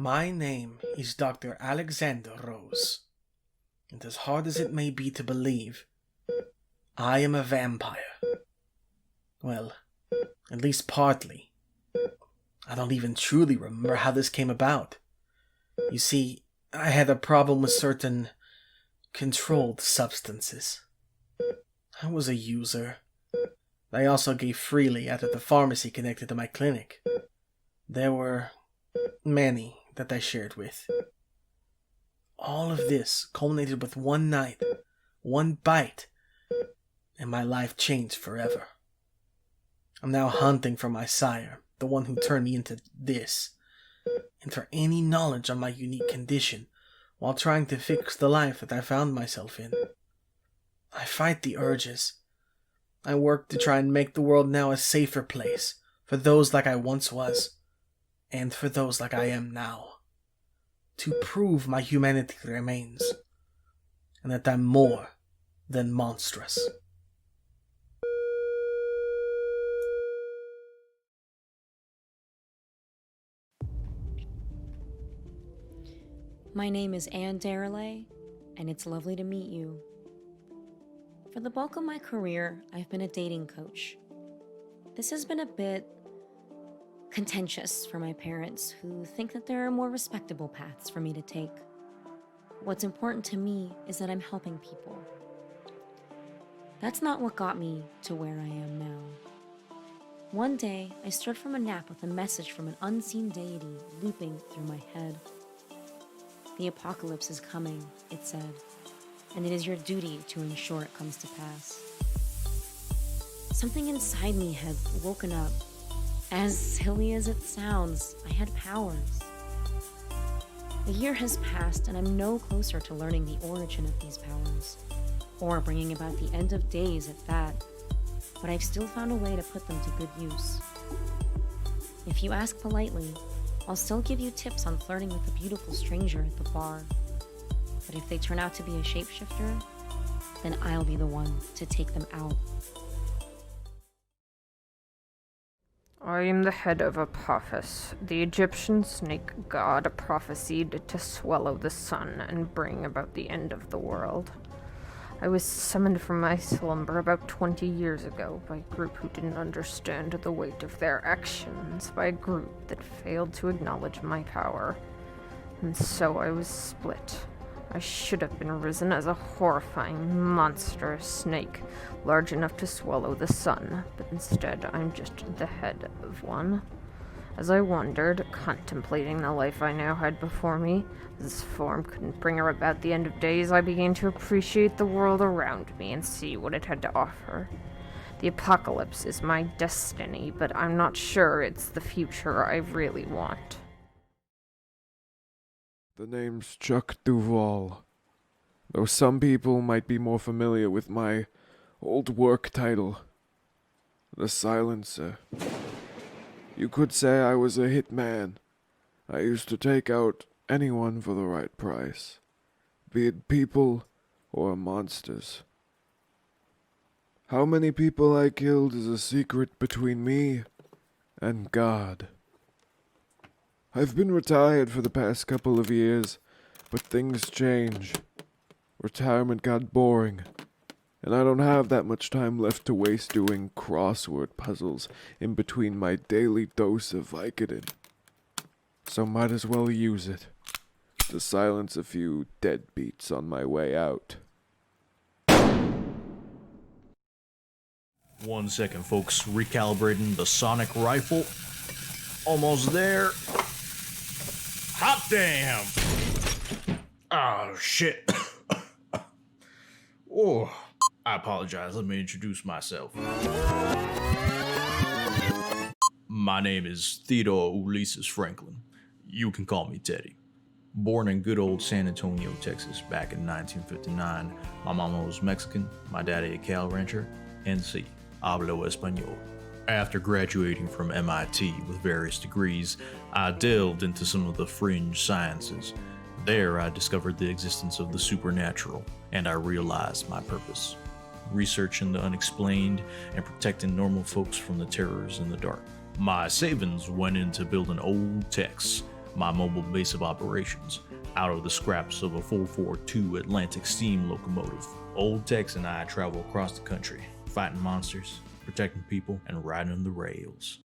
My name is Dr. Alexander Rose, and as hard as it may be to believe, I am a vampire. Well, at least partly. I don't even truly remember how this came about. You see, I had a problem with certain controlled substances. I was a user. I also gave freely out of the pharmacy connected to my clinic. There were many that I shared with. All of this culminated with one night, one bite, and my life changed forever. I'm now hunting for my sire, the one who turned me into this, and for any knowledge on my unique condition while trying to fix the life that I found myself in. I fight the urges. I work to try and make the world now a safer place for those like I once was, and for those like I am now. To prove my humanity remains, and that I'm more than monstrous. My name is Anne Darelay, and it's lovely to meet you. For the bulk of my career, I've been a dating coach. This has been a bit contentious for my parents, who think that there are more respectable paths for me to take. What's important to me is that I'm helping people. That's not what got me to where I am now. One day, I stirred from a nap with a message from an unseen deity looping through my head. The apocalypse is coming, it said, and it is your duty to ensure it comes to pass. Something inside me had woken up. As silly as it sounds, I had powers. A year has passed, and I'm no closer to learning the origin of these powers, or bringing about the end of days at that, but I've still found a way to put them to good use. If you ask politely, I'll still give you tips on flirting with a beautiful stranger at the bar. But if they turn out to be a shapeshifter, then I'll be the one to take them out. I am the head of Apophis, the Egyptian snake god prophesied to swallow the sun and bring about the end of the world. I was summoned from my slumber about 20 years ago by a group who didn't understand the weight of their actions, by a group that failed to acknowledge my power. And so I was split. I should have been risen as a horrifying, monstrous snake, large enough to swallow the sun, but instead I'm just the head of one. As I wondered, contemplating the life I now had before me, this form couldn't bring her about the end of days, I began to appreciate the world around me and see what it had to offer. The apocalypse is my destiny, but I'm not sure it's the future I really want. The name's Chuck Duval, though some people might be more familiar with my old work title, The Silencer. You could say I was a hitman. I used to take out anyone for the right price, be it people or monsters. How many people I killed is a secret between me and God. I've been retired for the past couple of years, but things change. Retirement got boring, and I don't have that much time left to waste doing crossword puzzles in between my daily dose of Vicodin. So might as well use it to silence a few deadbeats on my way out. 1 second, folks. Recalibrating the sonic rifle. Almost there. Hot damn! Oh, shit. Oh, I apologize. Let me introduce myself. My name is Theodore Ulysses Franklin. You can call me Teddy. Born in good old San Antonio, Texas, back in 1959. My mama was Mexican, my daddy a cow rancher, and sí, hablo español. After graduating from MIT with various degrees, I delved into some of the fringe sciences. There, I discovered the existence of the supernatural, and I realized my purpose: researching the unexplained and protecting normal folks from the terrors in the dark. My savings went into building old techs, my mobile base of operations, out of the scraps of a 442 Atlantic steam locomotive. Old Tex and I travel across the country, fighting monsters, protecting people, and riding the rails.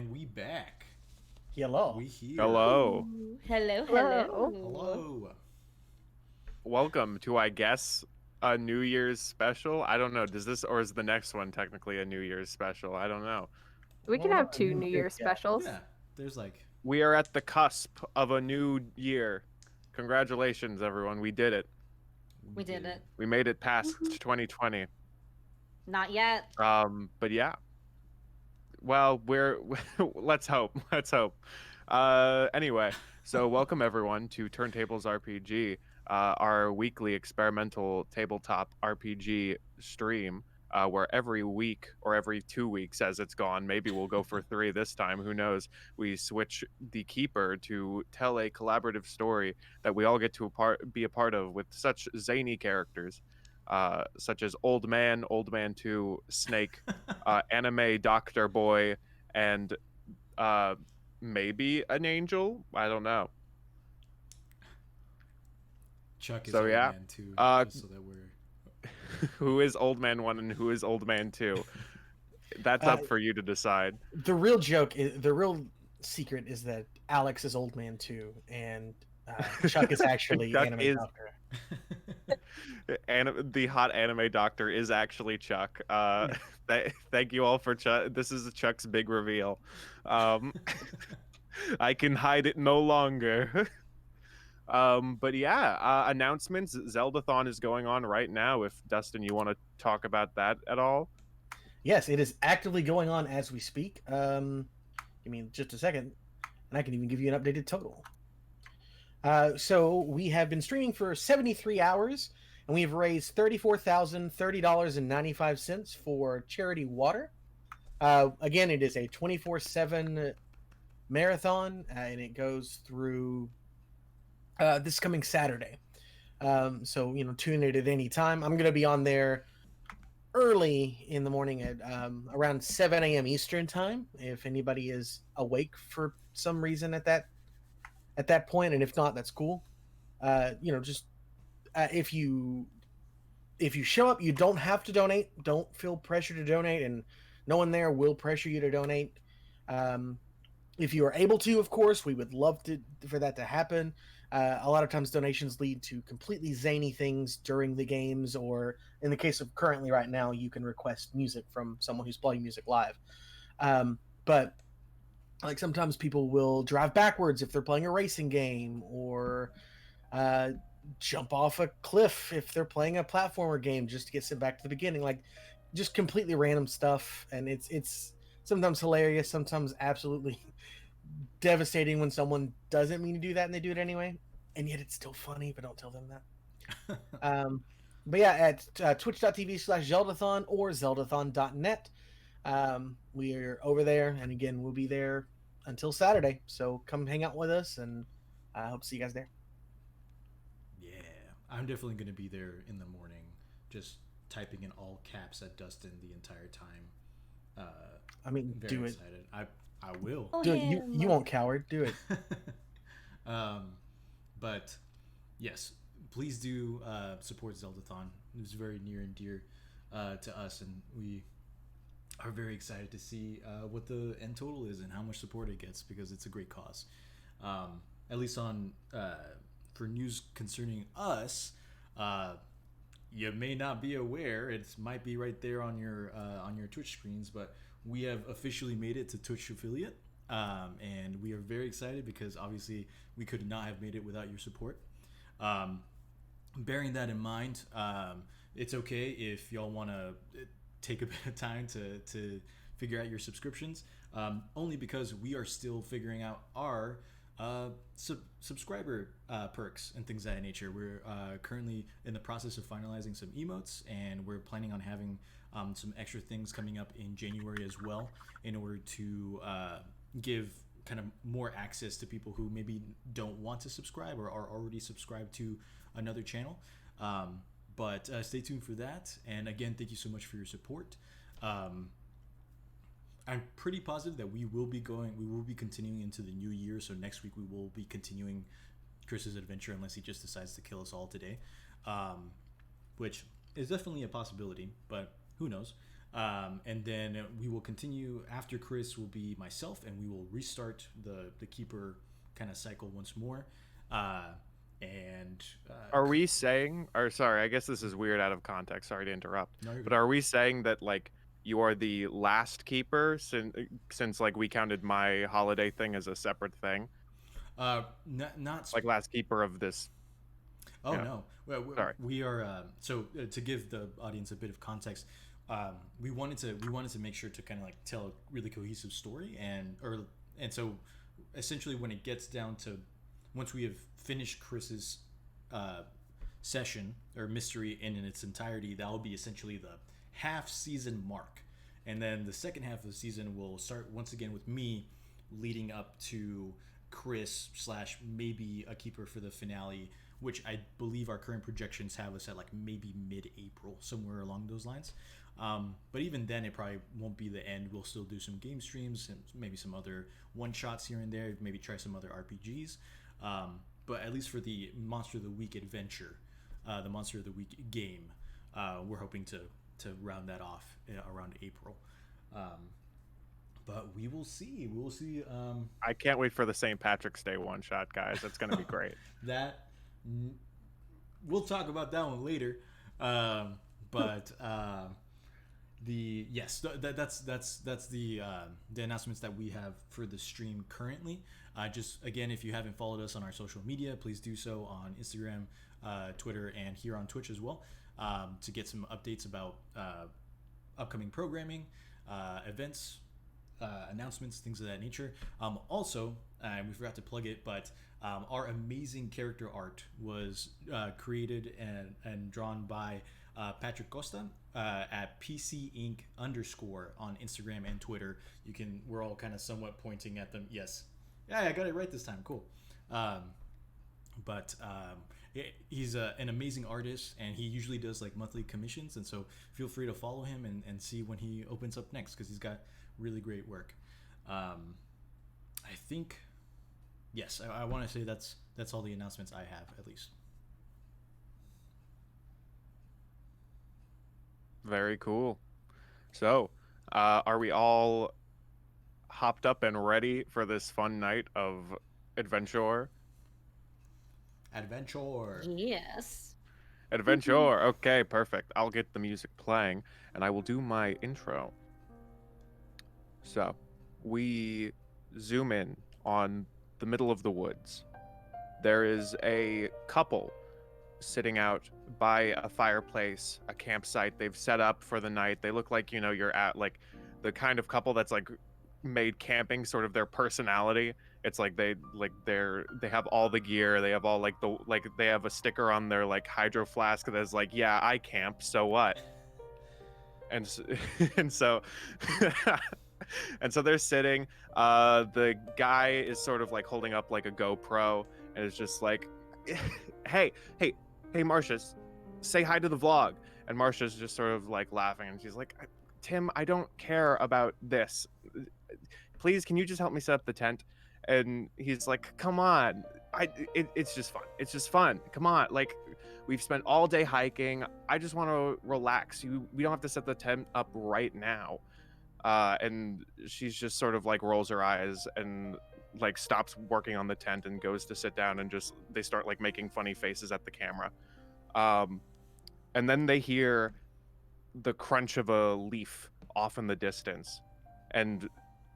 And we back. Hello. We here. Hello. Hello, Hello. Hello. Welcome to, I guess, a New Year's special. I don't know. Does this, or is the next one technically a New Year's special? I don't know. We can Well, have not two New New Year's Year's yet. specials. Yeah. There's like We are at the cusp of a new year. Congratulations, everyone. We did it. We did it. We made it past 2020. Not yet. But yeah. Well, let's hope. Let's hope. Anyway, so welcome everyone to TurnTables RPG, our weekly experimental tabletop RPG stream, where every week or every 2 weeks, as it's gone, maybe we'll go for 3 this time. Who knows? We switch the keeper to tell a collaborative story that we all get to be a part of with such zany characters. Such as Old Man 2, Snake, Anime Doctor Boy, and maybe an angel. I don't know. Chuck is So, Old yeah. Man too, just so that we're Who is Old Man 1 and who is Old Man 2? That's up for you to decide. The real joke is the real secret is that Alex is Old Man 2, and Chuck is actually Chuck Anime is- Doctor. The hot anime doctor is actually Chuck. Thank you all for Chuck. This is Chuck's big reveal. I can hide it no longer. But yeah, announcements. Zeldathon is going on right now. If Dustin, you want to talk about that at all? Yes, it is actively going on as we speak. Give me just a second, and I can even give you an updated total. So we have been streaming for 73 hours, and we have raised $34,030.95 for charity water. Again, it is a 24/7 marathon, and it goes through this coming Saturday. So tune in at any time. I'm going to be on there early in the morning at around 7 a.m. Eastern time. If anybody is awake for some reason at that point, and if not, that's cool. Just if you show up, you don't have to donate. Don't feel pressure to donate, and no one there will pressure you to donate. If you are able to, of course, we would love for that to happen. A lot of times donations lead to completely zany things during the games, or in the case of currently right now, you can request music from someone who's playing music live. But like sometimes people will drive backwards if they're playing a racing game, or jump off a cliff if they're playing a platformer game just to get sent back to the beginning. Like just completely random stuff, and it's sometimes hilarious, sometimes absolutely devastating when someone doesn't mean to do that and they do it anyway, and yet it's still funny, but don't tell them that. But yeah, at twitch.tv/Zeldathon or zeldathon.net. We're over there, and again, we'll be there until Saturday, so come hang out with us, and I hope to see you guys there. Yeah, I'm definitely going to be there in the morning, just typing in all caps at Dustin the entire time. I mean, Very do it. excited. I will. Oh, Do it. yeah. You won't, coward. Do it. But yes, please do support Zeldathon. It's very near and dear to us, and we are very excited to see what the end total is and how much support it gets, because it's a great cause. At least on for news concerning us, you may not be aware. It might be right there on your Twitch screens, but we have officially made it to Twitch affiliate, and we are very excited because obviously we could not have made it without your support. Bearing that in mind, it's okay if y'all want to take a bit of time to figure out your subscriptions, only because we are still figuring out our subscriber perks and things of that nature. We're currently in the process of finalizing some emotes, and we're planning on having some extra things coming up in January as well, in order to give kind of more access to people who maybe don't want to subscribe or are already subscribed to another channel. But stay tuned for that. And again, thank you so much for your support. I'm pretty positive that we will be continuing into the new year. So next week we will be continuing Chris's adventure, unless he just decides to kill us all today, which is definitely a possibility, but who knows. And then we will continue after Chris will be myself, and we will restart the keeper kind of cycle once more. Are we saying, or sorry, I guess this is weird out of context. Sorry to interrupt. No, you're But good. are we saying that like you are the last keeper since like we counted my holiday thing as a separate thing? Not Like last keeper of this. Oh Yeah. no! Well, Sorry. we are to give the audience a bit of context. We wanted to make sure to kind of like tell a really cohesive story, and so essentially when it gets down to once we have finished Chris's session or mystery in its entirety, that will be essentially the half season mark, and then the second half of the season will start once again with me leading up to Chris slash maybe a keeper for the finale, which I believe our current projections have us at like maybe mid-April, somewhere along those lines. But even then, it probably won't be the end. We'll still do some game streams and maybe some other one-shots here and there, maybe try some other RPGs. But at least for the Monster of the Week adventure, the Monster of the Week game, we're hoping to round that off around April. But we will see. We will see. I can't wait for the St. Patrick's Day one shot, guys. That's gonna be great. That we'll talk about that one later. But that's the announcements that we have for the stream currently. Just again, if you haven't followed us on our social media, please do so on Instagram, Twitter, and here on Twitch as well, to get some updates about upcoming programming, events, announcements, things of that nature. Also, we forgot to plug it, but our amazing character art was created and drawn by Patrick Costa at PC Inc. _, on Instagram and Twitter. We're all kind of somewhat pointing at them. Yes, yeah, I got it right this time. Cool. He's an amazing artist, and he usually does like monthly commissions, and so feel free to follow him and see when he opens up next, because he's got really great work. I think, yes, I want to say that's all the announcements I have, at least. Very cool. So, are we all hopped up and ready for this fun night of adventure? Adventure. Yes. Adventure. Okay, perfect. I'll get the music playing, and I will do my intro. So, we zoom in on the middle of the woods. There is a couple sitting out by a fireplace, a campsite they've set up for the night. They look like, you're at like the kind of couple that's like made camping sort of their personality. It's like they have all the gear. They have all they have a sticker on their like hydro flask that's like, yeah, I camp, so what? And so and so they're sitting. The guy is sort of like holding up like a GoPro, and it's just like, hey, Marcia, say hi to the vlog. And Marcia's just sort of like laughing, and she's like, Tim, I don't care about this. Please, can you just help me set up the tent? And he's like, come on, it's just fun. It's just fun. Come on, like, we've spent all day hiking. I just want to relax. We don't have to set the tent up right now. And she's just sort of like rolls her eyes and like stops working on the tent and goes to sit down, and just they start like making funny faces at the camera. And then they hear the crunch of a leaf off in the distance, and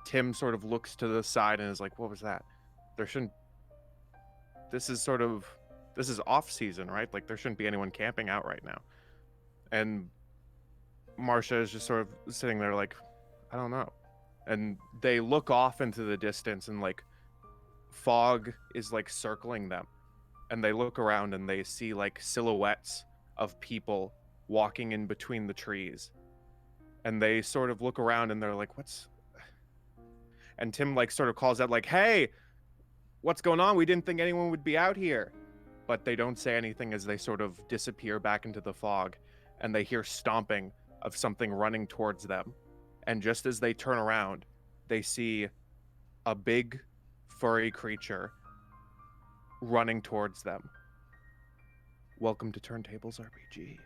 Tim sort of looks to the side and is like, what was that? This is off season, right? Like, there shouldn't be anyone camping out right now. And Marcia is just sort of sitting there like, I don't know. And they look off into the distance, and like fog is like circling them. And they look around and they see like silhouettes of people walking in between the trees. And they sort of look around and they're like, what's... And Tim like sort of calls out like, hey, what's going on? We didn't think anyone would be out here. But they don't say anything as they sort of disappear back into the fog, and they hear stomping of something running towards them. And just as they turn around, they see a big furry creature running towards them. Welcome to TurnTables RPG.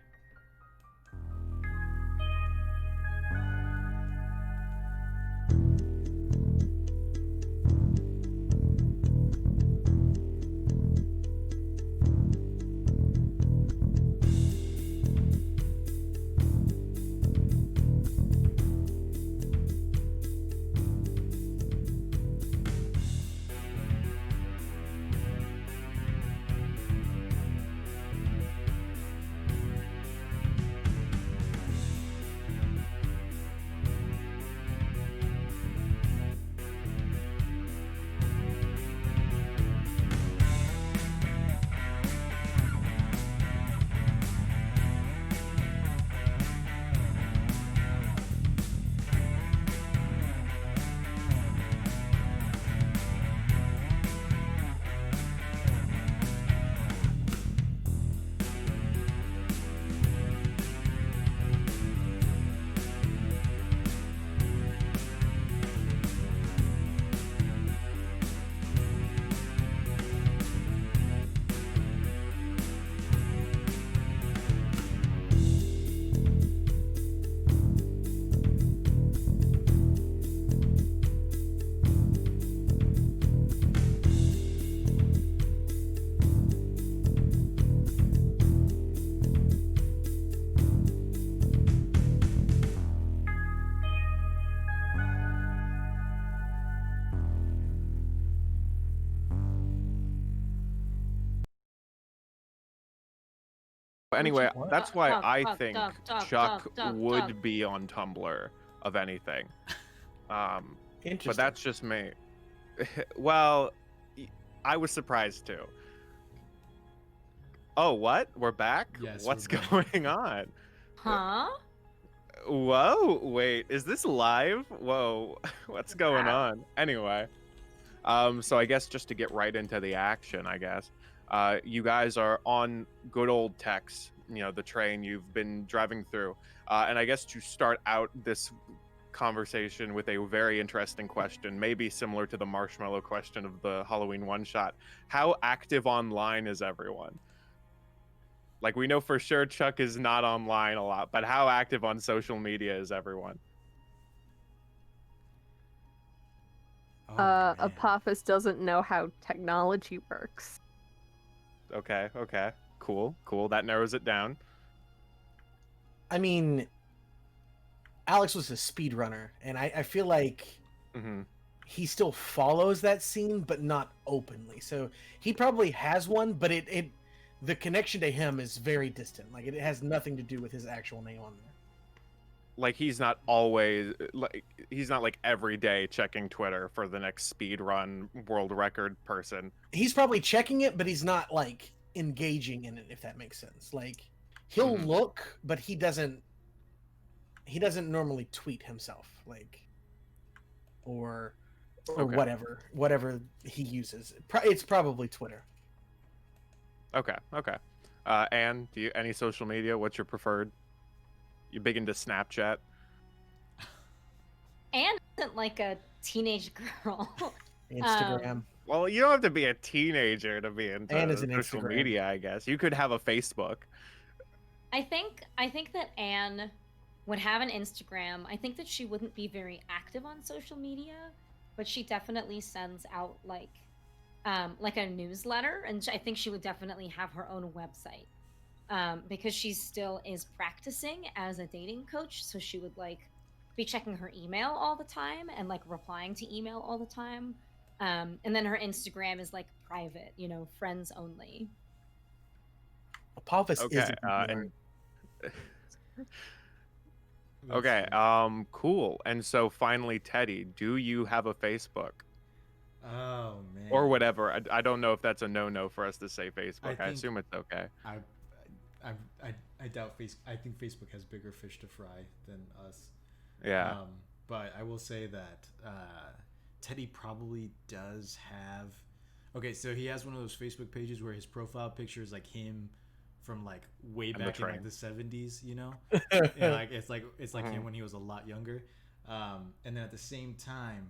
Anyway, What? that's why Talk, I talk, think talk, talk, Chuck talk, talk, would talk. be on Tumblr of anything. Interesting. But that's just me. Well, I was surprised too. Oh, what? We're back? Yes, What's we're back. going on? Huh? Whoa, wait, is this live? Whoa, what's going on? Anyway, so I guess just to get right into the action, I guess, you guys are on good old Tex, the train you've been driving through. And I guess to start out this conversation with a very interesting question, maybe similar to the marshmallow question of the Halloween one-shot, how active online is everyone? Like, we know for sure Chuck is not online a lot, but how active on social media is everyone? Oh, man. Apophis doesn't know how technology works. Okay, cool. That narrows it down. I mean, Alex was a speedrunner, and I feel like Mm-hmm. he still follows that scene, but not openly. So he probably has one, but the connection to him is very distant. Like, it has nothing to do with his actual name on there. Like, he's not always, like, he's not like every day checking Twitter for the next speed run world record person. He's probably checking it, but he's not like engaging in it, if that makes sense. Like, he'll Mhm. look, but he doesn't normally tweet himself, like, or Okay. whatever he uses. It's probably Twitter. Okay. Anne, do you any social media? What's your preferred? You big into Snapchat? Anne isn't like a teenage girl. Instagram. Well, you don't have to be a teenager to be into Anne is an social Instagram. media, I guess. You could have a Facebook. I think that Anne would have an Instagram. I think that she wouldn't be very active on social media, but she definitely sends out like a newsletter, and I think she would definitely have her own website. Because she still is practicing as a dating coach, so she would like be checking her email all the time and like replying to email all the time. And then her Instagram is like private, friends only. Apophis Okay, is Okay, cool. And so finally, Teddy, do you have a Facebook? Oh man. Or whatever. I don't know if that's a no-no for us to say Facebook. I think- assume it's okay. I doubt I think Facebook has bigger fish to fry than us. Yeah. But I will say that Teddy probably does have. Okay, so he has one of those Facebook pages where his profile picture is like him from like way And the back in like train. the 70s, Yeah, like it's like him when he was a lot younger. And then at the same time,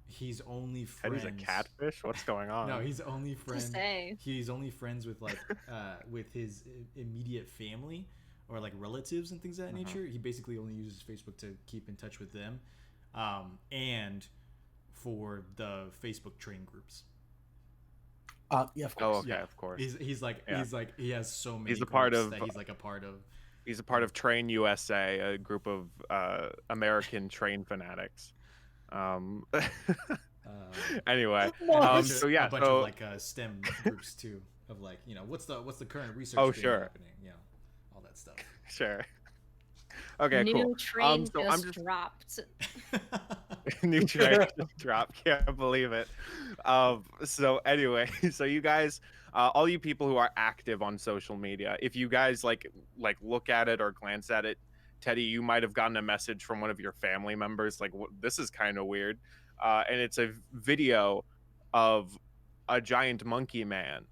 he's only friends. Teddy's a catfish? What's going on? No, he's only friends. say. He's only friends with like with his immediate family or like relatives and things of that nature. He basically only uses Facebook to keep in touch with them, and for the Facebook train groups. Yeah, of Oh, course. okay, of course. He's like he has so many. He's a part groups of- that he's like a part of. He's a part of Train USA, a group of American train fanatics. Anyway, so yeah, a bunch so of like STEM groups too. Of like what's the current research? Oh, thing sure. happening, all that stuff. sure. Okay, New cool. train So I'm just dropped. New train just dropped. Can't believe it. So anyway, so you guys, all you people who are active on social media, if you guys like look at it or glance at it, Teddy, you might have gotten a message from one of your family members like, this is kind of weird, and it's a video of a giant monkey man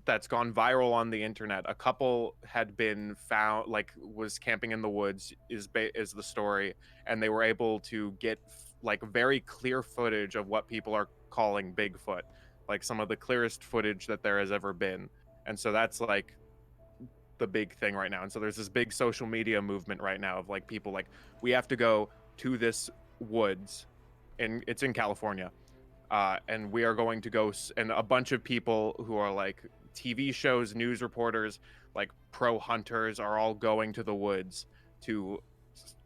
that's gone viral on the internet. A couple had been found, like, was camping in the woods, is the story, and they were able to get like very clear footage of what people are calling Bigfoot, like some of the clearest footage that there has ever been. And so that's like the big thing right now. And so there's this big social media movement right now of like people like, we have to go to this woods, and it's in California, and we are going to go, and a bunch of people who are like TV shows, news reporters, like pro hunters, are all going to the woods to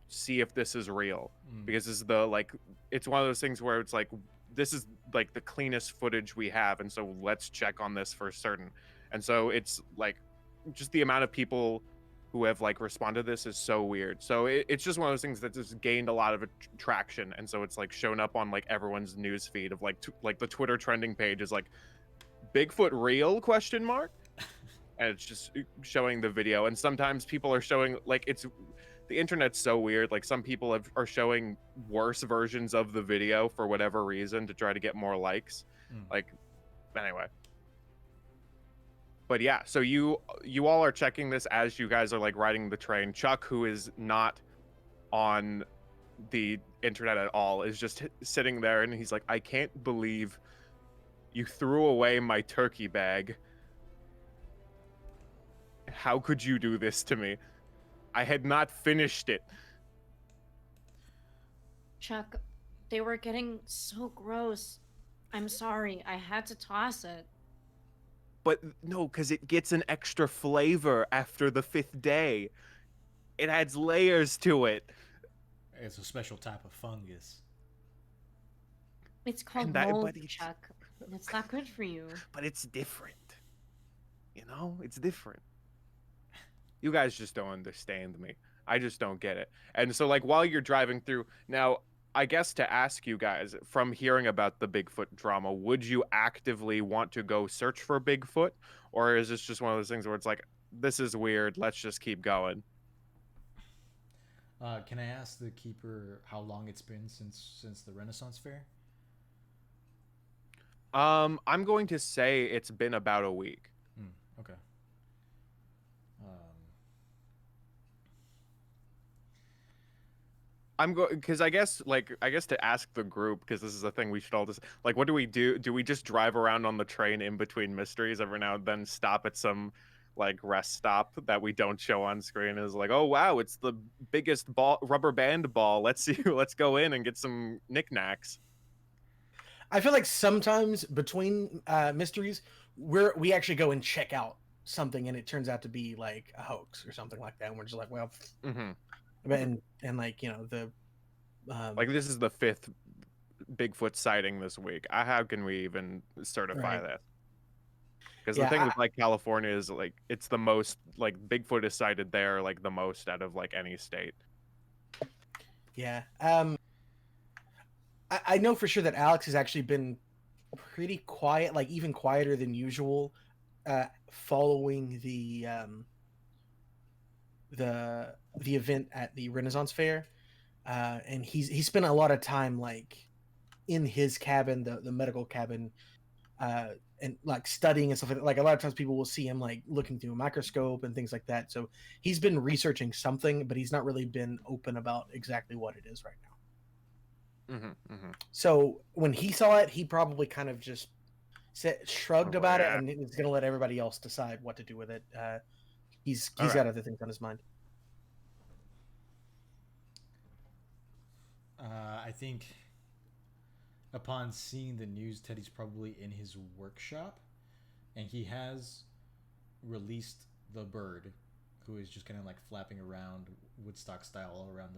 see if this is real, because this is it's one of those things where it's like, this is like the cleanest footage we have, and so let's check on this for certain. And so it's like just the amount of people who have like responded to this is so weird. So it's just one of those things that just gained a lot of traction, and so it's like shown up on like everyone's news feed of like like the Twitter trending page is like Bigfoot real question mark, and it's just showing the video. And sometimes people are showing like the internet's so weird. Like some people are showing worse versions of the video for whatever reason to try to get more likes. Like anyway. But yeah, so you all are checking this as you guys are like riding the train. Chuck, who is not on the internet at all, is just sitting there, and he's like, I can't believe you threw away my turkey bag. How could you do this to me? I had not finished it. Chuck, they were getting so gross. I'm sorry, I had to toss it. But no, because it gets an extra flavor after the 5th day. It adds layers to it. It's a special type of fungus. It's called mold, Chuck. It's not good for you. But it's different. You know, it's different. You guys just don't understand me. I just don't get it. And so, like, while you're driving through, now, I guess to ask you guys, from hearing about the Bigfoot drama, would you actively want to go search for Bigfoot? Or is this just one of those things where it's like, this is weird, let's just keep going? Can I ask the keeper how long it's been since the Renaissance Fair? I'm going to say it's been about a week. Okay. I'm going because I guess to ask the group, because this is a thing we should all just like, what do we do? Do we just drive around on the train in between mysteries every now and then, stop at some like rest stop that we don't show on screen? Is like, oh wow, it's the biggest rubber band ball. Let's see, let's go in and get some knickknacks. I feel like sometimes between mysteries, we actually go and check out something, and it turns out to be like a hoax or something like that, and we're just like, well. And like, you know, the like this is the 5th Bigfoot sighting this week. How can we even certify that? Because the thing with like California is like it's the most like Bigfoot is sighted there like the most out of like any state. Yeah. I know for sure that Alex has actually been pretty quiet, like even quieter than usual, following the event at the Renaissance Fair, and he spent a lot of time like in his cabin, the medical cabin, and like studying and stuff like a lot of times people will see him like looking through a microscope and things like that. So he's been researching something, but he's not really been open about exactly what it is right now. So when he saw it, he probably kind of just shrugged about it, and he's gonna let everybody else decide what to do with it. He's got other things on his mind. I think upon seeing the news, Teddy's probably in his workshop, and he has released the bird, who is just kind of like flapping around Woodstock style all around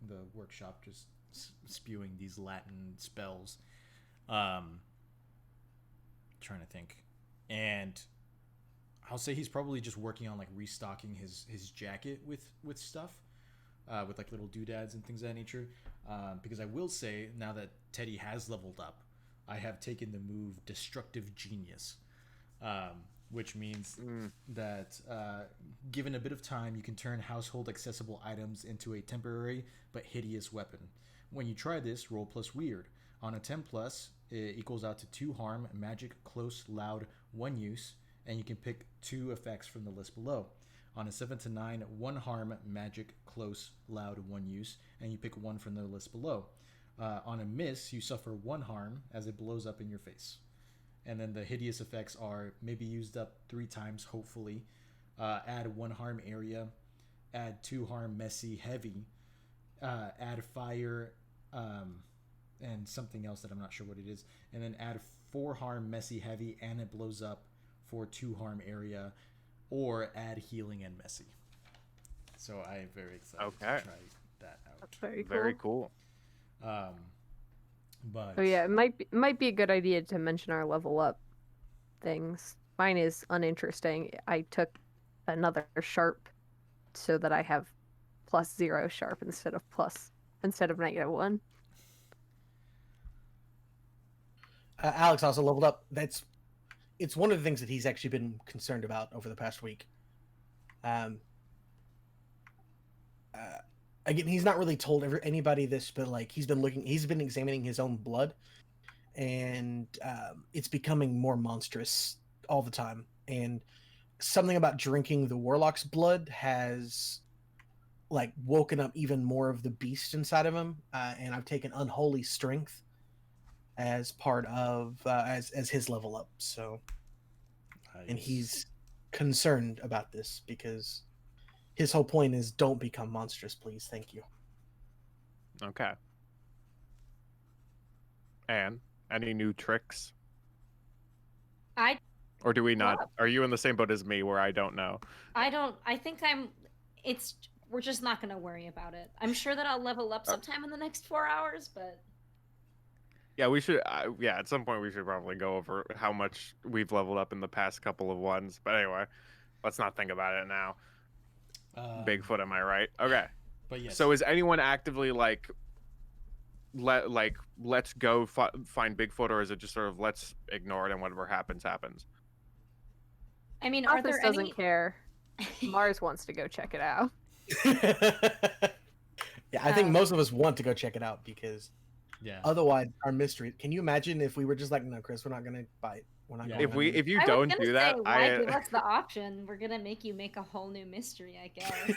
the workshop, just spewing these Latin spells. Trying to think, and I'll say he's probably just working on like restocking his jacket with stuff, with like little doodads and things of that nature. Because I will say, now that Teddy has leveled up, I have taken the move Destructive Genius, which means that given a bit of time, you can turn household accessible items into a temporary but hideous weapon. When you try this, roll plus weird. On a 10+, it equals out to 2 harm, magic, close, loud, 1 use, and you can pick 2 effects from the list below. On a 7 to 9, 1 harm, magic, close, loud, 1 use, and you pick 1 from the list below. On a miss, you suffer 1 harm as it blows up in your face. And then the hideous effects are maybe used up 3 times, hopefully. Add 1 harm area, add 2 harm, messy, heavy, add fire, and something else that I'm not sure what it is, and then add 4 harm, messy, heavy, and it blows up for 2 harm area, or add healing and messy. So I am very excited to try that out. That's very cool. Very cool. But oh yeah, it might be a good idea to mention our level up things. Mine is uninteresting. I took another sharp so that I have +0 sharp instead of -1. Alex also leveled up. It's one of the things that he's actually been concerned about over the past week. Again, he's not really told anybody this, but like he's been examining his own blood, and it's becoming more monstrous all the time. And something about drinking the warlock's blood has like woken up even more of the beast inside of him. And I've taken unholy strength as part of as his level up. So, and he's concerned about this because his whole point is don't become monstrous, please. Thank you. Okay. And any new tricks? Or do we not? Are you in the same boat as me where I don't know? I think we're just not gonna worry about it. I'm sure that I'll level up sometime in the next 4 hours, but yeah, we should. Yeah, at some point we should probably go over how much we've leveled up in the past couple of ones. But anyway, let's not think about it now. Bigfoot, am I right? Okay. But yes. So is anyone actively like, let's go find Bigfoot, or is it just sort of let's ignore it and whatever happens happens? I mean, Office doesn't care. Mars wants to go check it out. Yeah, I think most of us want to go check it out because otherwise our mystery. Can you imagine if we were just like, no, Chris, we're not gonna bite. We're not. If you don't do that, why give us the option? We're gonna make you make a whole new mystery, I guess.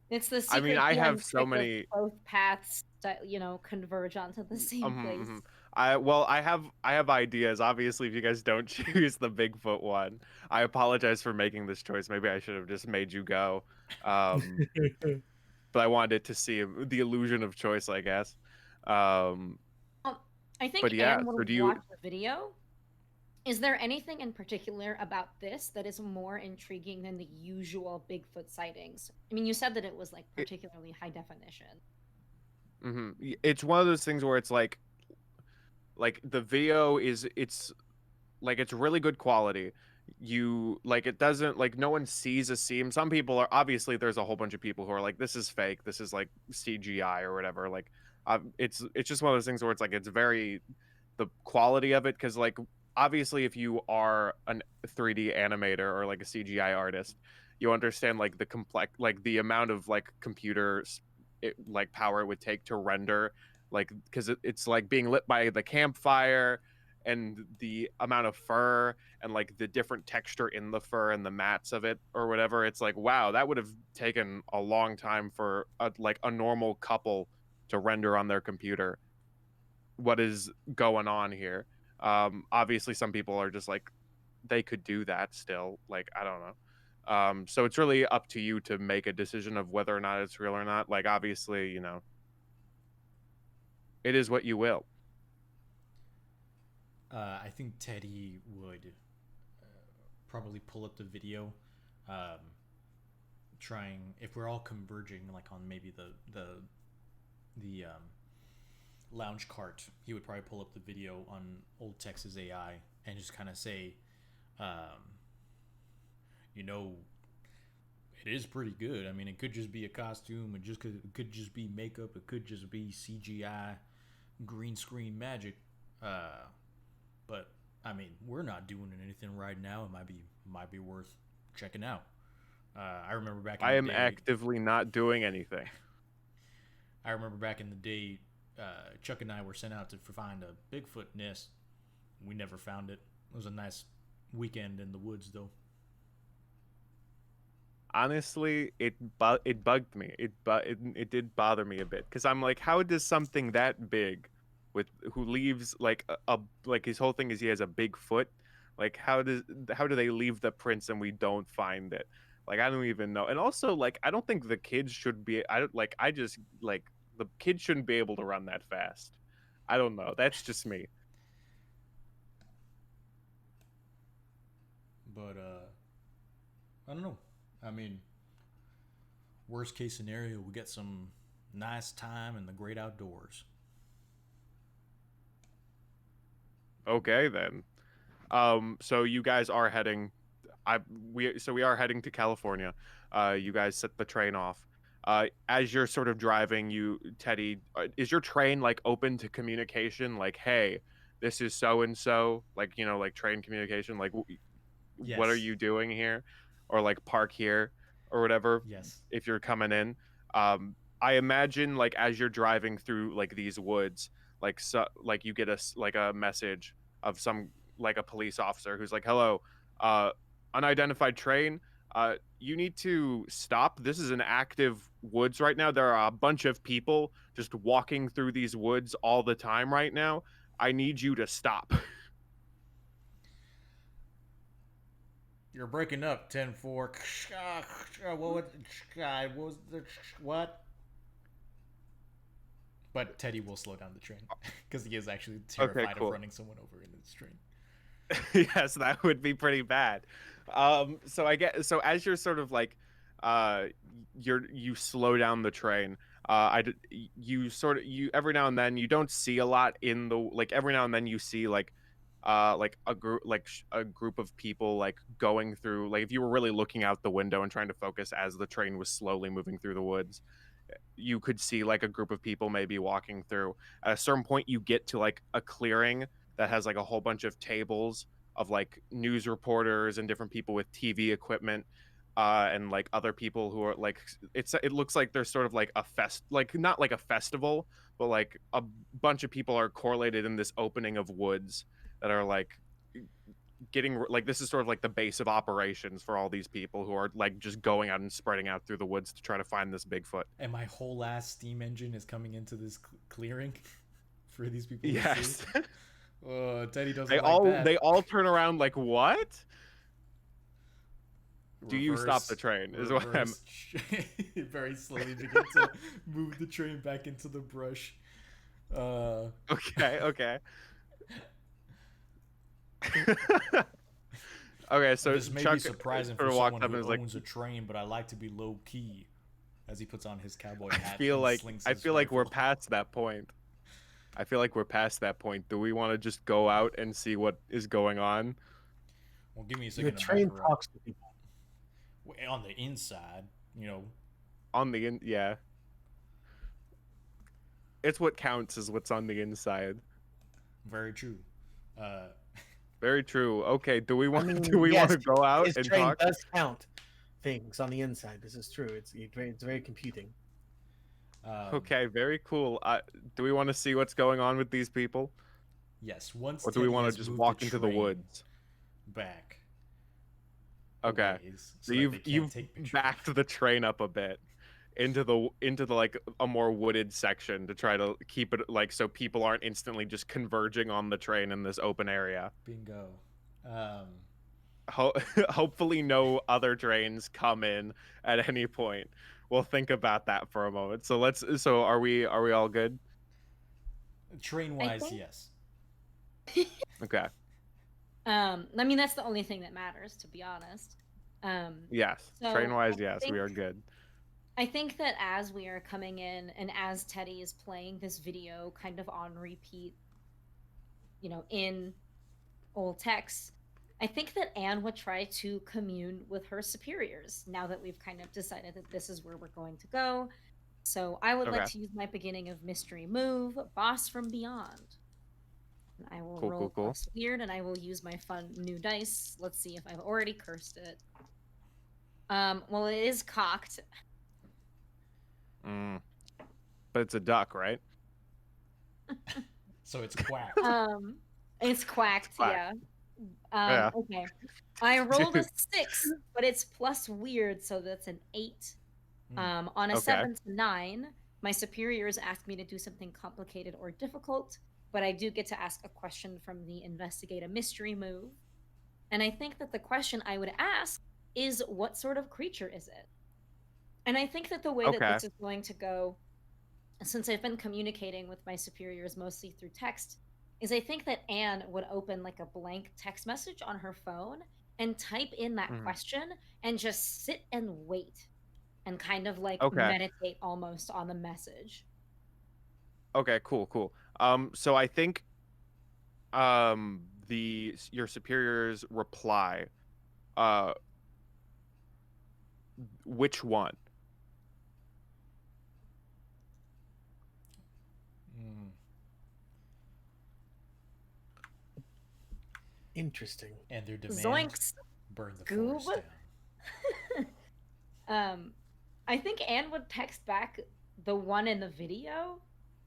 It's the secret. I mean, I have so many. Both paths that converge onto the same place. I have ideas. Obviously, if you guys don't choose the Bigfoot one, I apologize for making this choice. Maybe I should have just made you go. But I wanted to see the illusion of choice, I guess. I think Anne would watch the video. Is there anything in particular about this that is more intriguing than the usual Bigfoot sightings? I mean, you said that it was like particularly high definition. It's one of those things where it's like the video it's really good quality. You it doesn't no one sees a seam. Some people are obviously there's a whole bunch of people who are like, this is fake, this is like CGI or whatever. It's just one of those things where it's like it's very the quality of it, because obviously if you are a 3D animator or like a CGI artist, you understand the complex the amount of computer power it would take to render, because it's being lit by the campfire and the amount of fur and the different texture in the fur and the mats of it or whatever. It's wow, that would have taken a long time for a normal couple to render on their computer. What is going on here? Obviously some people are just they could do that still. I don't know. So it's really up to you to make a decision of whether or not it's real or not. Obviously, it is what you will. I think Teddy would probably pull up the video, trying, if we're all converging on maybe the lounge cart, he would probably pull up the video on old Texas AI and just kind of say, it is pretty good. I mean, it could just be a costume, it could just be makeup, it could just be CGI green screen magic, but I mean, we're not doing anything right now. It might be worth checking out. I remember back in the day, I am actively not doing anything. I remember back in the day, Chuck and I were sent out to find a Bigfoot nest. We never found it. It was a nice weekend in the woods, though. Honestly, it bugged me. It did bother me a bit, because I'm like, how does something that big, who leaves his whole thing is he has a big foot, how do they leave the prints and we don't find it? I don't even know. And also I don't think the kids should be. The kids shouldn't be able to run that fast. I don't know. That's just me. But I don't know. I mean, worst case scenario, we get some nice time in the great outdoors. Okay then. So you guys are heading we are heading to California. You guys set the train off. As you're sort of driving, Teddy, is your train like open to communication? Like, hey, this is so and so. Like, like train communication. Like, what are Yes. you doing here? Or like park here or whatever. Yes. If you're coming in, I imagine like as you're driving through like these woods, like you get like a message of some like a police officer who's like, hello, uh, unidentified train. You need to stop. This is an active woods right now. There are a bunch of people just walking through these woods all the time right now. I need you to stop. You're breaking up. 10-4. What was the what? But Teddy will slow down the train because he is actually terrified cool. of running someone over in this train. Yes, that would be pretty bad. So as you're sort of like, you slow down the train. You every now and then you don't see a lot in the like every now and then you see like a group of people like going through, like if you were really looking out the window and trying to focus as the train was slowly moving through the woods, you could see like a group of people maybe walking through. At a certain point you get to like a clearing that has like a whole bunch of tables of like news reporters and different people with TV equipment, and like other people who are like, it looks like there's sort of like a like not like a festival, but like a bunch of people are correlated in this opening of woods that are like getting like, this is sort of like the base of operations for all these people who are like just going out and spreading out through the woods to try to find this Bigfoot. And my whole ass steam engine is coming into this clearing for these people to Yes. see. Oh, Teddy doesn't They like that. they all turn around like, what? Do you stop Reverse- the train? Is what I'm. very slowly begin to move the train back into the brush. Okay. Okay, so this may Chuck be surprising sort for of walks someone up who and is like, owns a train, but I like to be low key. As he puts on his cowboy hat. I feel and slings his like we're rifle. past that point. I feel like we're past that point. Do we want to just go out and see what is going on? Well, give me a Your second to train back her up. talks to people. On the inside, On the yeah. It's what counts is what's on the inside. Very true. Very true. Okay, do we want mean, do we yes, want to go out His and train talk? does count things on the inside. This is true. It's very computing. Okay, very cool. Do we want to see what's going on with these people? Yes, once Or do we Teddy want has to just moved walk the into the train woods? back. Okay. ways So that they can't you've take pictures. backed the train up a bit into the like a more wooded section to try to keep it like so people aren't instantly just converging on the train in this open area. Bingo. Hopefully no other trains come in at any point. We'll think about that for a moment. So are we all good? Train wise, think- yes. Okay. I mean, that's the only thing that matters, to be honest. Yes. So Train wise, I yes, we think- are good. I think that as we are coming in and as Teddy is playing this video kind of on repeat, in old text, I think that Anne would try to commune with her superiors now that we've kind of decided that this is where we're going to go. So I would like Okay. to use my beginning of mystery move, Boss from Beyond. And I will roll Cool. plus weird, and I will use my fun new dice. Let's see if I've already cursed it. Well, it is cocked. But it's a duck, right? So it's quack. It's quacked, Quack. yeah. Yeah. Okay. I rolled a 6, but it's plus weird, so that's an 8. On a Okay. 7 to 9, my superiors asked me to do something complicated or difficult, but I do get to ask a question from the investigate a mystery move. And I think that the question I would ask is, what sort of creature is it? And I think that the way that Okay. this is going to go, since I've been communicating with my superiors mostly through text, is I think that Anne would open like a blank text message on her phone and type in that Mhm. question and just sit and wait and kind of like Okay. meditate almost on the message. Okay, cool. So I think your superior's reply Uh, which one? Mm. Interesting. And their demand Zoinks! burn the Goob. forest down. I think Anne would text back the one in the video?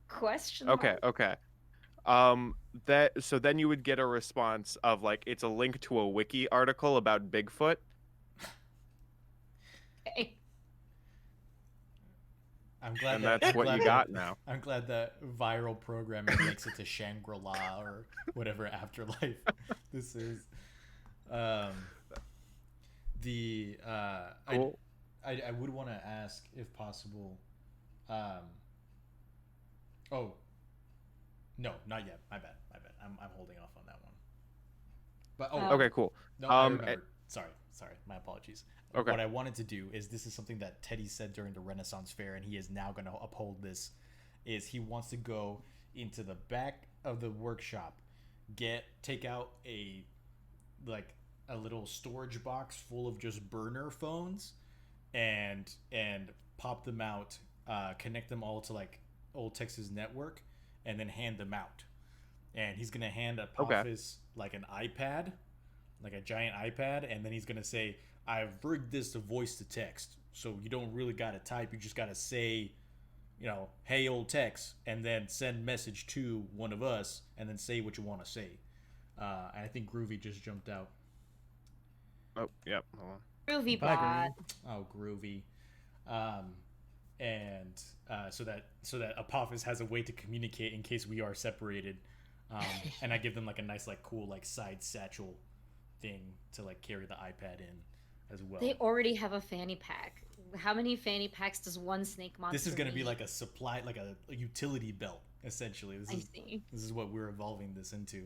Question Okay, mark? okay. So then you would get a response of like it's a link to a wiki article about Bigfoot. Okay. I'm glad And that that's I'm what glad you that- got now. I'm glad that viral programming makes it to Shangri-La or whatever afterlife this is. Cool. I would want to ask if possible. Oh, no, not yet. My bad. I'm holding off on that one. But Okay, cool. no, I eh, remembered. Sorry. My apologies. Okay. What I wanted to do is this is something that Teddy said during the Renaissance Fair, and he is now going to uphold this. Is he wants to go into the back of the workshop, take out a little storage box full of just burner phones, and pop them out, connect them all to like Old Texas Network, and then hand them out. And he's gonna hand Apophis like an iPad, like a giant iPad, and then he's gonna say, "I've rigged this to voice to text, so you don't really gotta type. You just gotta say, hey old Tex, and then send message to one of us, and then say what you want to say." And I think Groovy just jumped out. Oh, yep. Hold on. Groovy Bye, bot. Oh, Groovy. And so that Apophis has a way to communicate in case we are separated. And I give them like a nice, like cool, like side satchel thing to like carry the iPad in as well. They already have a fanny pack. How many fanny packs does one snake monster This is going to be need? like a supply, like a utility belt, essentially. I see. This is what we're evolving this into.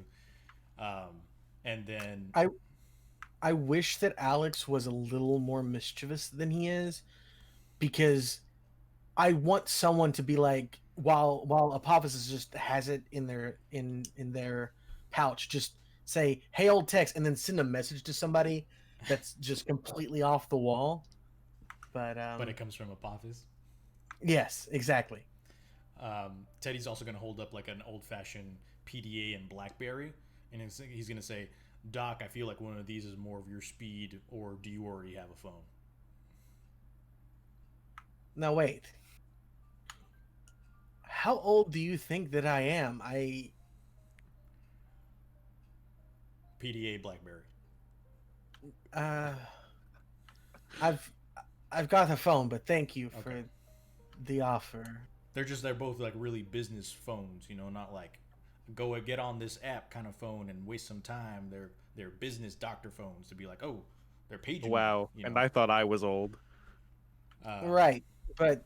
And then I wish that Alex was a little more mischievous than he is, because I want someone to be like, while Apophis just has it in their pouch, just say, "Hey, old Tex," and then send a message to somebody that's just completely off the wall. But it comes from Apophis. yes, exactly. Teddy's also going to hold up like an old-fashioned PDA and BlackBerry, and he's going to say, "Doc, I feel like one of these is more of your speed, or do you already have a phone?" Now wait. How old do you think that I am? PDA BlackBerry. I've got a phone, but thank you for Okay. the offer. They're both like really business phones, not like go get on this app kind of phone and waste some time. They're business doctor phones to be like, oh, they're paging. Wow. You And know? I thought I was old. Right, but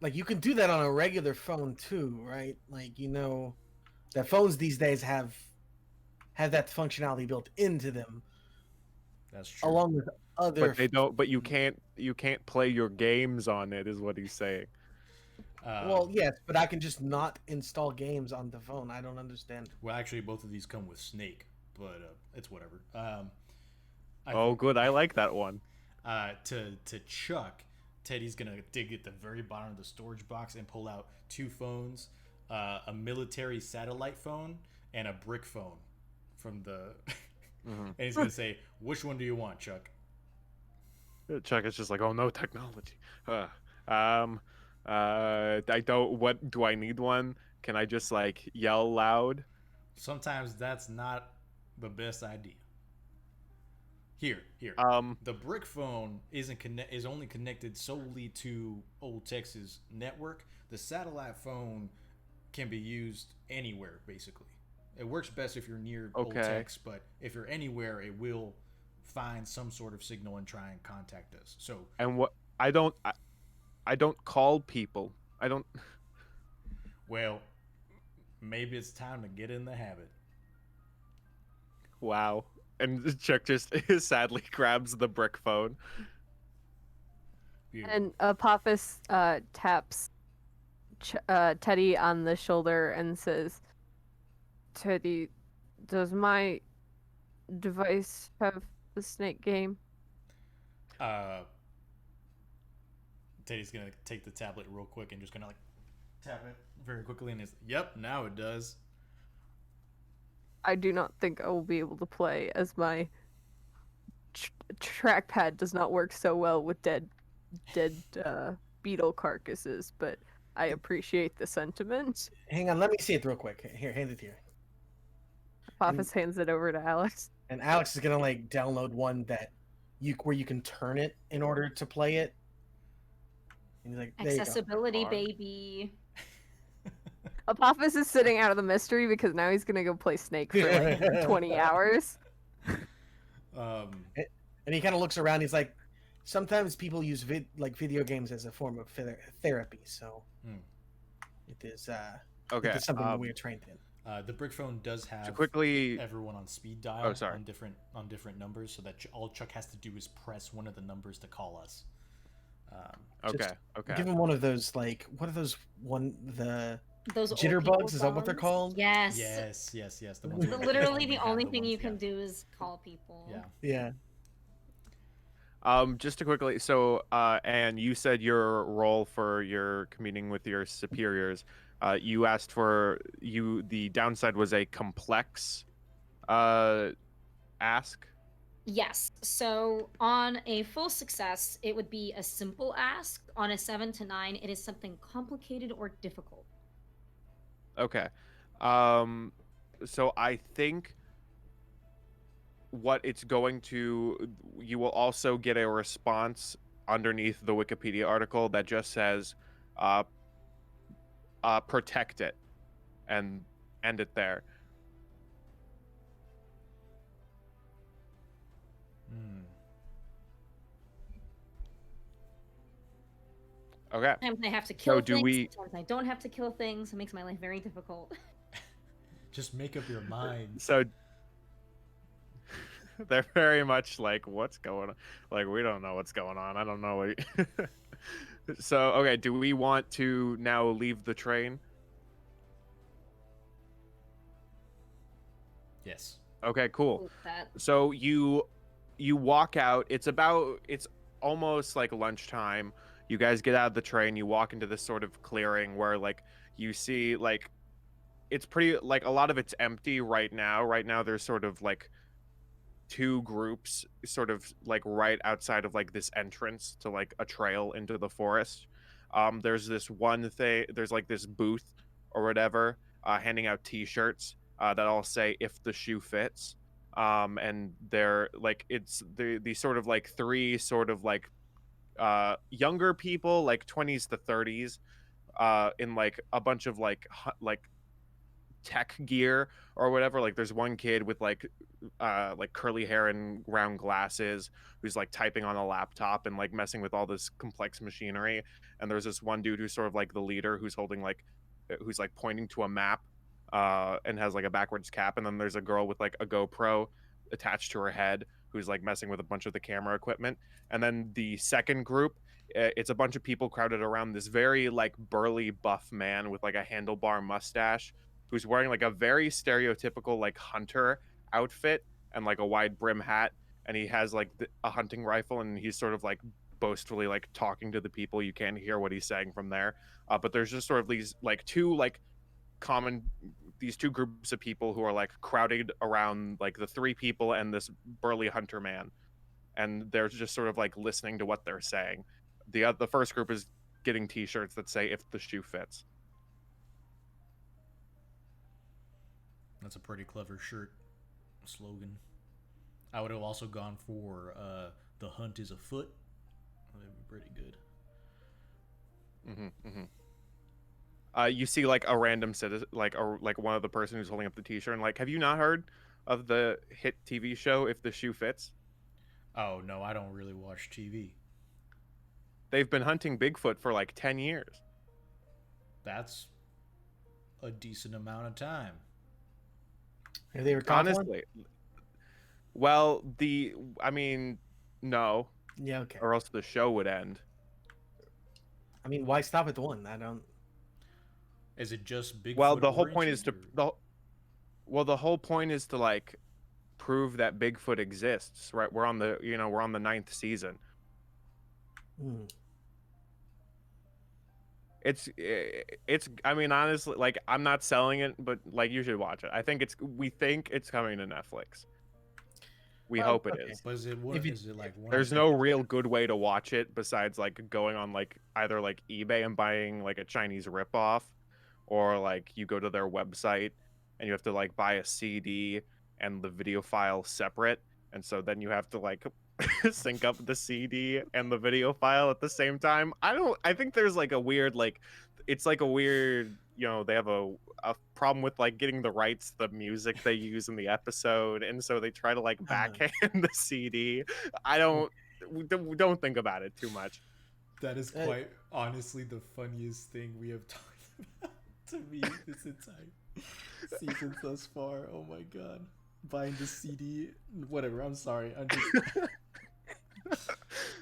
like you can do that on a regular phone too, right? Like that phones these days have that functionality built into them, That's true. along with other. But they don't. But you can't play your games on it, is what he's saying. Well, yes, but I can just not install games on the phone. I don't understand. Well, actually, both of these come with Snake, but it's whatever. Good. I like that one. To Chuck, Teddy's gonna dig at the very bottom of the storage box and pull out two phones, a military satellite phone and a brick phone from the. And he's gonna say, "Which one do you want, Chuck?" Chuck is just like, oh no, technology. I don't. What do I need one? Can I just like yell loud? Sometimes that's not the best idea. Here. The brick phone is only connected solely to Old Texas network. The satellite phone can be used anywhere, basically. It works best if you're near Old Okay. Tex, but if you're anywhere, it will find some sort of signal and try and contact us. So And what I don't call people. I don't. well, maybe it's time to get in the habit. Wow. And Chuck just sadly grabs the brick phone. Beautiful. And Apophis taps Teddy on the shoulder and says, "Teddy, does my device have the snake game? Teddy's gonna take the tablet real quick and just gonna like tap it very quickly, and yep, now it does. I do not think I will be able to play, as my trackpad does not work so well with dead beetle carcasses, but I appreciate the sentiment. Hang on, let me see it real quick. Here, hand it here. Pappas hands it over to Alex. And Alex is gonna like download one that where you can turn it in order to play it. And he's like, there you go. Accessibility, baby. Apophis is sitting out of the mystery because now he's gonna go play Snake for like 20 hours. And he kind of looks around. He's like, sometimes people use video games as a form of therapy. So it is Okay. it is something that we are trained in. The brick phone does have quickly everyone on speed dial sorry. on different numbers, so that all Chuck has to do is press one of the numbers to call us. Okay. Give him one of those what are those Those old jitterbugs? people Is that what they're phones? called? Yes. Yes. The ones where you Literally only the have only the thing ones- you can yeah. do is call people. Yeah. Just to quickly, so and you said your role for your meeting with your superiors. You asked for the downside was a complex ask. Yes. So on a full success, it would be a simple ask. On a 7 to 9, it is something complicated or difficult. Okay. So I think what it's going to, you will also get a response underneath the Wikipedia article that just says, protect it, and end it there. Okay. Sometimes I have to kill do things. we- Sometimes I don't have to kill things. It makes my life very difficult. Just make up your mind. So they're very much like, what's going on? Like, we don't know what's going on. I don't know what. So, okay, do we want to now leave the train? Yes. Okay, cool. With that. So you walk out. It's almost like lunchtime. You guys get out of the train. You walk into this sort of clearing where like you see like it's pretty like a lot of it's empty right now. Right now there's sort of like two groups sort of like right outside of like this entrance to like a trail into the forest. There's this one thing. There's like this booth or whatever handing out T-shirts that all say "If the shoe fits." And they're like it's the sort of like three sort of like younger people like 20s to 30s in like a bunch of like tech gear or whatever. Like there's one kid with like curly hair and round glasses who's like typing on a laptop and like messing with all this complex machinery, and there's this one dude who's sort of like the leader who's holding like who's like pointing to a map and has like a backwards cap, and then there's a girl with like a GoPro attached to her head who's like messing with a bunch of the camera equipment. And then the second group, it's a bunch of people crowded around this very like burly buff man with like a handlebar mustache who's wearing like a very stereotypical like hunter outfit and like a wide brim hat, and he has like a hunting rifle, and he's sort of like boastfully like talking to the people. You can't hear what he's saying from there, but there's just sort of these like two groups of people who are like crowded around like the three people and this burly hunter man, and they're just sort of like listening to what they're saying. The first group is getting T-shirts that say "If the shoe fits." That's a pretty clever shirt slogan. I would have also gone for "The hunt is afoot." That'd be pretty good. You see like a random citizen, like one of the person who's holding up the T-shirt, and like, have you not heard of the hit TV show "If the Shoe Fits"? Oh no, I don't really watch TV. They've been hunting Bigfoot for like 10 years. That's a decent amount of time. Are they recording? Honestly, well, I mean, no, Yeah, okay. or else the show would end. I mean, why stop at the one? I don't. Is it just Bigfoot? Well, the whole point is oriented, to the whole point is to like prove that Bigfoot exists. Right? We're on the we're on the 9th season. Hmm. It's I mean, honestly, like, I'm not selling it, but like, you should watch it. We think it's coming to Netflix. We hope it okay. is. But is it If you- is it like one? There's no real good way to watch it besides like going on like either like eBay and buying like a Chinese ripoff, or like you go to their website and you have to like buy a CD and the video file separate, and so then you have to like sync up the CD and the video file at the same time. I think there's like a weird like it's like a weird, they have a problem with like getting the rights to the music they use in the episode, and so they try to like backhand the CD. We don't think about it too much. That is quite honestly the funniest thing we have talked about to me this entire season thus far. Oh my god. Buying the CD, whatever. I'm sorry. I'm just.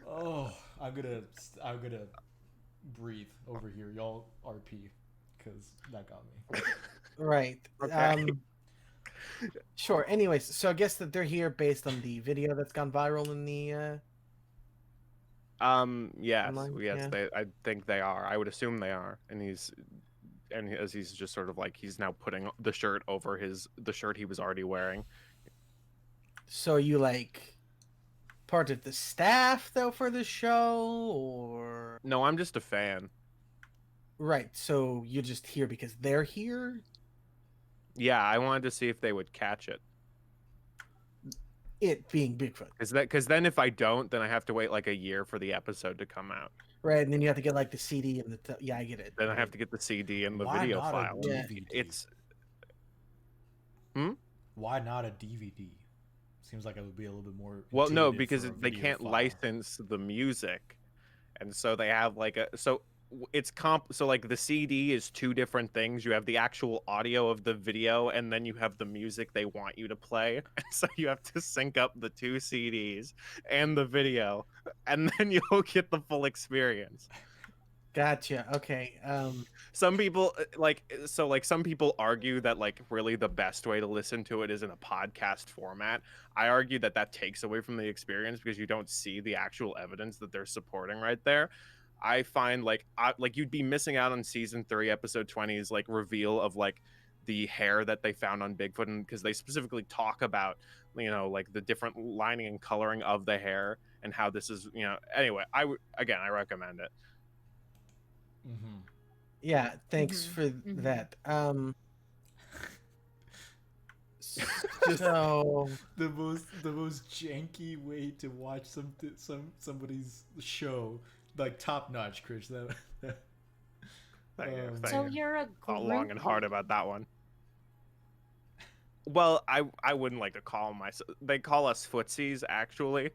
Oh, I'm gonna breathe over here, y'all. RP, because that got me. Right. Okay. Sure. Anyways, so I guess that they're here based on the video that's gone viral in the. Yes, Online, yes. yeah. I think they are. I would assume they are, and as he's just sort of like he's now putting the shirt over the shirt he was already wearing. So you like part of the staff though for the show, or No, I'm just a fan. right? So you're just here because they're here. Yeah, I wanted to see if they would catch it. It being Bigfoot, Because then if I don't, then I have to wait like a year for the episode to come out. right? And then you have to get like the CD and the yeah, I get it. Then I have to get the CD and the Why video not file. a Yeah. DVD? It's Why not a DVD? Seems like it would be a little bit more. well, no, intuitive because for a they video can't file. license the music, and so they have like it's so like the CD is two different things. You have the actual audio of the video, and then you have the music they want you to play. And so you have to sync up the two CDs and the video, and then you'll get the full experience. Gotcha. Okay. Some people some people argue that like really the best way to listen to it is in a podcast format. I argue that takes away from the experience because you don't see the actual evidence that they're supporting right there. I find like you'd be missing out on season 3 episode 20's like reveal of like the hair that they found on Bigfoot, and because they specifically talk about like the different lining and coloring of the hair and how this is anyway. I recommend it. Mm-hmm. Yeah. Thanks Mhm. for Mhm. that. So The most janky way to watch somebody's show, like top notch, Chris. That Thank you, Um, thank So you. you're a Thought group. long and hard about that one. Well, I wouldn't like to call myself. They call us footsies, actually.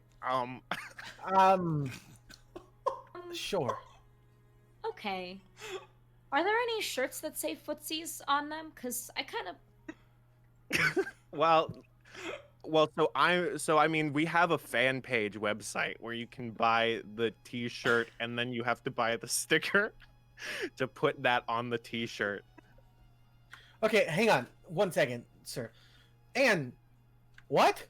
sure. Okay. Are there any shirts that say footsies on them? Cause I kind of. Well, I mean, we have a fan page website where you can buy the T-shirt, and then you have to buy the sticker to put that on the T-shirt. Okay, hang on 1 second, sir. And what?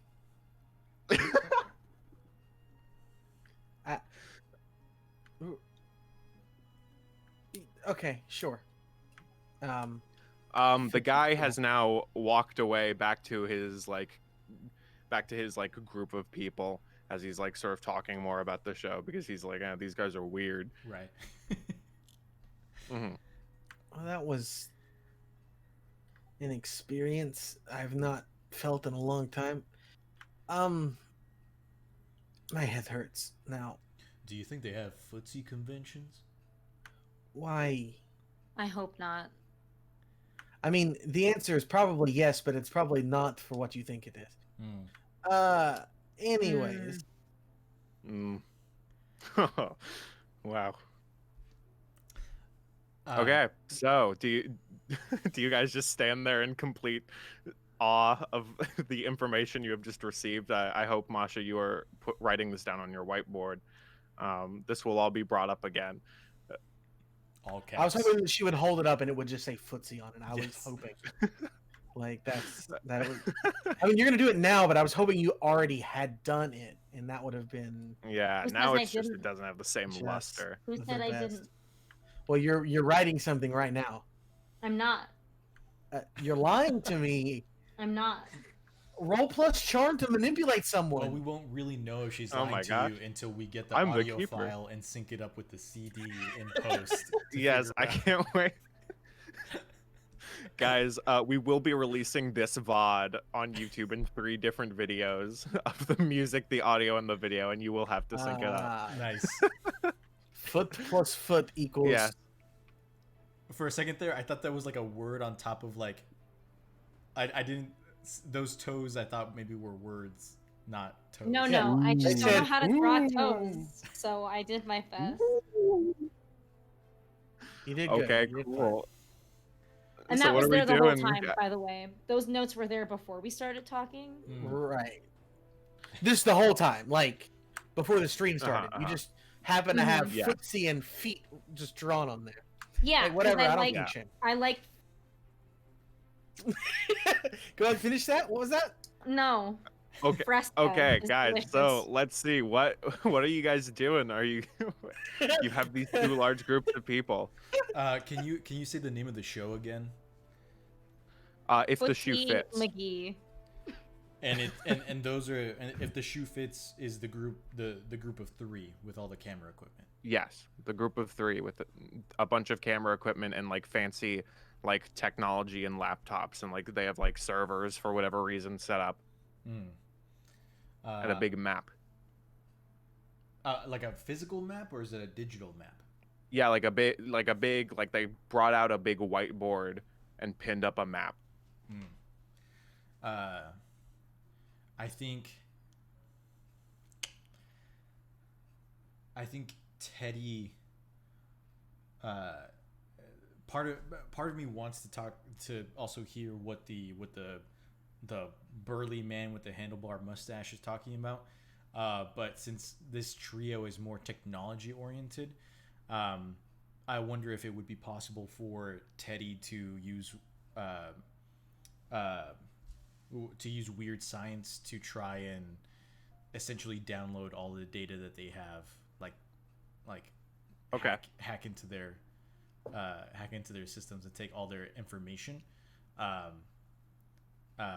Okay, sure. The guy has now walked away back to his group of people as he's like sort of talking more about the show because he's like, these guys are weird. right. Mm-hmm. Well, that was an experience I've not felt in a long time. My head hurts now. Do you think they have footsie conventions? Why? I hope not. I mean, the answer is probably yes, but it's probably not for what you think it is. Anyways. Mm. Wow. Okay, so do you guys just stand there in complete awe of the information you have just received? I hope, Masha, you are writing this down on your whiteboard. This will all be brought up again. All I was caps. hoping that she would hold it up and it would just say footsie on it. I was Yes. hoping. Like that. I mean, you're gonna do it now, but I was hoping you already had done it, and that would have been Yeah, Who now says I it's just it didn't? doesn't have the same just luster. Who the said I best. didn't? Well, you're writing something right now. I'm not. You're lying to me. I'm not. Roll plus charm to manipulate someone. Well, we won't really know if she's Oh lying my to gosh. you until we get the I'm the audio keeper. file and sync it up with the CD in post. to Yes, figure I out- can't wait. Guys, we will be releasing this VOD on YouTube in 3 different videos of the music, the audio, and the video, and you will have to sync it up. Nice. Foot plus foot equals. Yeah. For a second there, I thought that was like a word on top of like. I didn't. Those toes, I thought maybe were words, not toes. No, Yeah. no. I just They don't know said, how to draw "Ooh." toes, so I did my best. You did good. Okay, You did cool. And So that what was are we there the whole doing? time, by the way. Those notes were there before we started talking. fine. Mm. Right. This the whole time, like before the stream started. You uh-huh. just happen to have Yeah. footsie and feet just drawn on there. Yeah, Like, 'cause whatever. I don't like give a shit. I like Go ahead, finish that. What was that? no. Okay. Fresco Okay, is guys. delicious. So let's see what are you guys doing? Are you you have these 2 large groups of people? Can you say the name of the show again? If the shoe Footsie fits. McGee. And it and those are and if the shoe fits is the group of 3 with all the camera equipment. Yes, the group of 3 with a bunch of camera equipment and like fancy like technology and laptops, and like they have like servers for whatever reason set up Mm. and a big map. Like a physical map, or is it a digital map? Yeah, like a big like they brought out a big whiteboard and pinned up a map. I think Teddy. Part of me wants to talk to also hear what the burly man with the handlebar mustache is talking about. But since this trio is more technology oriented, I wonder if it would be possible for Teddy to use weird science to try and essentially download all the data that they have, like Okay. hack into their systems and take all their information,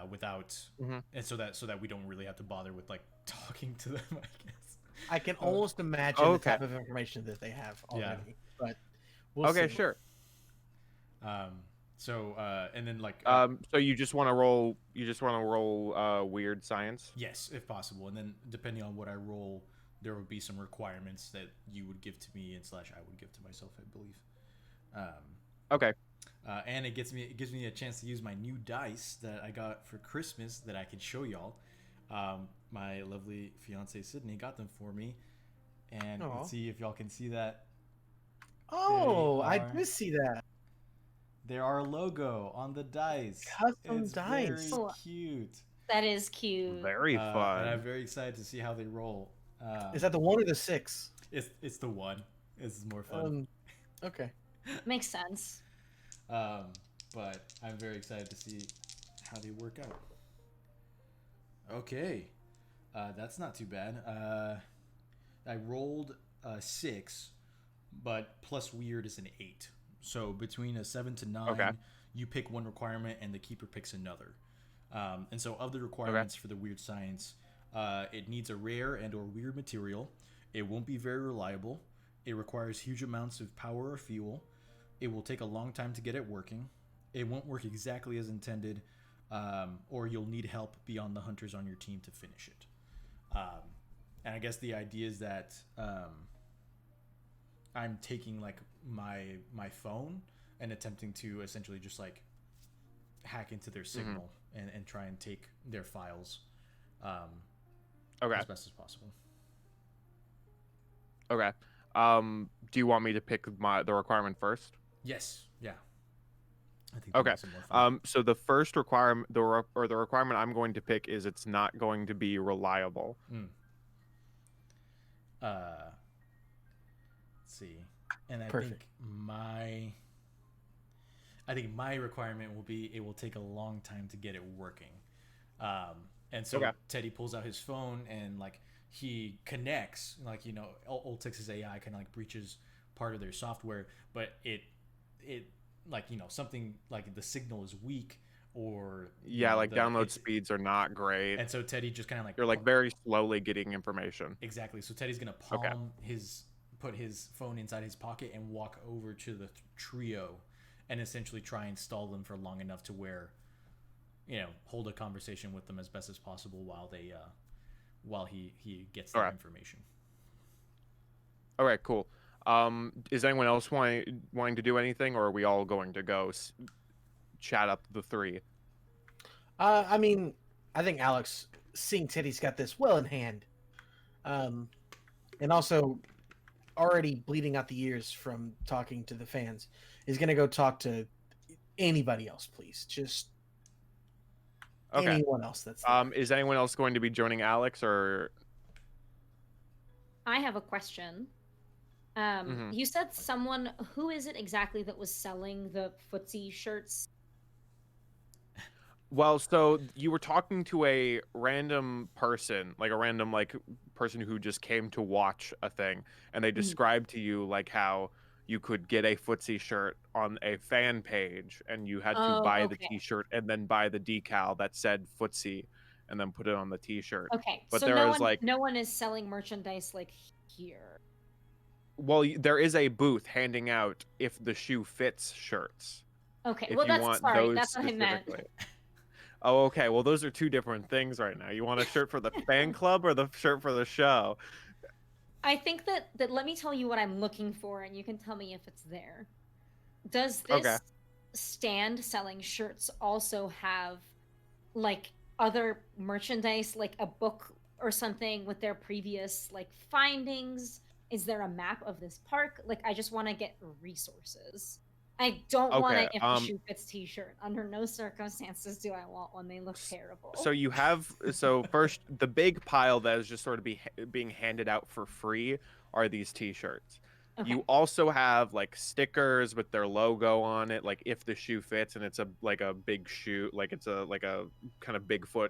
without Mhm. and so that we don't really have to bother with like talking to them, I guess. I can almost imagine okay. the type of information that they have Yeah. already. But we'll Okay, see. sure. And then like So you just want to roll weird science? yes, if possible, and then depending on what I roll, there would be some requirements that you would give to me and / I would give to myself, I believe. Okay. And it gives me a chance to use my new dice that I got for Christmas that I can show y'all. My lovely fiance Sydney got them for me, and Aw. let's see if y'all can see that. Oh, They I are- did see that. They're our logo on the dice. Custom It's dice. very Oh. cute. That is cute. Very And fun. I'm very excited to see how they roll. Is that the 1 or the 6? It's the one. It's more fun. Okay. Makes sense. But I'm very excited to see how they work out. Okay, that's not too bad. I rolled a 6, but plus weird is an 8. So between a 7 to 9, Okay. you pick one requirement and the keeper picks another. And so of the requirements for the weird science, it needs a rare and or weird material. It won't be very reliable. It requires huge amounts of power or fuel. It will take a long time to get it working. It won't work exactly as intended, or you'll need help beyond the hunters on your team to finish it. And I guess the idea is that I'm taking like my phone and attempting to essentially just like hack into their signal and try and take their files Okay. as best as possible. Okay. Do you want me to pick the requirement first? Yes. Yeah. I think that Okay. makes it more fun. So the first requirement, the requirement I'm going to pick is it's not going to be reliable. Let's see. And I Perfect. think I think my requirement will be it will take a long time to get it working. And so Okay. Teddy pulls out his phone and like he connects, like old Texas AI kind of like breaches part of their software, but it like something like the signal is weak or Yeah, like download it's, speeds are not great. and so Teddy just kind of like You're like very slowly getting information. exactly. So Teddy's gonna Okay. put his phone inside his pocket and walk over to the trio, and essentially try and stall them for long enough to where, hold a conversation with them as best as possible while he gets that Alright. information. All right, cool. Is anyone else wanting to do anything, or are we all going to go chat up the three? I mean, I think Alex, seeing Teddy's got this well in hand, and also already bleeding out the ears from talking to the fans, is gonna go talk to anybody else, please. Just Okay. anyone else that's there. Is anyone else going to be joining Alex, or I have a question. You said someone. Who is it exactly that was selling the footsie shirts? well, so you were talking to a random person, like a random person who just came to watch a thing, and they described to you like how you could get a footsie shirt on a fan page, and you had to buy the Okay. T-shirt and then buy the decal that said footsie, and then put it on the T-shirt. Okay, But so there no was one, no one is selling merchandise like here. Well, there is a booth handing out if the shoe fits shirts. Okay, If well you that's want sorry, those that's what I meant. specifically. Oh, okay. Well, those are two different things right now. You want a shirt for the fan club or the shirt for the show? I think that let me tell you what I'm looking for, and you can tell me if it's there. Does this Okay. stand selling shirts also have like other merchandise, like a book or something with their previous like findings? Is there a map of this park? Like, I just want to get resources. I don't want Okay. a if the shoe fits t-shirt. Under no circumstances do I want one. They look terrible. So you have first the big pile that is just sort of being handed out for free are these T-shirts. Okay. You also have like stickers with their logo on it, like if the shoe fits, and it's a big shoe, like it's a kind of Bigfoot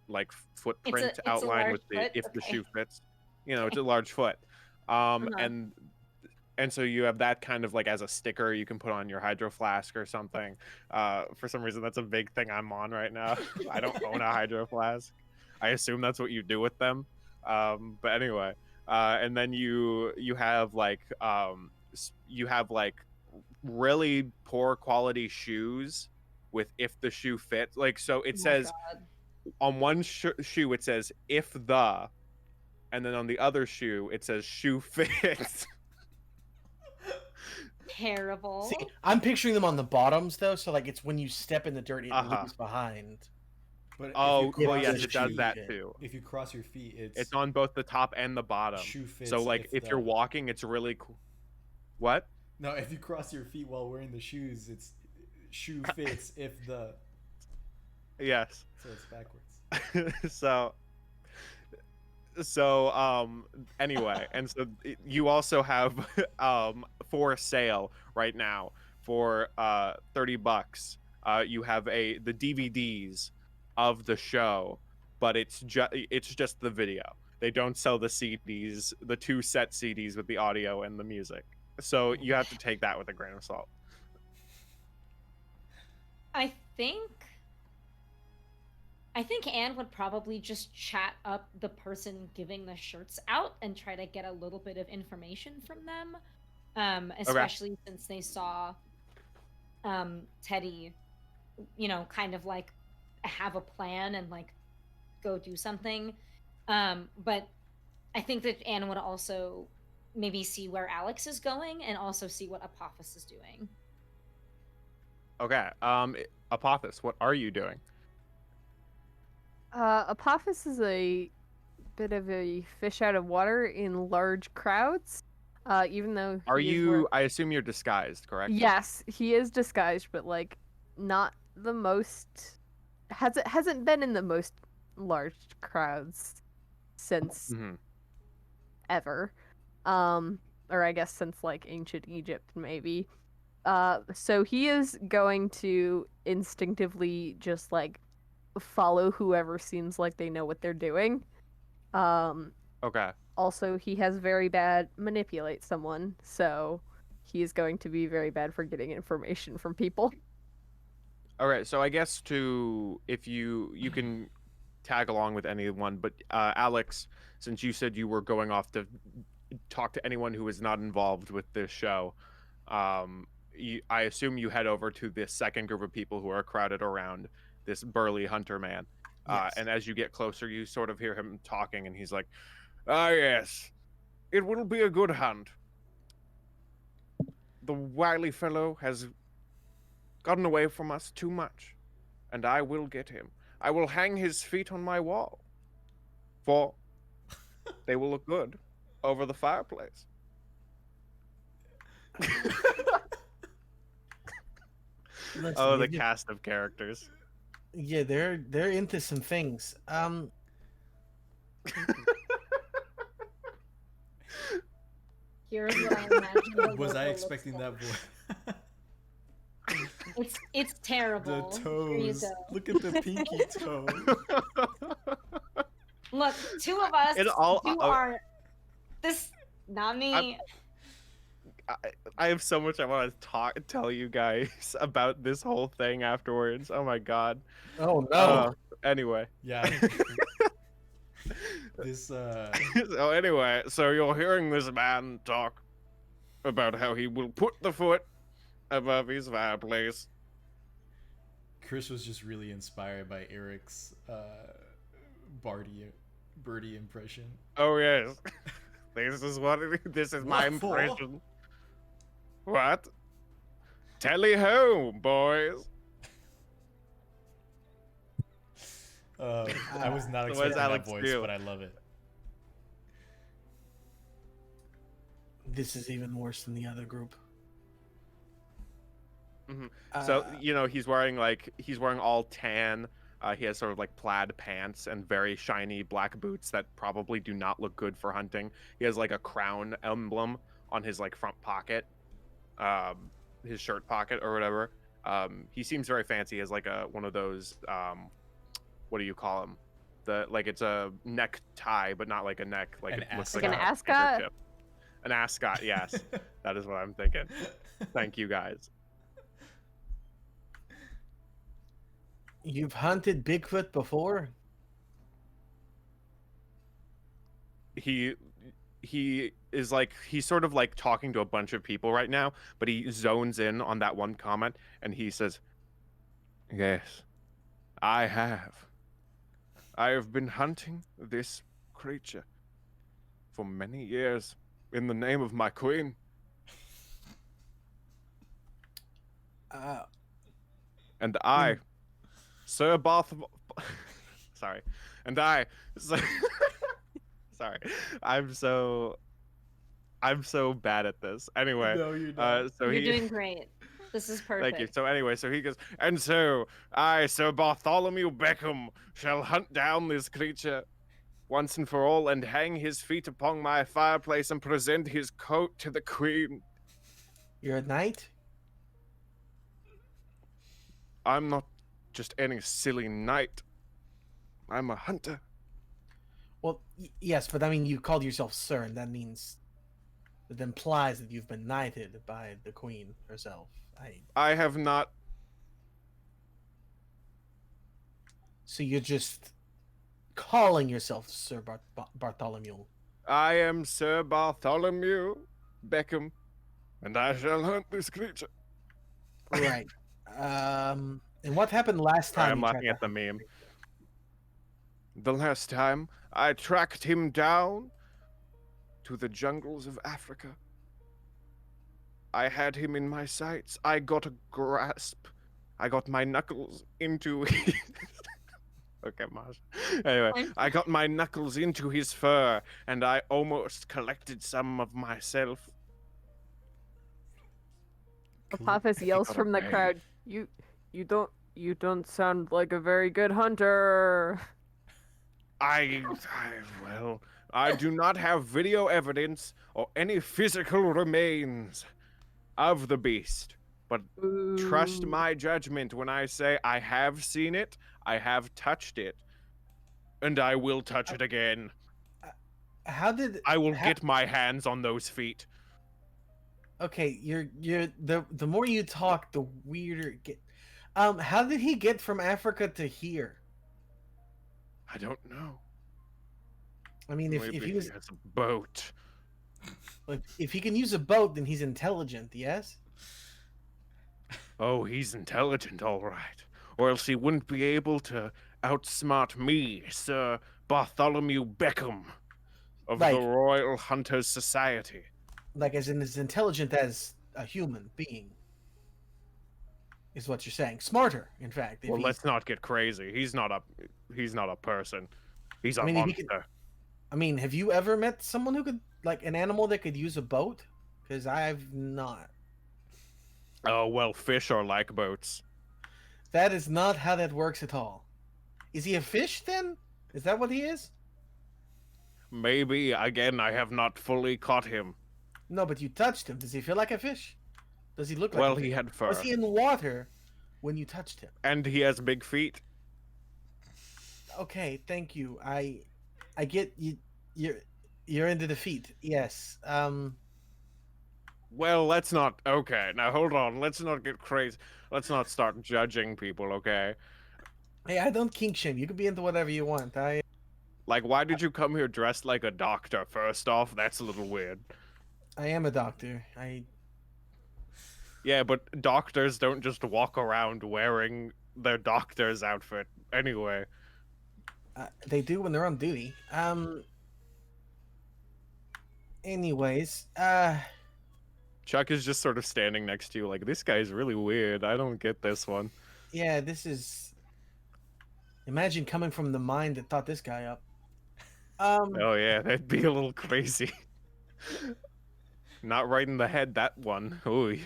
like footprint it's a outline large with the foot? if the Okay. shoe fits. It's a large foot. And so you have that kind of like as a sticker you can put on your hydro flask or something. For some reason, that's a big thing I'm on right now. I don't own a hydro flask. I assume that's what you do with them. But anyway, and then you have like really poor quality shoes with if the shoe fits. Like so, it says on one shoe it says if the, and then on the other shoe it says shoe fits. Terrible. See, I'm picturing them on the bottoms though, so like it's when you step in the dirt, it Uh-huh. leaves behind. But Oh, if you cool. cross Yes, your it does feet- that too. If you cross your feet, It's on both the top and the bottom. shoe fits. So like if you're walking, it's really cool. What? No, if you cross your feet while wearing the shoes, it's shoe fits if the. Yes. So it's backwards. Anyway, and so you also have for sale right now for $30. You have the DVDs of the show, but it's just the video. They don't sell the CDs, the 2 set CDs with the audio and the music. So you have to take that with a grain of salt. I think Anne would probably just chat up the person giving the shirts out and try to get a little bit of information from them, especially since they saw Teddy, kind of like have a plan and like go do something. But I think that Anne would also maybe see where Alex is going and also see what Apophis is doing. Okay. Apophis, what are you doing? Apophis is a bit of a fish out of water in large crowds. Even though Are he is you? I assume you're disguised, correct? Yes, he is disguised, but like not the most. Hasn't been in the most large crowds since Mhm. ever. Or I guess since like ancient Egypt maybe. So he is going to instinctively just like follow whoever seems like they know what they're doing. Okay. Also, he has very bad manipulate someone, so he is going to be very bad for getting information from people. All right. So I guess if you can tag along with anyone, but Alex, since you said you were going off to talk to anyone who is not involved with this show, I assume you head over to this second group of people who are crowded around this burly hunter man. Yes. And as you get closer, you sort of hear him talking, and he's like, "Ah, yes, it will be a good hunt. The wily fellow has gotten away from us too much, and I will get him. I will hang his feet on my wall, for they will look good over the fireplace." Listen, Oh, the if you- cast of characters. Yeah, they're into some things. Here's what I imagine. the Was I logo expecting looks that voice? like. It's terrible. The Here you toes. go. Look at the pinky toe. Look, two of us It all- who are this. Not me. I have so much I want to tell you guys about this whole thing afterwards. Oh my god. Oh no! Anyway. Yeah. This So anyway, so you're hearing this man talk about how he will put the foot above his fireplace. Chris was just really inspired by Eric's birdie impression. Oh yes. This is my What for? impression. What? Tally ho, boys. I was not So what does expecting that Alex voice, do? but I love it. This is even worse than the other group. So he's wearing all tan. He has sort of like plaid pants and very shiny black boots that probably do not look good for hunting. He has like a crown emblem on his like front pocket, his shirt pocket or whatever. He seems very fancy. He has like one of those what do you call them? It's a neck tie, but not like a neck. Like An it looks Like like an a ascot? handkerchief. An ascot, yes. That is what I'm thinking. Thank you guys. You've hunted Bigfoot before? He is like he's sort of like talking to a bunch of people right now, but he zones in on that one comment and he says, "Yes, I have. I have been hunting this creature for many years in the name of my queen." And I, Sir Barth, sorry, and I, sorry, I'm so bad at this. Anyway, No, you're not. so You're he, doing great. This is perfect. thank you. So anyway, so he goes, and so I, Sir Bartholomew Beckham, shall hunt down this creature once and for all, and hang his feet upon my fireplace, and present his coat to the queen. You're a knight? I'm not just any silly knight. I'm a hunter. Well, yes, but I mean, you called yourself sir, and that means it implies that you've been knighted by the queen herself. I have not. So you're just calling yourself Sir Bartholomew. I am Sir Bartholomew Beckham, and I shall hunt this creature. Right. And what happened last time? I'm you laughing tried at the meme. The last time I tracked him down to the jungles of Africa. I had him in my sights. I got a grasp. I got my knuckles into his... Okay, Marsh. Anyway, I got my knuckles into his fur, and I almost collected some of myself. Apophis yells got from the away. crowd, You don't sound like a very good hunter." Well, I do not have video evidence or any physical remains of the beast, But trust my judgment when I say I have seen it, I have touched it, and I will touch it again. How did I will get my hands on those feet. Okay, you're the more you talk, the weirder it get. How did he get from Africa to here? I don't know. I mean, if Maybe he was has a boat. if he can use a boat, then he's intelligent. Yes. Oh, he's intelligent, all right. Or else he wouldn't be able to outsmart me, Sir Bartholomew Beckham of Like- the Royal Hunters Society. Like, as in as intelligent as a human being. Is what you're saying? Smarter, in fact. If Well, he's- let's not get crazy. He's not a person. He's a I mean, if he monster. I mean, have you ever met someone who could, like, an animal that could use a boat? Because I've not. Oh, well, fish are like boats. That is not how that works at all. Is he a fish then? Is that what he is? Maybe, again, I have not fully caught him. No, but you touched him. Does he feel like a fish? Does he look like Well, a fish? he had fur. Was he in water when you touched him? And he has big feet. Okay, thank you. I get you. You're into the feet. Yes. Well, let's not... Okay, now hold on. Let's not get crazy. Let's not start judging people, okay? Hey, I don't kink shame. You can be into whatever you want. Like, why did you come here dressed like a doctor, first off? That's a little weird. I am a doctor. Yeah, but doctors don't just walk around wearing their doctor's outfit. Anyway. They do when they're on duty. Anyways, Chuck is just sort of standing next to you like, this guy's really weird. I don't get this one. yeah, this is. Imagine coming from the mind that thought this guy up. Oh yeah, that'd be a little crazy. Not right in the head, that one. Ooh.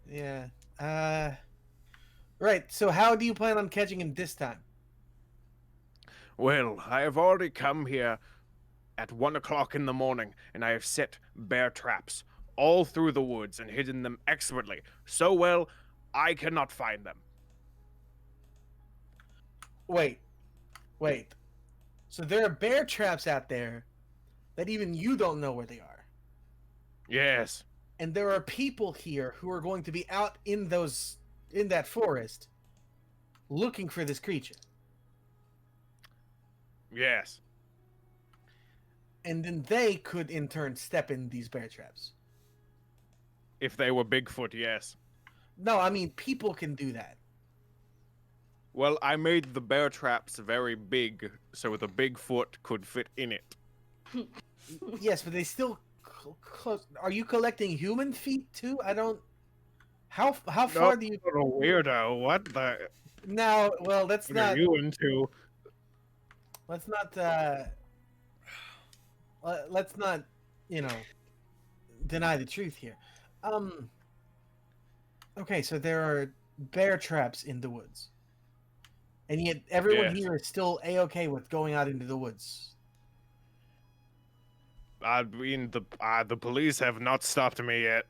Yeah. Right. So, how do you plan on catching him this time? Well, I have already come here at 1 o'clock in the morning, and I have set bear traps all through the woods and hidden them expertly. So well, I cannot find them. Wait. So there are bear traps out there that even you don't know where they are. Yes. And there are people here who are going to be out in that forest looking for this creature. Yes. And then they could in turn step in these bear traps. If they were Bigfoot, yes. No, I mean people can do that. Well, I made the bear traps very big so the Bigfoot could fit in it. Yes, but they still close. Are you collecting human feet too? I don't. How far do you? What a weirdo. What the... Now, well, that's What not. are you into? Let's not. Let's not. Deny the truth here. Okay, so there are bear traps in the woods, and yet everyone Yes. here is still a-okay with going out into the woods. I mean, the police have not stopped me yet.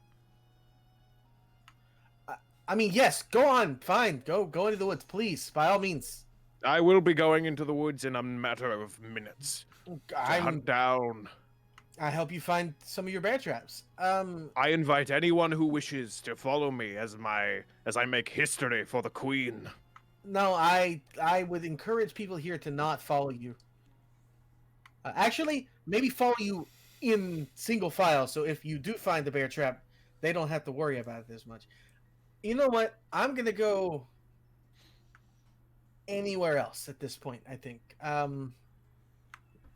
I mean, yes, go on, fine, go into the woods, please, by all means. I will be going into the woods in a matter of minutes to hunt down. I help you find some of your bear traps. I invite anyone who wishes to follow me as I make history for the Queen. No, I would encourage people here to not follow you. Actually, maybe follow you in single file, so if you do find the bear trap, they don't have to worry about it as much. You know what? I'm gonna go anywhere else at this point, I think.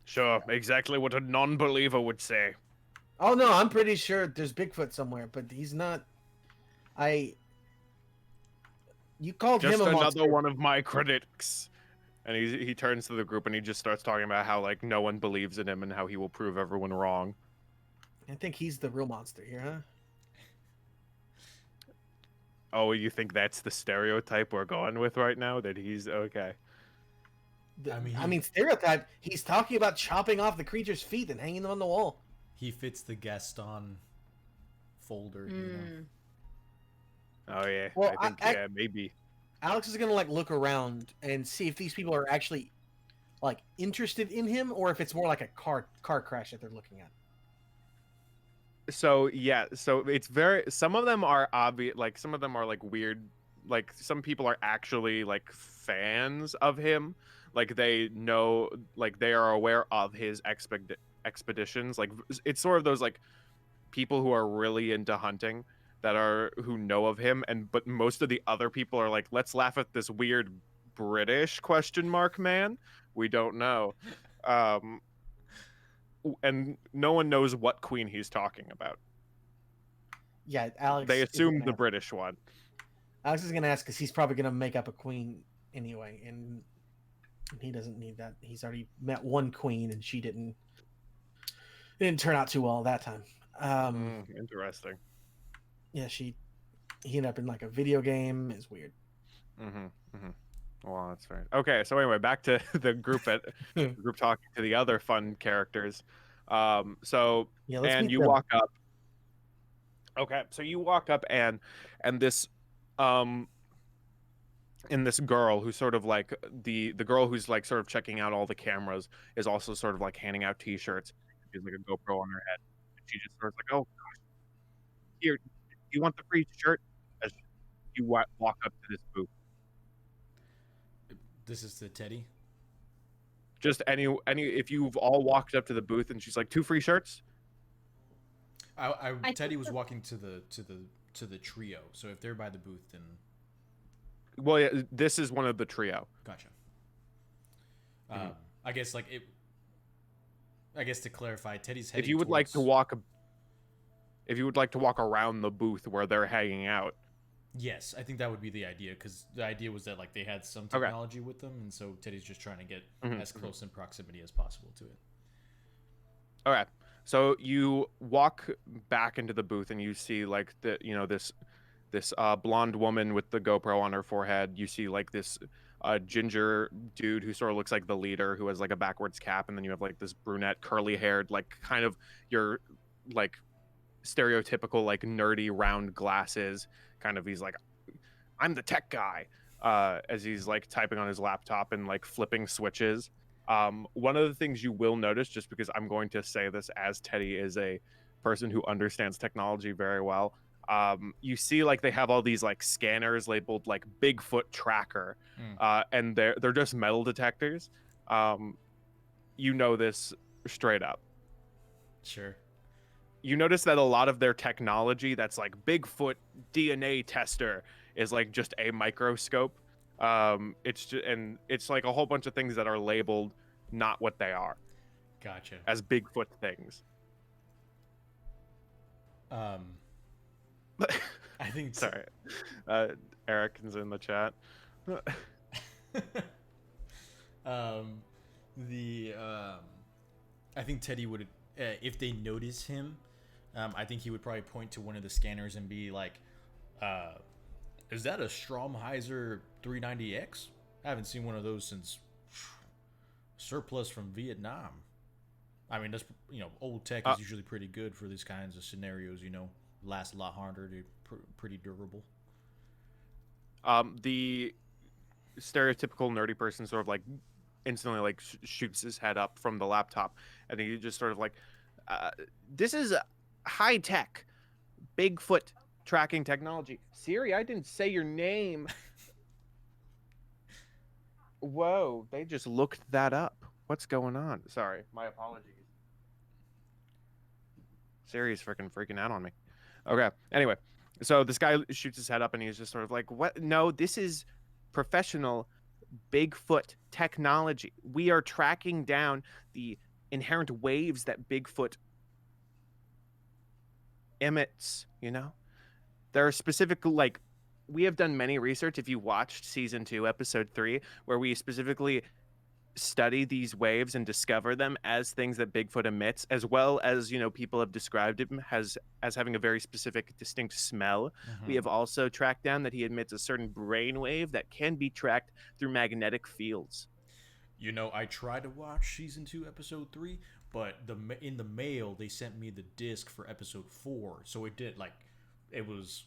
Sure, exactly what a non-believer would say. Oh no, I'm pretty sure there's Bigfoot somewhere, but he's not. You called Just him a monster. another one of my critics. And he turns to the group and he just starts talking about how like no one believes in him and how he will prove everyone wrong. I think he's the real monster here, huh? Oh, you think that's the stereotype we're going with right now? That he's okay. I mean, stereotype. He's talking about chopping off the creature's feet and hanging them on the wall. He fits the Gaston folder, you know. Oh yeah, Well, I think yeah, maybe. Alex is gonna like look around and see if these people are actually like interested in him, or if it's more like a car crash that they're looking at. So yeah, so it's very. Some of them are obvious. Like some of them are like weird. Like some people are actually like fans of him. Like they know, like they are aware of his expeditions. Like it's sort of those like people who are really into hunting that are who know of him, and but most of the other people are like, let's laugh at this weird British question mark man. We don't know. Um, and no one knows what queen he's talking about. Yeah, Alex. They is assume gonna the ask- British one. Alex is gonna ask because he's probably gonna make up a queen anyway, and he doesn't need that. He's already met one queen, and she didn't. It didn't turn out too well that time. Interesting. Yeah, he ended up in like a video game. It's weird. Well, that's right. Okay, so anyway, back to the group group talking to the other fun characters. So Yeah, let's and meet you them. walk up. Okay, so you walk up and this um and this girl who's sort of like the girl who's like sort of checking out all the cameras is also sort of like handing out t-shirts. She's like a GoPro on her head. And she just sort of like, "Oh gosh, here, do you want the free shirt?" As you walk up to this booth. This is the Teddy. Just any if you've all walked up to the booth and she's like, 2 free shirts. Teddy was walking to the trio. So if they're by the booth, then Well, yeah, this is one of the trio. gotcha. I guess like it. I guess to clarify, Teddy's heading If you would like to walk around the booth where they're hanging out. Yes, I think that would be the idea, because the idea was that like they had some technology with them, and so Teddy's just trying to get as close in proximity as possible to it. Okay, so you walk back into the booth and you see like this blonde woman with the GoPro on her forehead. You see like this ginger dude who sort of looks like the leader, who has like a backwards cap, and then you have like this brunette, curly haired, like kind of your like stereotypical like nerdy round glasses. Kind of, he's like, I'm the tech guy, as he's like typing on his laptop and like flipping switches. One of the things you will notice, just because I'm going to say this as Teddy is a person who understands technology very well, you see like they have all these like scanners labeled like Bigfoot tracker, and they're just metal detectors. You know this straight up. Sure. You notice that a lot of their technology that's like Bigfoot DNA tester is like just a microscope. It's like a whole bunch of things that are labeled not what they are. Gotcha. As Bigfoot things. I think Sorry. Eric is in the chat. I think Teddy would, if they notice him, I think he would probably point to one of the scanners and be like, is that a Stromheiser 390X? I haven't seen one of those since surplus from Vietnam. I mean, that's, old tech is usually pretty good for these kinds of scenarios, last a lot harder, they're pretty durable. The stereotypical nerdy person sort of like instantly like shoots his head up from the laptop, and he just sort of like, this is high tech Bigfoot tracking technology. Siri, I didn't say your name. Whoa, they just looked that up. What's going on? Sorry, my apologies. Siri's freaking out on me. Okay, anyway, so this guy shoots his head up and he's just sort of like, what? No, this is professional Bigfoot technology. We are tracking down the inherent waves that Bigfoot emits, There are specific, like, we have done many research, if you watched season 2 episode 3, where we specifically study these waves and discover them as things that Bigfoot emits, as well as people have described him as having a very specific distinct smell. We have also tracked down that he emits a certain brainwave that can be tracked through magnetic fields. I tried to watch season 2 episode 3, but in the mail they sent me the disc for episode 4, so it did, like, it was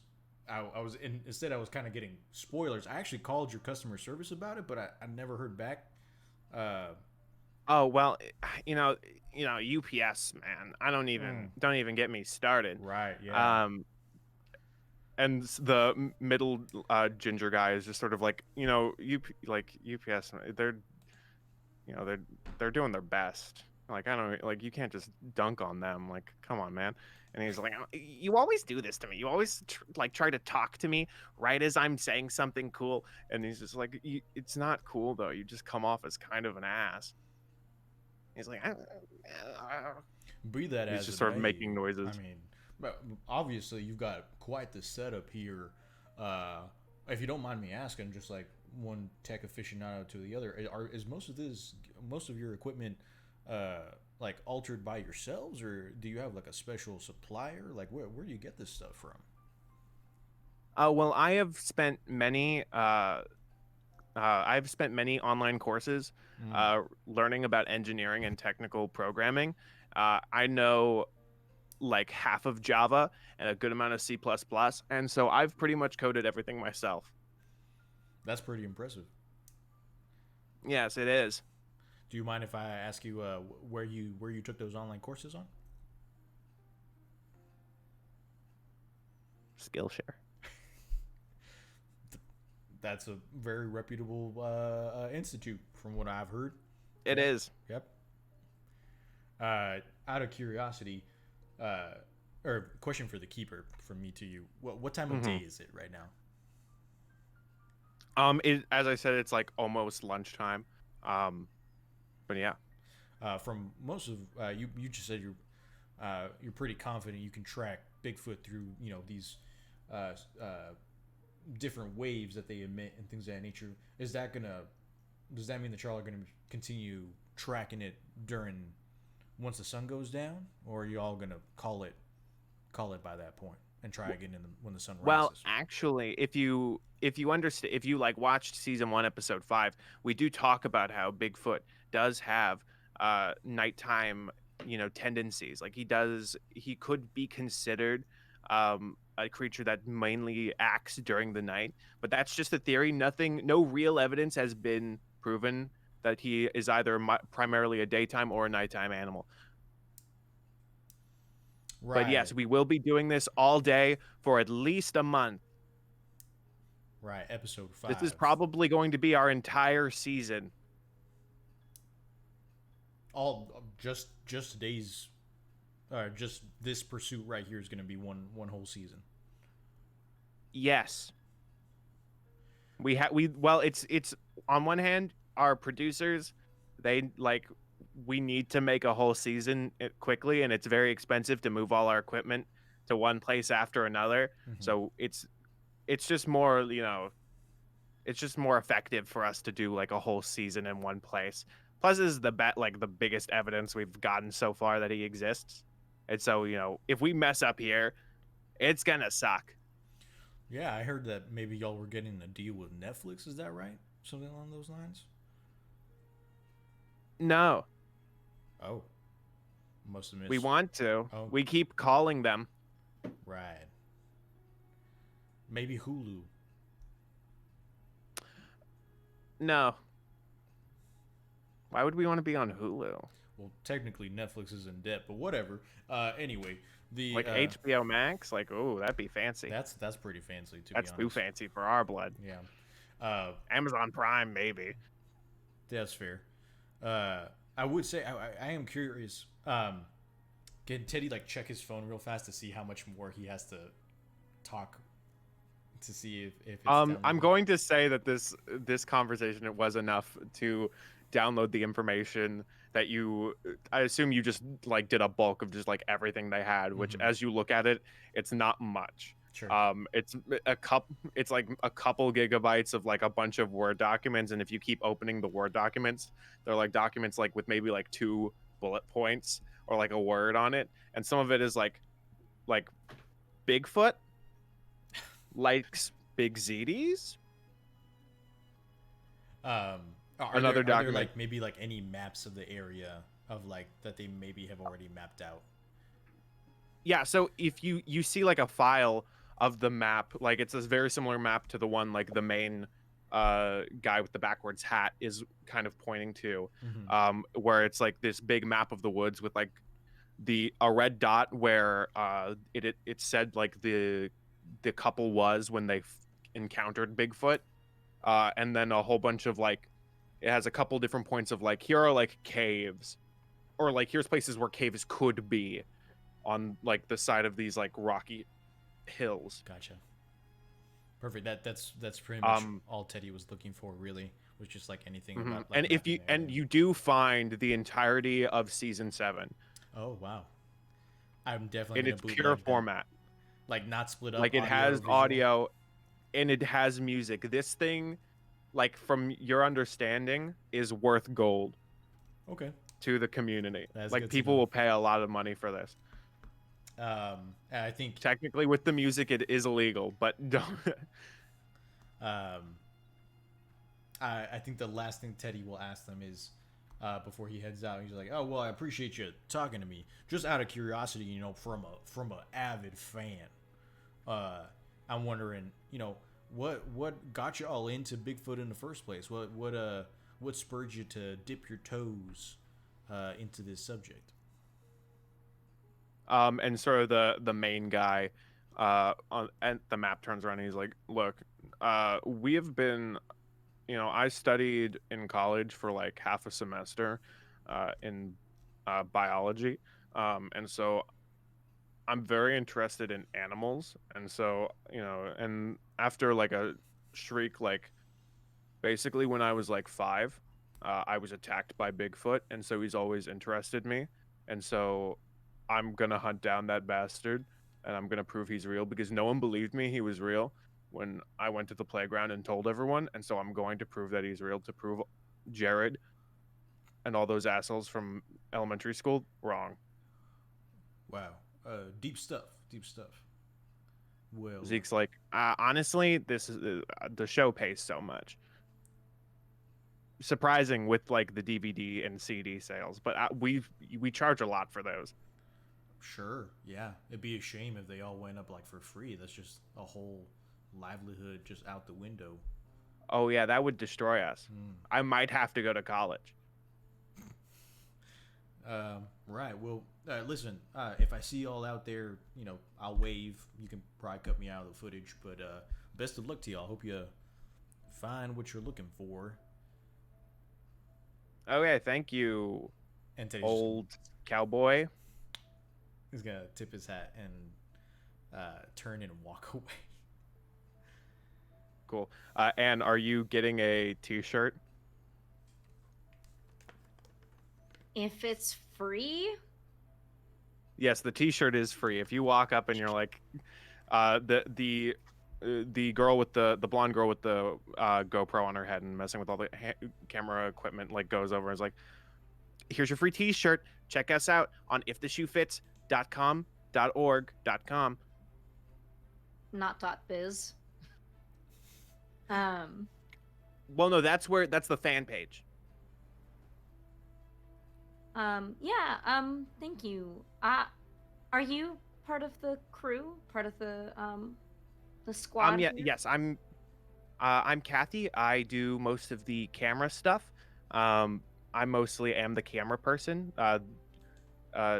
I was instead I was kind of getting spoilers. I actually called your customer service about it, but I never heard back. Oh well, UPS, man. I don't even get me started. Right. Yeah. And the middle ginger guy is just sort of like, UPS. They're doing their best. Like, I don't like, you can't just dunk on them. Like, come on, man. And he's like, you always do this to me. You always try to talk to me right as I'm saying something cool. And he's just like, it's not cool though. You just come off as kind of an ass. He's like, Be that he's as just it sort of may, making noises. I mean, but obviously you've got quite the setup here. If you don't mind me asking, just like one tech aficionado to the other, is most of your equipment like altered by yourselves, or do you have like a special supplier? Like where do you get this stuff from? Well, I have spent many online courses learning about engineering and technical programming. I know like half of Java and a good amount of C++, and so I've pretty much coded everything myself. That's pretty impressive. Yes, it is. Do you mind if I ask you where you took those online courses on? Skillshare. That's a very reputable institute, from what I've heard. It is. Yep. Out of curiosity, or question for the keeper from me to you: what time of day is it right now? As I said, it's like almost lunchtime. But yeah. From most of you just said you're pretty confident you can track Bigfoot through these different waves that they emit and things of that nature. Does that mean that y'all are gonna continue tracking it once the sun goes down, or are you all gonna call it by that point and try again when the sun rises? Well, actually, if you understand, if you like watched season 1, episode 5, we do talk about how Bigfoot does have nighttime, tendencies. Like he could be considered a creature that mainly acts during the night, but that's just a theory. No real evidence has been proven that he is either primarily a daytime or a nighttime animal. Right. But yes, we will be doing this all day for at least a month. Right, episode 5. This is probably going to be our entire season. All just days. Just this pursuit right here is going to be one whole season. Yes. It's on one hand, our producers, we need to make a whole season quickly, and it's very expensive to move all our equipment to one place after another. So it's just more, it's just more effective for us to do like a whole season in one place. Plus, this is the biggest evidence we've gotten so far that he exists. And so, if we mess up here, it's gonna suck. Yeah, I heard that maybe y'all were getting a deal with Netflix. Is that right? Something along those lines? No. Oh. Must have missed. We want to. Oh. We keep calling them. Right. Maybe Hulu. No. Why would we want to be on Hulu? Well, technically Netflix is in debt, but whatever. Anyway, the HBO Max, that'd be fancy. That's pretty fancy too. That's too fancy for our blood. Yeah. Amazon Prime, maybe. That's fair. I would say I am curious. Can Teddy check his phone real fast to see how much more he has to talk to see if it's I'm going to say that this conversation, it was enough to download the information that I assume you just did a bulk of just everything they had, which as you look at it, it's not much. Sure. It's a couple gigabytes of a bunch of Word documents, and if you keep opening the Word documents, they're documents with maybe 2 bullet points or a word on it, and some of it is like Bigfoot likes big ZDs. Another document. Are there maybe any maps of the area of that they maybe have already mapped out? Yeah, so if you see a file of the map. Like it's a very similar map to the one like the main guy with the backwards hat is kind of pointing to, where it's like this big map of the woods with like a red dot where it said like the couple was when they encountered Bigfoot, and then a whole bunch of like it has a couple different points of like here are like caves, or like here's places where caves could be on like the side of these like rocky hills. Gotcha. Perfect. That's pretty much all Teddy was looking for. Really, was just like anything about. Like, and if you you do find the entirety of season 7. Oh wow! I'm definitely in gonna its bootleg pure that. format. Like not split up. Like it has visual? audio, and it has music. This thing, like from your understanding, is worth gold. Okay. To the community. That's like people will pay a lot of money for this. I think technically with the music it is illegal, but don't. I think the last thing Teddy will ask them is, before he heads out, he's like, "Oh well, I appreciate you talking to me. Just out of curiosity, you know, from a avid fan, I'm wondering, you know, what got you all into Bigfoot in the first place? What spurred you to dip your toes into this subject?" And sort of the main guy and the map turns around and he's like, "Look, we have been, you know, I studied in college for like half a semester in biology, and so I'm very interested in animals, and so, you know, and after like a shriek, like basically when I was like 5, I was attacked by Bigfoot, and so he's always interested me, and so I'm gonna hunt down that bastard, and I'm gonna prove he's real because no one believed me he was real when I went to the playground and told everyone, and so I'm going to prove that he's real to prove Jared and all those assholes from elementary school wrong." Wow. Deep stuff. Deep stuff. Well, Zeke's like, honestly, this is the show pays so much. Surprising with like the DVD and CD sales, but we charge a lot for those. Sure, yeah. It'd be a shame if they all went up like for free. That's just a whole livelihood just out the window. Oh yeah, that would destroy us. I might have to go to college. Right. Well, listen. If I see y'all out there, you know, I'll wave. You can probably cut me out of the footage, but best of luck to y'all. Hope you find what you're looking for. Okay, thank you, And Teddy's old cowboy. He's gonna tip his hat and turn and walk away. Cool. And are you getting a t-shirt? If it's free, Yes, the t-shirt is free. If you walk up and you're like, the girl with the blonde girl with the GoPro on her head and messing with all the camera equipment, like goes over and is like, "Here's your free t-shirt. Check us out on iftheshoefits.com.org.com." not .biz. Well, no, that's the fan page. Thank you. Are you part of the crew? Part of the squad? Yeah, here? yes, I'm Kathy. I do most of the camera stuff. I mostly am the camera person.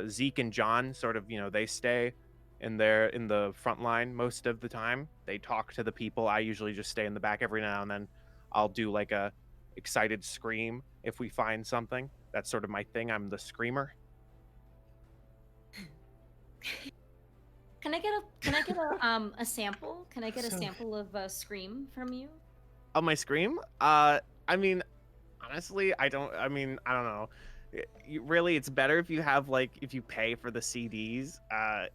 Zeke and John sort of, you know, they stay in the front line most of the time. They talk to the people. I usually just stay in the back. Every now and then I'll do like a excited scream if we find something. That's sort of my thing. I'm the screamer. Can I get a sample? Can I get a sample of Scream from you? Oh, my scream? I mean, honestly, I don't know. Really, it's better if you have if you pay for the CDs.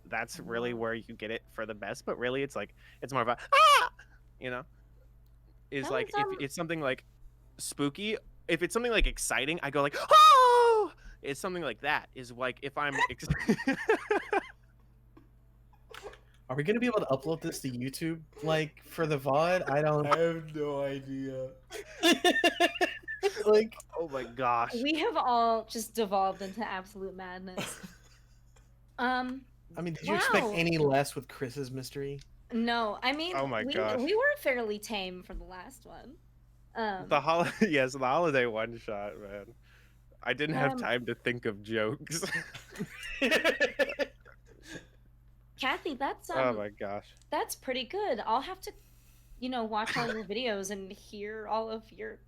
That's really where you get it for the best. But really, it's more of a you know, is like if it's something like spooky. If it's something like exciting, I go like, "Oh!" It's something like that. Is like if I'm. Are we gonna be able to upload this to YouTube, like for the VOD? I have no idea. Oh my gosh. We have all just devolved into absolute madness. I mean, did you expect any less with Chris's mystery? No, I mean, Oh my we gosh. we were fairly tame for the last one. Yes, the holiday one shot, man. I didn't have Um, time to think of jokes. Kathy, Oh my gosh. that's pretty good. I'll have to, watch all your videos and hear all of your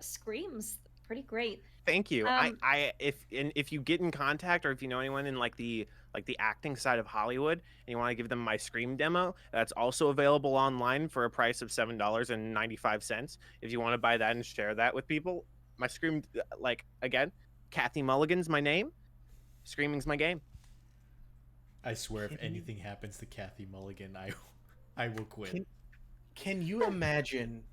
screams. Pretty great. Thank you. Um, If you get in contact, or if you know anyone in like the acting side of Hollywood and you want to give them my Scream demo, that's also available online for a price of $7.95. If you want to buy that and share that with people, my Scream, like, again, Kathy Mulligan's my name. Screaming's my game. I swear, if anything happens to Kathy Mulligan, I will quit. Can you imagine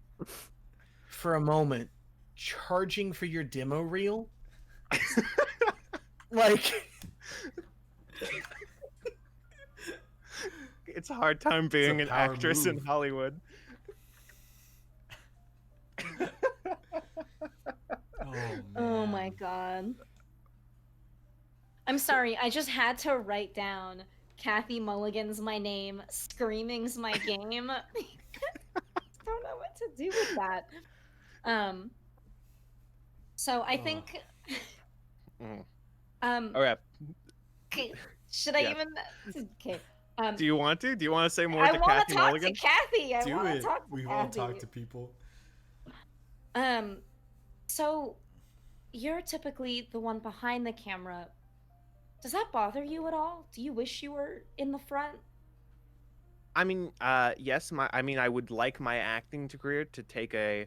for a moment charging for your demo reel? Like, it's a hard time being an power actress in move. Hollywood. Oh man. oh my god. I'm sorry, I just had to write down Kathy Mulligan's my name, Screaming's my game. I don't know what to do with that. So I think Mm. um Okay. okay, should I Yeah. even okay. Do you want to? Do you want to say more I to want Kathy to talk Mulligan? to Kathy. I Do want to it. talk to We Kathy. all talk to people. So you're typically the one behind the camera. Does that bother you at all? Do you wish you were in the front? I mean, yes, I would like my acting career to take a,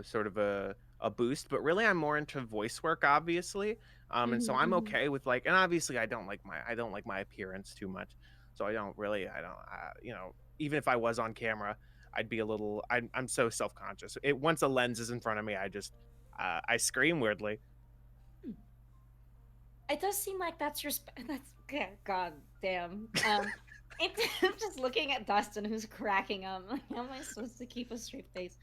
sort of a boost, but really I'm more into voice work, obviously. And so I'm Mhm. okay with like, and obviously I don't like my appearance too much. So I don't, even if I was on camera, I'd be a little, I'm so self-conscious. Once a lens is in front of me, I scream weirdly. It does seem like that's your that's god damn. I'm just looking at Dustin who's cracking up. Like, how am I supposed to keep a straight face?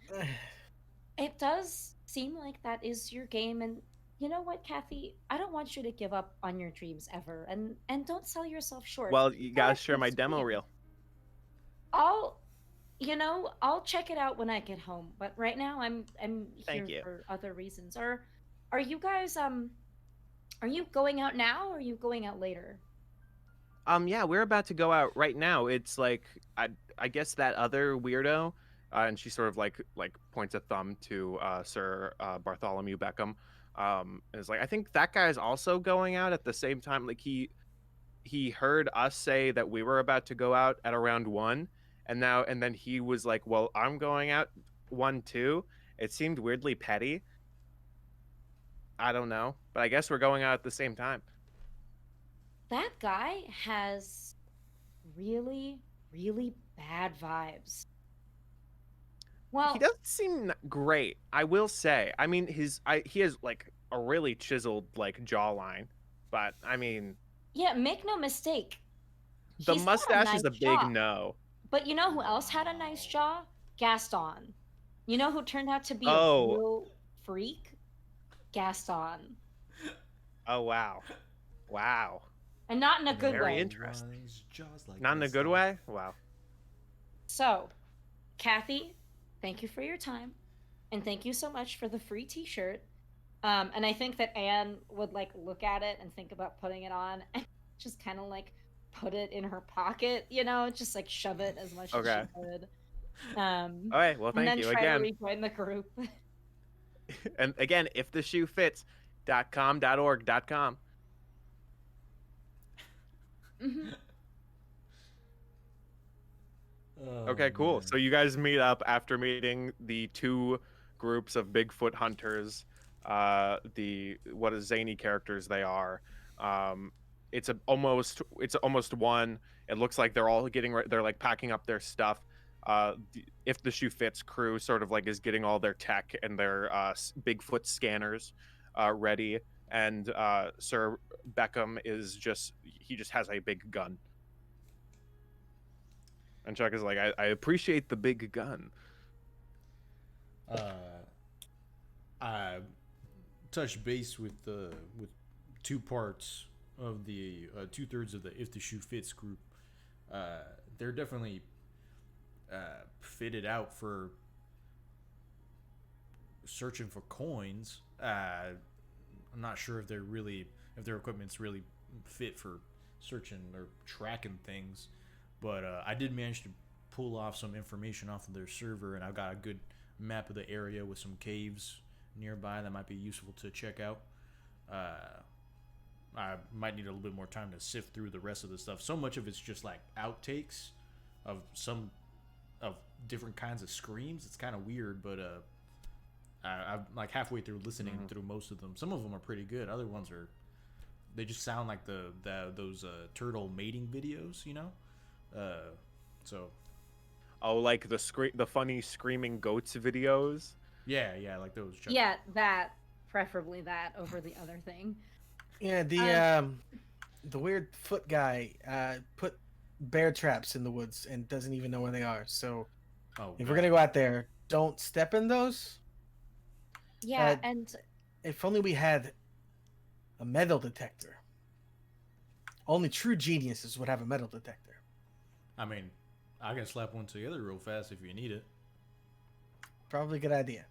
It does seem like that is your game, and you know what, Kathy? I don't want you to give up on your dreams ever, and don't sell yourself short. Well, you Go gotta ahead share and my demo scream. reel. I'll I'll check it out when I get home, but right now I'm Thank here you. for other reasons. Are you guys are you going out now or are you going out later? Yeah, we're about to go out right now. It's like I guess that other weirdo, and she sort of like points a thumb to Sir Bartholomew Beckham. And is like, I think that guy's also going out at the same time. Like he heard us say that we were about to go out at around 1, and then he was like, well, I'm going out 1 too. It seemed weirdly petty. I don't know, but I guess we're going out at the same time. That guy has really, really bad vibes. Well, He doesn't seem great, I will say. I mean, he has like a really chiseled like jawline, but I mean, yeah, make no mistake. the He's got a mustache is nice a big jaw. no. But you know who else had a nice jaw? Gaston. You know who turned out to be a Oh, real freak? Gaston. oh wow, wow, And not in a good very way. interesting. Was jaws like Not in a this, good though. way. Wow. So, Kathy, thank you for your time. And thank you so much for the free t-shirt. And I think that Anne would like look at it and think about putting it on and just kind of like put it in her pocket, just like shove it as much as Okay. she could. Um, All right. Well, and thank then you try to again. rejoin the group. And again, if the shoe fits.com.org.com. Mhm. Oh, Okay, cool. man. So you guys meet up after meeting the two groups of Bigfoot hunters, the what a zany characters they are. It's almost one. It looks like they're all they're like packing up their stuff. If the shoe fits crew sort of like is getting all their tech and their Bigfoot scanners ready, and Sir Beckham he just has a big gun. And Chuck is like, I appreciate the big gun. I touched base with two parts of the 2/3 of the If the Shoe Fits group. They're definitely fitted out for searching for coins. I'm not sure if their equipment's really fit for searching or tracking things, but I did manage to pull off some information off of their server, and I've got a good map of the area with some caves nearby that might be useful to check out. I might need a little bit more time to sift through the rest of the stuff. So much of it's just like outtakes of different kinds of screams. It's kind of weird, but I'm like halfway through listening through most of them. Some of them are pretty good. Other ones they just sound like those turtle mating videos, you know. So. Oh, like the funny screaming goats videos. Yeah, like those. Yeah, that preferably that over the other thing. Yeah, the weird foot guy put bear traps in the woods and doesn't even know where they are. So if we're gonna go out there, don't step in those. Yeah, and if only we had a metal detector. Only true geniuses would have a metal detector. I mean, I can slap one together real fast if you need it. Probably a good idea.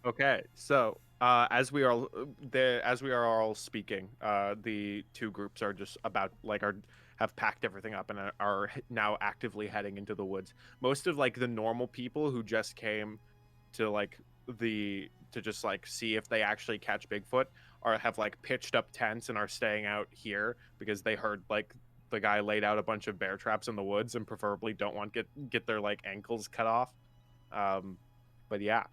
Okay, so as we are all speaking, the two groups are just have packed everything up and are now actively heading into the woods. Most of like the normal people who just came to just see if they actually catch Bigfoot have like pitched up tents and are staying out here because they heard like the guy laid out a bunch of bear traps in the woods and preferably don't want get their like ankles cut off. But yeah.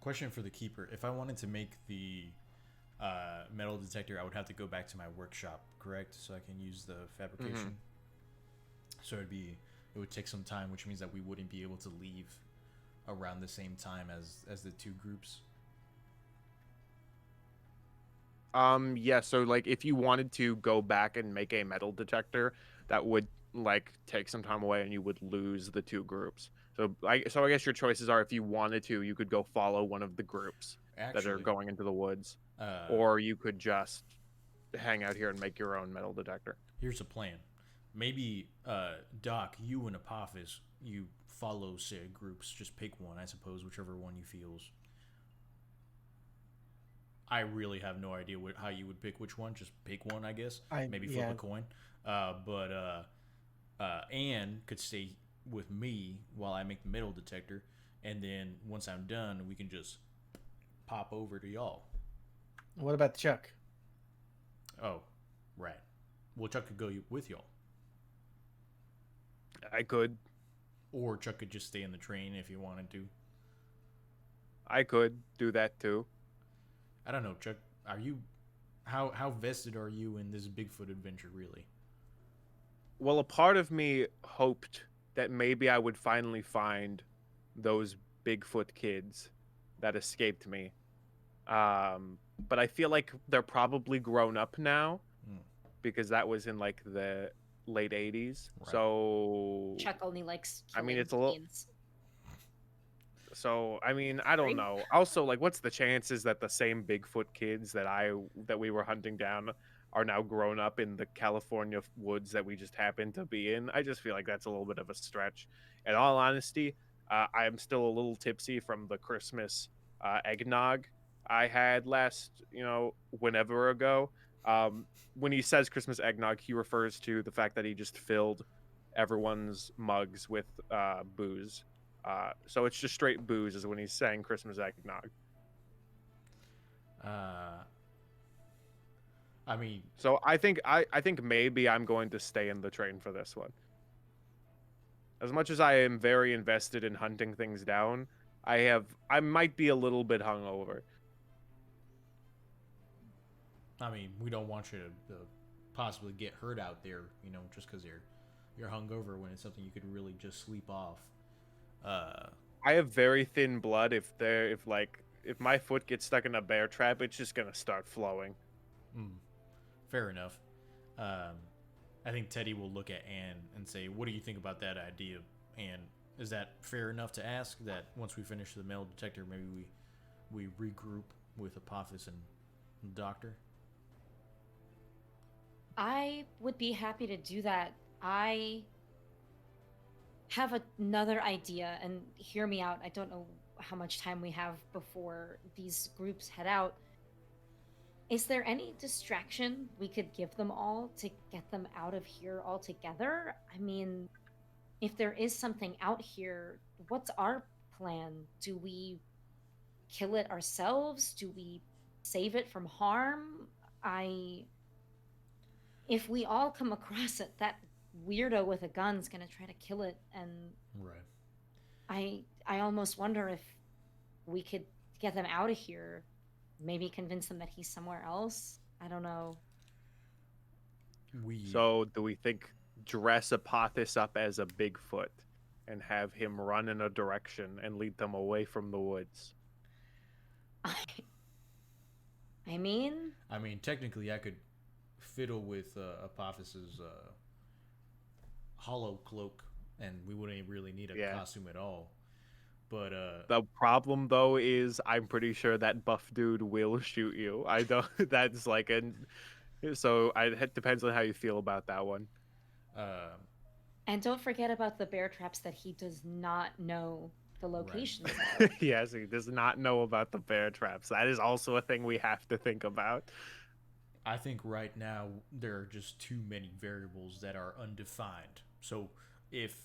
Question for the keeper: if I wanted to make the metal detector, I would have to go back to my workshop, correct? So I can use the fabrication. So it would take some time, which means that we wouldn't be able to leave around the same time as the two groups. Yeah, so like if you wanted to go back and make a metal detector, that would like take some time away and you would lose the two groups. So I guess your choices are, if you wanted to, you could go follow one of the groups that are going into the woods, or you could just hang out here and make your own metal detector. Here's a plan. Maybe Doc, you and Apophis, you follow said groups. Just pick one, I suppose, whichever one you feels. I really have no idea how you would pick which one. Just pick one, I guess. Maybe flip a coin. But Anne could stay with me while I make the metal detector, and then once I'm done, we can just pop over to y'all. What about Chuck? Oh, right. Well, Chuck could go with y'all. I could. Or Chuck could just stay in the train if you wanted to. I could do that too. I don't know, Chuck. Are you how vested are you in this Bigfoot adventure, really? Well, a part of me hoped that maybe I would finally find those Bigfoot kids that escaped me. But I feel like they're probably grown up now because that was in like the late 80s. Right. So Chuck only likes I mean, it's a little. little. So I mean, I don't know. Also, like, what's the chances that the same Bigfoot kids that we were hunting down are now grown up in the California woods that we just happen to be in? I just feel like that's a little bit of a stretch. In all honesty, I am still a little tipsy from the Christmas eggnog I had whenever ago. When he says Christmas eggnog, he refers to the fact that he just filled everyone's mugs with booze. So it's just straight booze is when he's saying Christmas eggnog. I mean, so I think maybe I'm going to stay in the train for this one. As much as I am very invested in hunting things down, I might be a little bit hungover. I mean, we don't want you to possibly get hurt out there, just because you're hungover when it's something you could really just sleep off. I have very thin blood. If my foot gets stuck in a bear trap, it's just gonna start flowing. Fair enough. I think Teddy will look at Anne and say, "What do you think about that idea?" And is that fair enough to ask? That once we finish the metal detector, maybe we regroup with Apophis and the doctor? I would be happy to do that. I have another idea, and hear me out. I don't know how much time we have before these groups head out. Is there any distraction we could give them all to get them out of here altogether? I mean, if there is something out here, what's our plan? Do we kill it ourselves? Do we save it from harm? I If we all come across it, that weirdo with a gun's gonna try to kill it, and Right. I almost wonder if we could get them out of here, maybe convince them that he's somewhere else. I don't know. So, do we think dress Apothis up as a Bigfoot and have him run in a direction and lead them away from the woods? I mean, Technically, I could fiddle with Apophis's hollow cloak, and we wouldn't really need a costume at all. But the problem though is I'm pretty sure that buff dude will shoot you. I don't. That's like So it depends on how you feel about that one. and don't forget about the bear traps that he does not know the locations Right. of. Yes, he does not know about the bear traps. That is also a thing we have to think about. I think right now there are just too many variables that are undefined. So if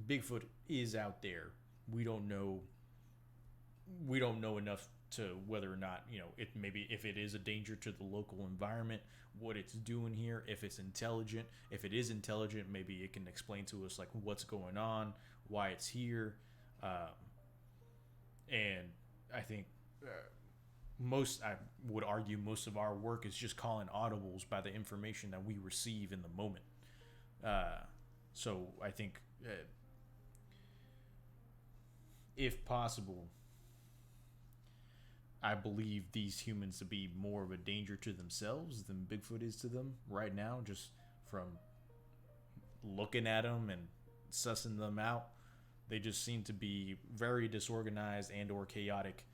Bigfoot is out there, we don't know enough to whether or not, it maybe if it is a danger to the local environment, what it's doing here, if it's intelligent. If it is intelligent, maybe it can explain to us like what's going on, why it's here. And I think I would argue most of our work is just calling audibles by the information that we receive in the moment. So I think if possible, I believe these humans to be more of a danger to themselves than Bigfoot is to them right now, just from looking at them and sussing them out. They just seem to be very disorganized and or chaotic,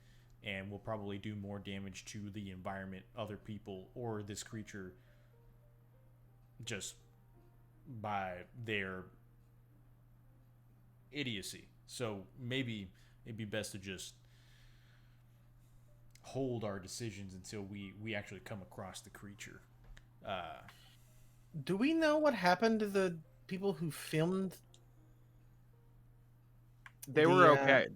and will probably do more damage to the environment, other people, or this creature just by their idiocy. So maybe it'd be best to just hold our decisions until we actually come across the creature. Do we know what happened to the people who filmed? They were okay.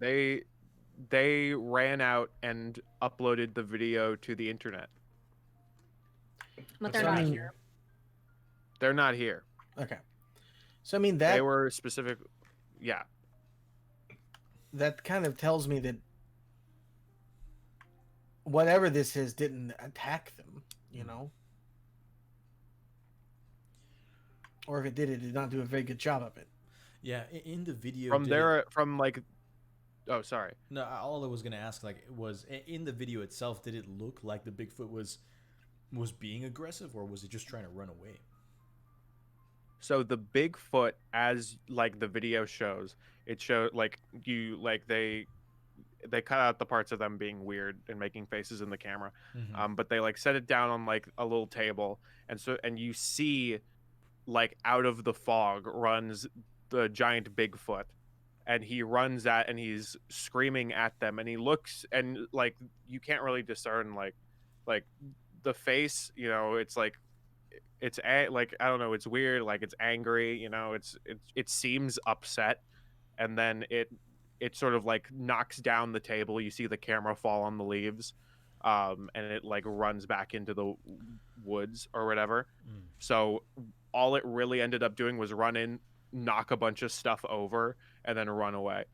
They ran out and uploaded the video to the internet. But they're not here. They're not here. Okay. So I mean that they were specific. Yeah. That kind of tells me that whatever this is didn't attack them, or if it did not do a very good job of it. Yeah, in the video. Oh, sorry. No, all I was gonna ask was in the video itself, did it look like the Bigfoot was being aggressive, or was it just trying to run away? So the Bigfoot, as the video shows, it showed they cut out the parts of them being weird and making faces in the camera, but they set it down on a little table, and you see out of the fog runs the giant Bigfoot, and he runs at and he's screaming at them, and he looks and you can't really discern the face, it's I don't know, it's weird, it's angry, it seems upset, and then it sort of knocks down the table. You see the camera fall on the leaves, and it runs back into the woods or whatever. So all it really ended up doing was run in, knock a bunch of stuff over, and then run away.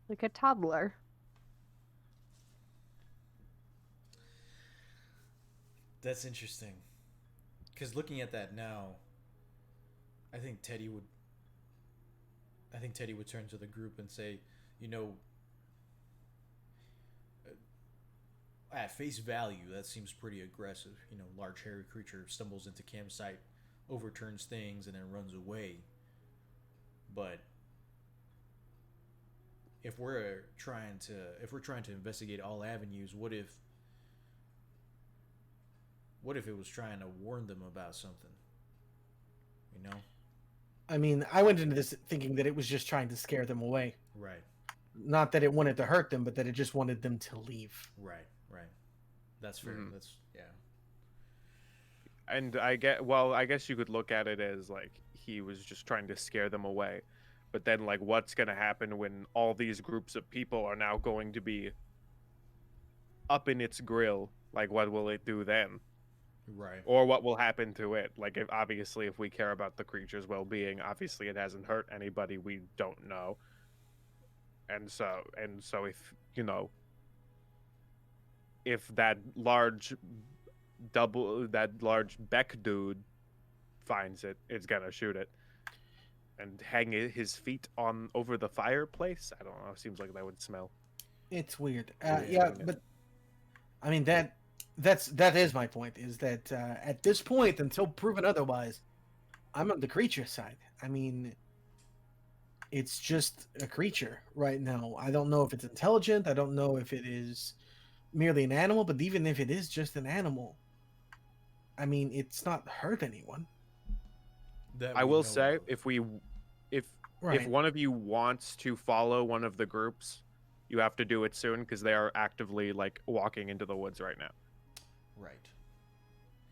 Like a toddler. That's interesting. Because looking at that now, I think Teddy would turn to the group and say, at face value, that seems pretty aggressive. Large hairy creature stumbles into campsite, overturns things, and then runs away. But if we're trying to investigate all avenues, what if What if it was trying to warn them about something? You know? I mean, I went into this thinking that it was just trying to scare them away. Right. Not that it wanted to hurt them, but that it just wanted them to leave. Right. That's fair. Mhm. That's yeah. And I guess you could look at it as like he was just trying to scare them away. But then like what's going to happen when all these groups of people are now going to be up in its grill? Like what will it do then? Right. Or what will happen to it? Like if we care about the creature's well-being, obviously it hasn't hurt anybody we don't know. And so if, you know, if that large Beck dude finds it, it's gonna shoot it and hang his feet on over the fireplace. I don't know. Seems like that would smell. It's weird. Yeah. But I mean that is my point. Is that at this point, until proven otherwise, I'm on the creature side. I mean, it's just a creature right now. I don't know if it's intelligent. I don't know if it is merely an animal. But even if it is just an animal, I mean, it's not hurt anyone. That I we will know say of. if Right. one of you wants to follow one of the groups, you have to do it soon because they are actively like walking into the woods right now. Right.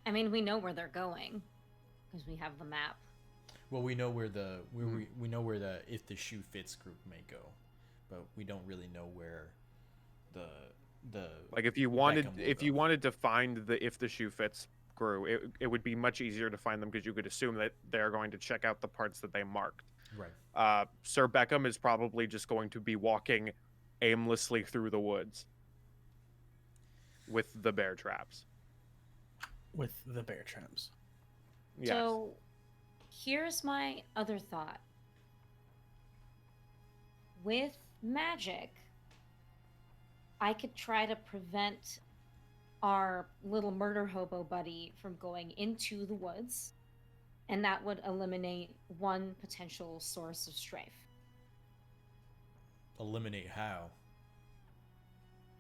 I mean, we know where they're going because we have the map. Well, we know where we know where the if the shoe fits group may go, but we don't really know where the Like if you wanted to find the if the shoe fits crew, it would be much easier to find them because you could assume that they're going to check out the parts that they marked. right. Sir Beckham is probably just going to be walking aimlessly through the woods with the bear traps. With the bear traps. Yes. So here's my other thought. With magic, I could try to prevent our little murder hobo buddy from going into the woods, and that would eliminate one potential source of strife. Eliminate how?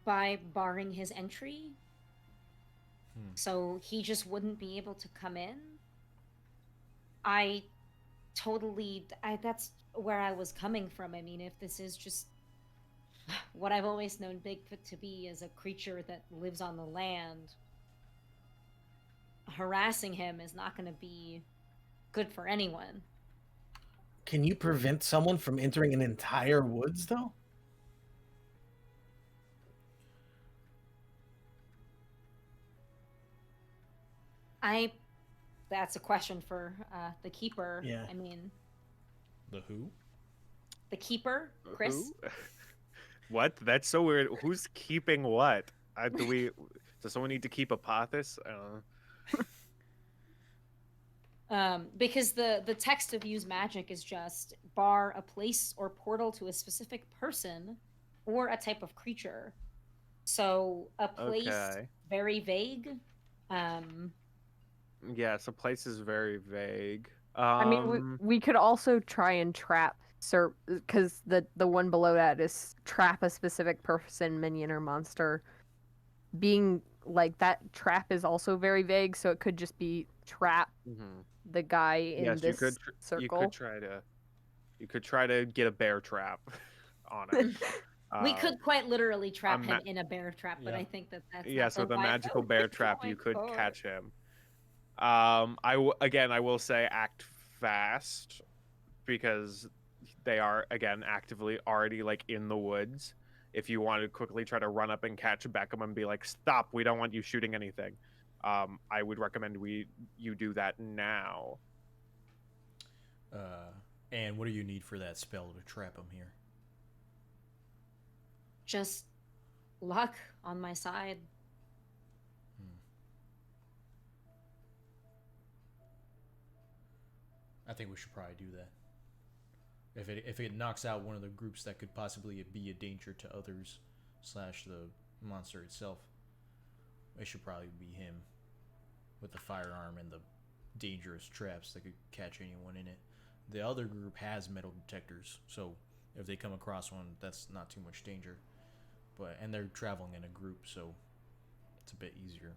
By barring his entry, Hmm. so he just wouldn't be able to come in. That's where I was coming from. I mean, if this is just what I've always known Bigfoot to be, as a creature that lives on the land, harassing him is not going to be good for anyone. Can you prevent someone from entering an entire woods, though? That's a question for the keeper. Yeah. I mean, The who? the keeper, Chris. Who? What? That's so weird. Who's keeping what? Does someone need to keep a Apothis? I don't know. Because the text of use magic is just bar a place or portal to a specific person or a type of creature. So a place, Okay. very vague. Yeah, so place is very vague. I mean, we could also try and trap Sir, because the one below that is trap a specific person, minion, or monster. Being like that trap is also very vague, so it could just be trap the guy in yes, this circle. You could try to get a bear trap on it. We could quite literally trap a him in a bear trap, but yeah. I think that's Yeah, not so the vibe magical that bear we're trap, you going could for. catch him. I will say act fast because they are again actively already like in the woods. If you want to quickly try to run up and catch Beckham and be like, "Stop! We don't want you shooting anything," I would recommend you do that now. And what do you need for that spell to trap him here? Just luck on my side. I think we should probably do that. If it knocks out one of the groups that could possibly be a danger to others / the monster itself, it should probably be him with the firearm and the dangerous traps that could catch anyone in it. The other group has metal detectors, so if they come across one, that's not too much danger. And they're traveling in a group, so it's a bit easier.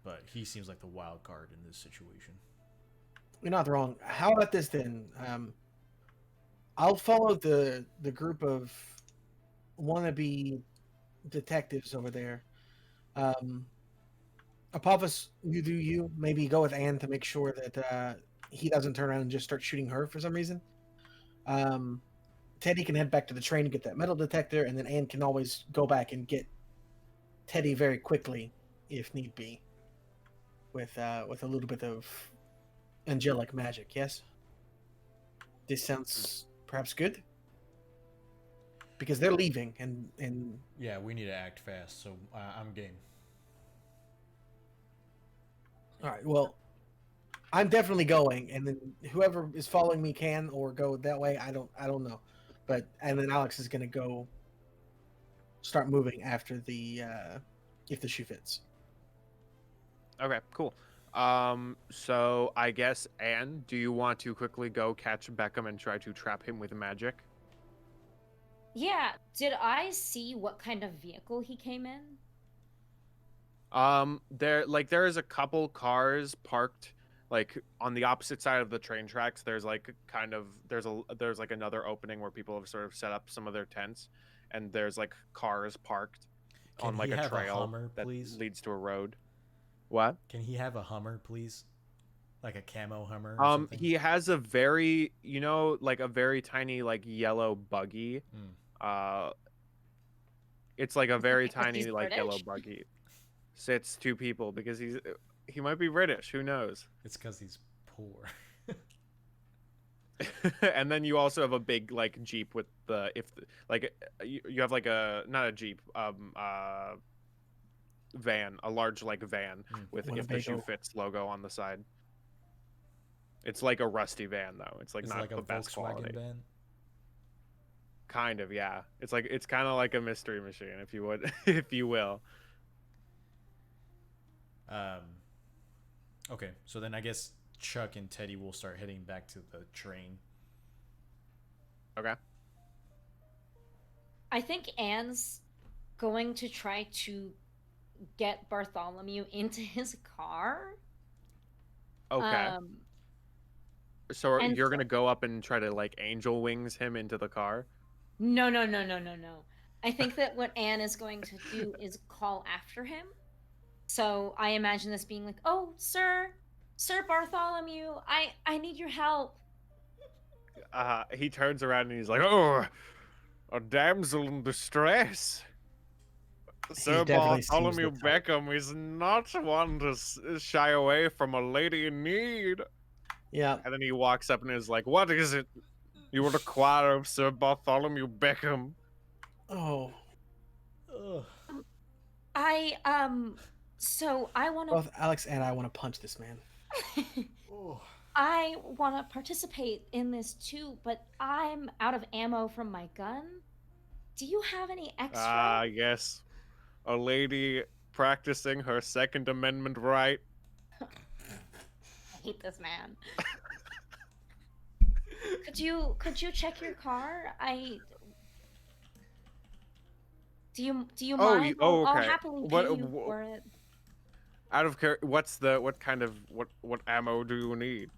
but he seems like the wild card in this situation. You're not wrong. How about this then? I'll follow the group of wannabe detectives over there. Apophis, you do you. Maybe go with Anne to make sure that he doesn't turn around and just start shooting her for some reason. Teddy can head back to the train and get that metal detector, and then Anne can always go back and get Teddy very quickly, if need be, with a little bit of angelic magic. Yes, this sounds perhaps good because they're leaving, and Yeah, we need to act fast, so I'm game. all right. Well, I'm definitely going, and then whoever is following me can or go that way. I don't know, but and then Alex is gonna go start moving after the if the shoe fits. Okay, cool. So I guess, Anne, do you want to quickly go catch Beckham and try to trap him with magic? Yeah, did I see what kind of vehicle he came in? There is a couple cars parked like on the opposite side of the train tracks. There's like there's like another opening where people have sort of set up some of their tents, and there's like cars parked on like he a have trail Hummer, that please? leads to a road. What? Can he have a Hummer, please? Like a camo Hummer or something? He has a very, like a very tiny like yellow buggy. It's like a very Because tiny he's like yellow British? buggy. Sits two people because he might be British. Who knows? It's because he's poor. And then you also have a big like Jeep with you have like a not a Jeep van, a large like van with if the shoe fits logo on the side. It's like a rusty van though. It's like It's not like the a best Volkswagen quality. van. Kind of, yeah. It's kind of like a mystery machine, if you would, if you will. Okay, so then I guess Chuck and Teddy will start heading back to the train. Okay. I think Anne's going to try to get Bartholomew into his car. Okay. So and you're gonna go up and try to like angel wings him into the car? No. I think that what Anne is going to do is call after him. So I imagine this being like, "Oh, Sir Bartholomew, I need your help." He turns around and he's like, "Oh, a damsel in distress. Sir definitely seems Bartholomew the type. Beckham is not one to shy away from a lady in need." Yeah. And then he walks up and is like, "What is it you require of Sir Bartholomew Beckham?" Oh. So I want to. Both Alex and I want to punch this man. I want to participate in this too, but I'm out of ammo from my gun. Do you have any extra? Yes. A lady practicing her Second Amendment right. I hate this man. Could you check your car? Do you mind? I'll okay. happily pay you for it. Out of care, what ammo do you need?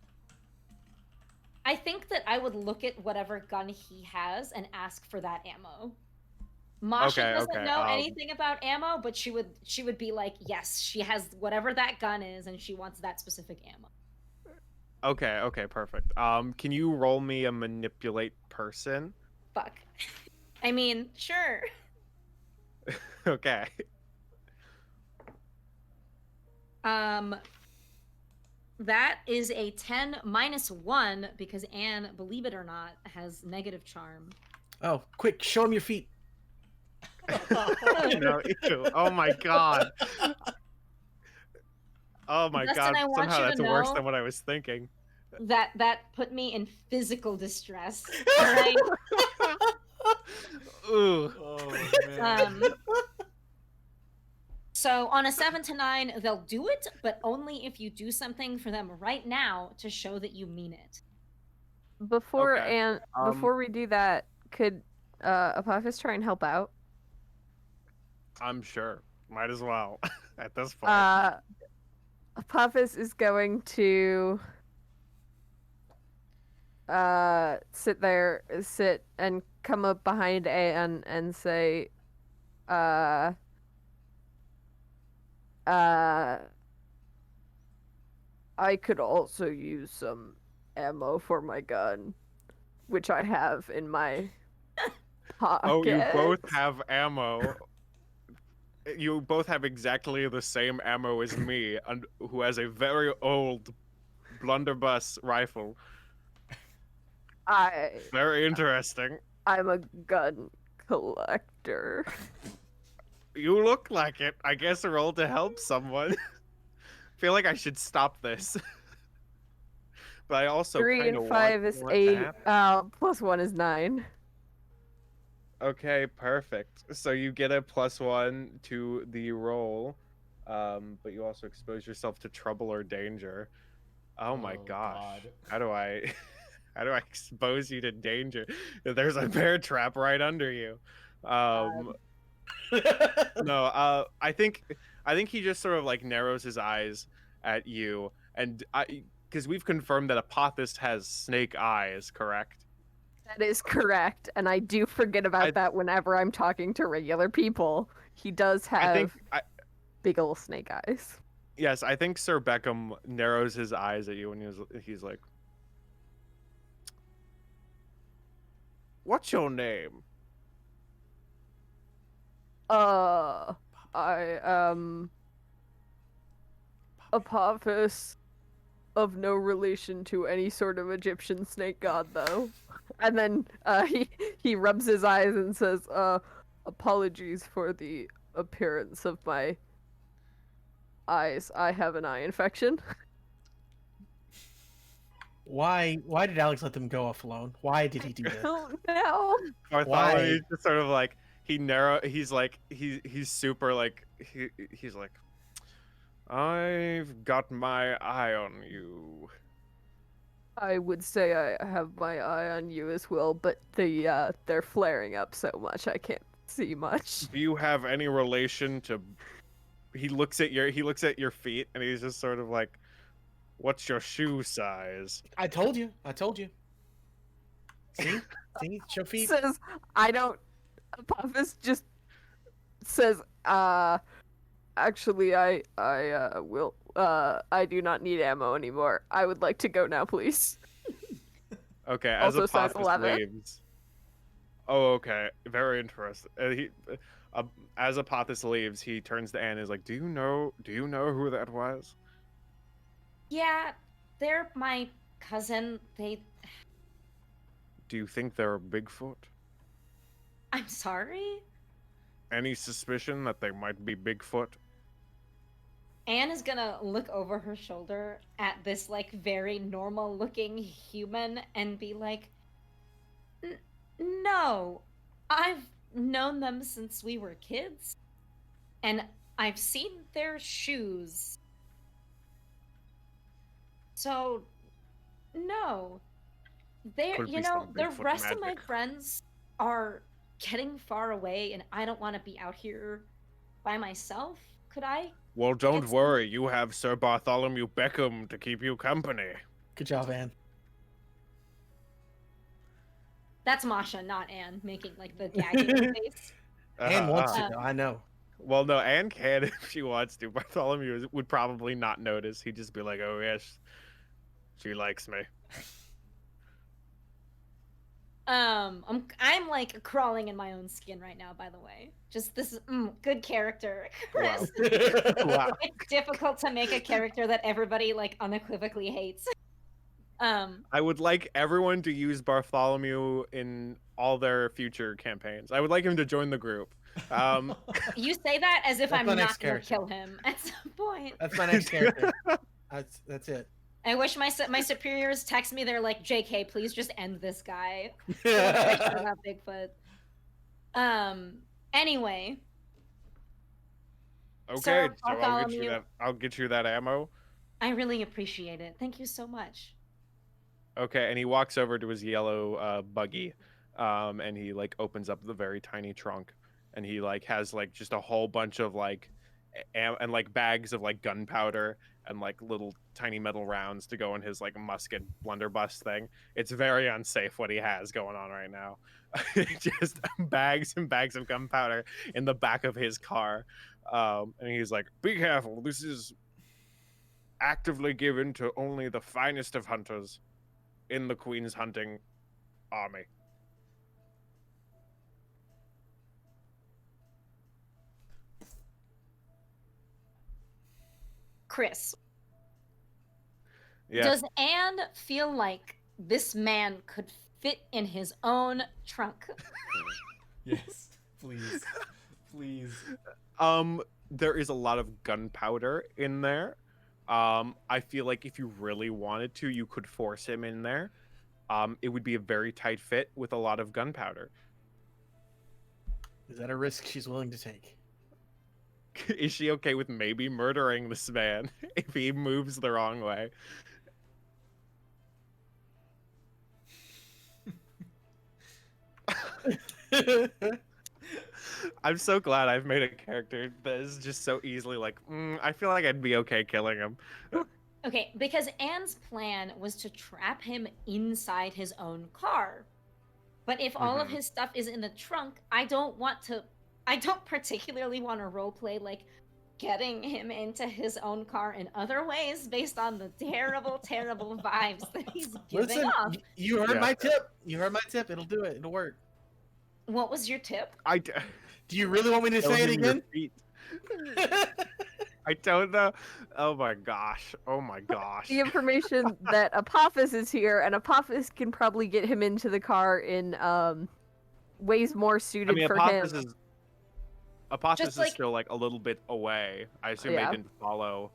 I think that I would look at whatever gun he has and ask for that ammo. Masha doesn't know anything about ammo, but she would be like, yes, she has whatever that gun is, and she wants that specific ammo. Okay, perfect. Can you roll me a manipulate person? Fuck. I mean, sure. Okay. That is a 10 minus 1 because Anne, believe it or not, has negative charm. Oh, quick, show him your feet. No, ew. Oh my god. Oh my Dustin, god. Somehow that's worse than what I was thinking. That put me in physical distress. All right. Ooh. Oh man. So on a 7 to 9, they'll do it, but only if you do something for them right now to show that you mean it. Before Okay. before we do that, could Apophis try and help out? I'm sure. Might as well at this point. Apophis is going to sit and come up behind Anne and say, uh, I could also use some ammo for my gun, which I have in my pocket. Oh, you both have ammo. You both have exactly the same ammo as me, and who has a very old blunderbuss rifle. Very interesting. I'm a gun collector. You look like it. I guess a roll to help someone. Feel like I should stop this. But I also 3 and 5 is 8. Plus 1 is 9. Okay, perfect. So you get a +1 to the roll, but you also expose yourself to trouble or danger. Oh my gosh! God. How do I, how do I expose you to danger? There's a bear trap right under you. No, I think he just sort of like narrows his eyes at you, and because we've confirmed that Apophis has snake eyes, correct? That is correct, and I do forget about that whenever I'm talking to regular people. He does have big ol' snake eyes. Yes, I think Sir Beckham narrows his eyes at you and he's like, "What's your name?" Apophis, of no relation to any sort of Egyptian snake god, though. And then he rubs his eyes and says, apologies for the appearance of my eyes. I have an eye infection. Why did Alex let them go off alone? Why did he do that? I don't know. Bartholomew's just sort of like he's super like he's like, "I've got my eye on you." I would say I have my eye on you as well, but they're flaring up so much I can't see much. Do you have any relation to? He looks at your feet and he's just sort of like, "What's your shoe size?" I told you. See, show feet. Says I don't. Apophis just says, actually, I will. I do not need ammo anymore. I would like to go now, please. Okay, as Also size Apophis 11. leaves. Oh, okay. Very interesting. As Apophis leaves, he turns to Anne and is like, Do you know who that was? Yeah, they're my cousin. They... Do you think they're Bigfoot? I'm sorry? Any suspicion that they might be Bigfoot? Anne is gonna look over her shoulder at this, like, very normal-looking human and be like, no, I've known them since we were kids, and I've seen their shoes. So, no. Could be some The Bigfoot rest of my magic. friends are getting far away, and I don't want to be out here by myself. Could I? Well, don't It's- worry. You have Sir Bartholomew Beckham to keep you company. Good job, Anne. That's Masha, not Anne, making, like, the gagging face. Anne wants Uh, to know. I know. Well, no, Anne can if she wants to. Bartholomew would probably not notice. He'd just be like, "Oh yes, she likes me." I'm like crawling in my own skin right now, by the way. Just this is good character, Chris. Wow. It's difficult to make a character that everybody like unequivocally hates. I would like everyone to use Bartholomew in all their future campaigns. I would like him to join the group. You say that as if That's I'm my not next gonna character. kill him at some point. That's my next character. That's it. I wish my superiors text me. They're like, "JK, please just end this guy." About Bigfoot. Anyway. Okay, Sir so Bartholomew. I'll get you that ammo. I really appreciate it. Thank you so much. Okay, and he walks over to his yellow buggy, and he like opens up the very tiny trunk, and he like has like just a whole bunch of like and like bags of like gunpowder and like little tiny metal rounds to go in his like musket blunderbuss thing. It's very unsafe what he has going on right now. Just bags and bags of gunpowder in the back of his car. And he's like, "Be careful. This is actively given to only the finest of hunters in the Queen's hunting army." Chris, Yeah. does Anne feel like this man could fit in his own trunk? Yes, please, please. There is a lot of gunpowder in there. I feel like if you really wanted to, you could force him in there. It would be a very tight fit with a lot of gunpowder. Is that a risk she's willing to take? Is she okay with maybe murdering this man if he moves the wrong way? I'm so glad I've made a character that is just so easily like, I feel like I'd be okay killing him. Okay, because Anne's plan was to trap him inside his own car. But if all of his stuff is in the trunk, I don't particularly want to roleplay like getting him into his own car in other ways based on the terrible, terrible vibes that he's giving Listen, off. you heard my tip. You heard my tip. It'll do it. It'll work. What was your tip? Do you really want me to say it again? I don't know. Oh my gosh. Oh my gosh. The information that Apophis is here, and Apophis can probably get him into the car in ways more suited for him. Apophis is still like a little bit away. I assume they didn't follow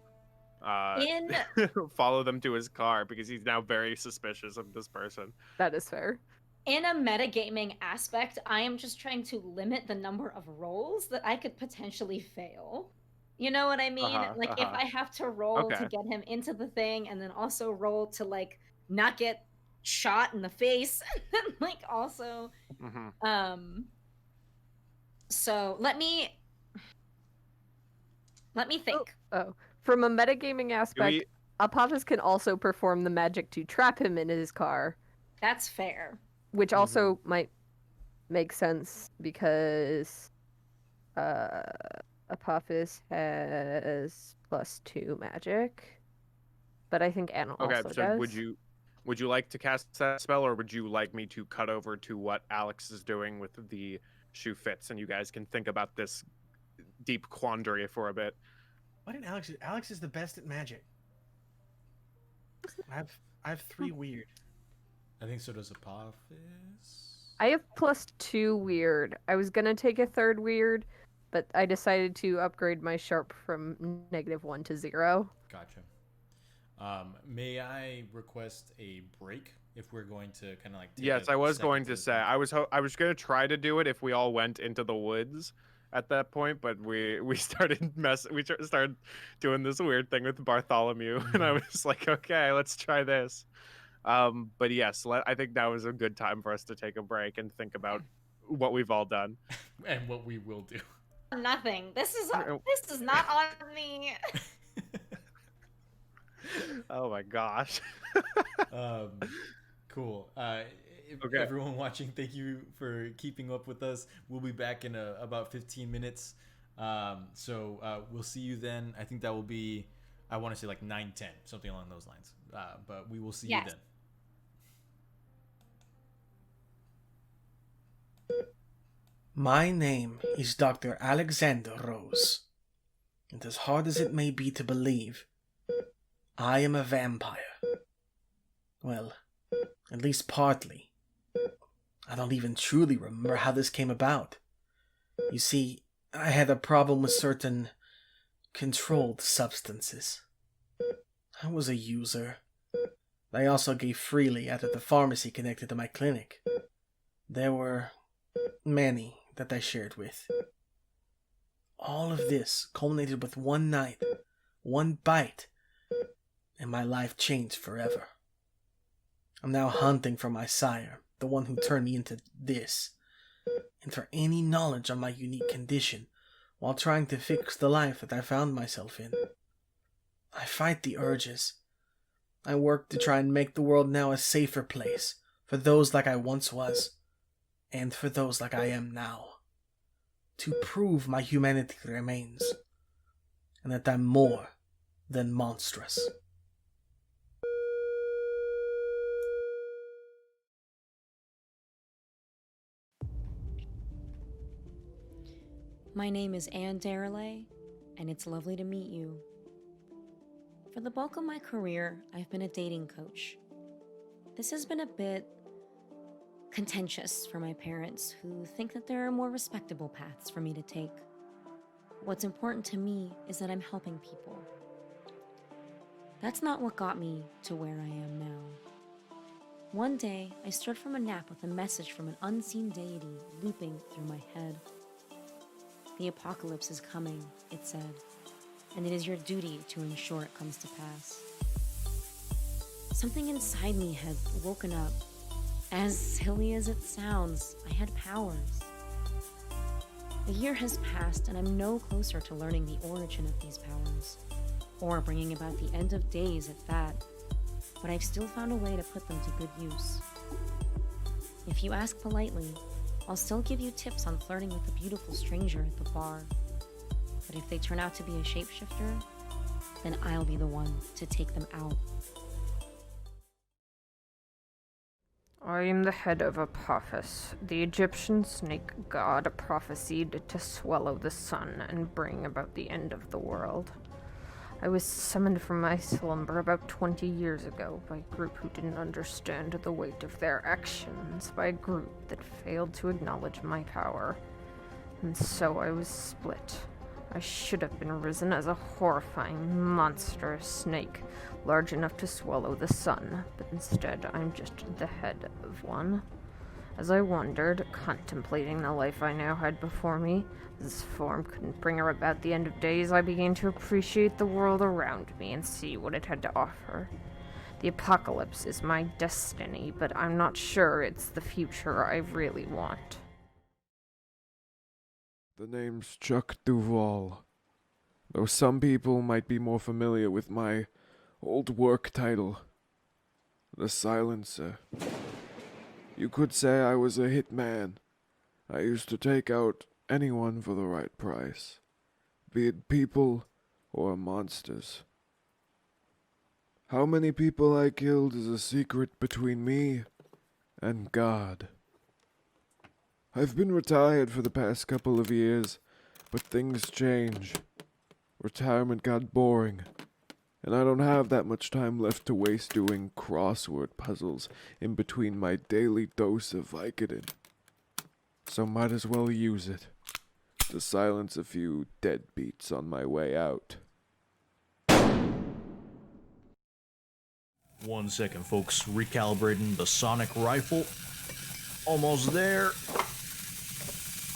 follow them to his car because he's now very suspicious of this person. That is fair. In a metagaming aspect, I am just trying to limit the number of rolls that I could potentially fail. You know what I mean? If I have to roll to get him into the thing and then also roll to like not get shot in the face and like also so let me think. From a metagaming aspect, Apophis can also perform the magic to trap him in his car. That's fair. Which also might make sense because Apophis has +2 magic, but I think Anna also does. Would you like to cast that spell, or would you like me to cut over to what Alex is doing with the shoe fits, and you guys can think about this deep quandary for a bit? Why didn't Alex? Alex is the best at magic. I have 3 weird. I think so does Apophis. I have +2 weird. I was gonna take a 3rd weird, but I decided to upgrade my sharp from -1 to 0. Gotcha. May I request a break if we're going to kind of like? Yes, I was going to say I was going to try to do it if we all went into the woods at that point, but we started started doing this weird thing with Bartholomew, and I was like, okay, let's try this. But yes, I think that was a good time for us to take a break and think about what we've all done and what we will do. Nothing. This is not on me. Oh my gosh. Cool. Okay. Everyone watching, thank you for keeping up with us. We'll be back in about 15 minutes. So we'll see you then. I think that will be, I want to say like 9:10, something along those lines. But we will see you then. My name is Dr. Alexander Rose, and as hard as it may be to believe, I am a vampire. Well, at least partly. I don't even truly remember how this came about. You see, I had a problem with certain controlled substances. I was a user. I also gave freely out of the pharmacy connected to my clinic. There were many that I shared with. All of this culminated with one night, one bite, and my life changed forever. I'm now hunting for my sire, the one who turned me into this, and for any knowledge on my unique condition, while trying to fix the life that I found myself in. I fight the urges. I work to try and make the world now a safer place for those like I once was, and for those like I am now. To prove my humanity remains, and that I'm more than monstrous. My name is Anne Darelay, and it's lovely to meet you. For the bulk of my career, I've been a dating coach. This has been a bit contentious for my parents, who think that there are more respectable paths for me to take. What's important to me is that I'm helping people. That's not what got me to where I am now. One day, I stirred from a nap with a message from an unseen deity looping through my head. The apocalypse is coming, it said, and it is your duty to ensure it comes to pass. Something inside me had woken up. As silly as it sounds, I had powers. A year has passed, and I'm no closer to learning the origin of these powers, or bringing about the end of days at that, but I've still found a way to put them to good use. If you ask politely, I'll still give you tips on flirting with a beautiful stranger at the bar. But if they turn out to be a shapeshifter, then I'll be the one to take them out. I am the head of Apophis, the Egyptian snake god prophesied to swallow the sun and bring about the end of the world. I was summoned from my slumber about 20 years ago by a group who didn't understand the weight of their actions, by a group that failed to acknowledge my power. And so I was split. I should have been risen as a horrifying, monstrous snake, large enough to swallow the sun, but instead I'm just the head of one. As I wondered, contemplating the life I now had before me, this form couldn't bring about the end of days, I began to appreciate the world around me and see what it had to offer. The apocalypse is my destiny, but I'm not sure it's the future I really want. The name's Chuck Duval, though some people might be more familiar with my old work title, the Silencer. You could say I was a hitman. I used to take out anyone for the right price, be it people or monsters. How many people I killed is a secret between me and God. I've been retired for the past couple of years, but things change. Retirement got boring, and I don't have that much time left to waste doing crossword puzzles in between my daily dose of Vicodin. So might as well use it to silence a few deadbeats on my way out. 1 second, folks. Recalibrating the sonic rifle. Almost there.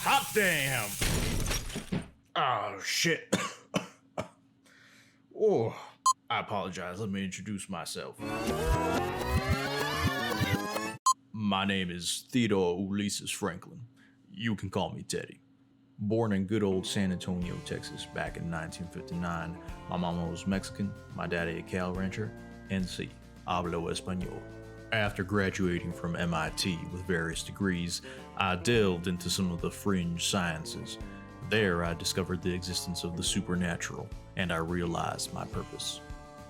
Hot damn! Oh, shit. Oh, I apologize. Let me introduce myself. My name is Theodore Ulysses Franklin. You can call me Teddy. Born in good old San Antonio, Texas, back in 1959. My mama was Mexican, my daddy a cow rancher, and sí, hablo español. After graduating from MIT with various degrees, I delved into some of the fringe sciences. There, I discovered the existence of the supernatural, and I realized my purpose: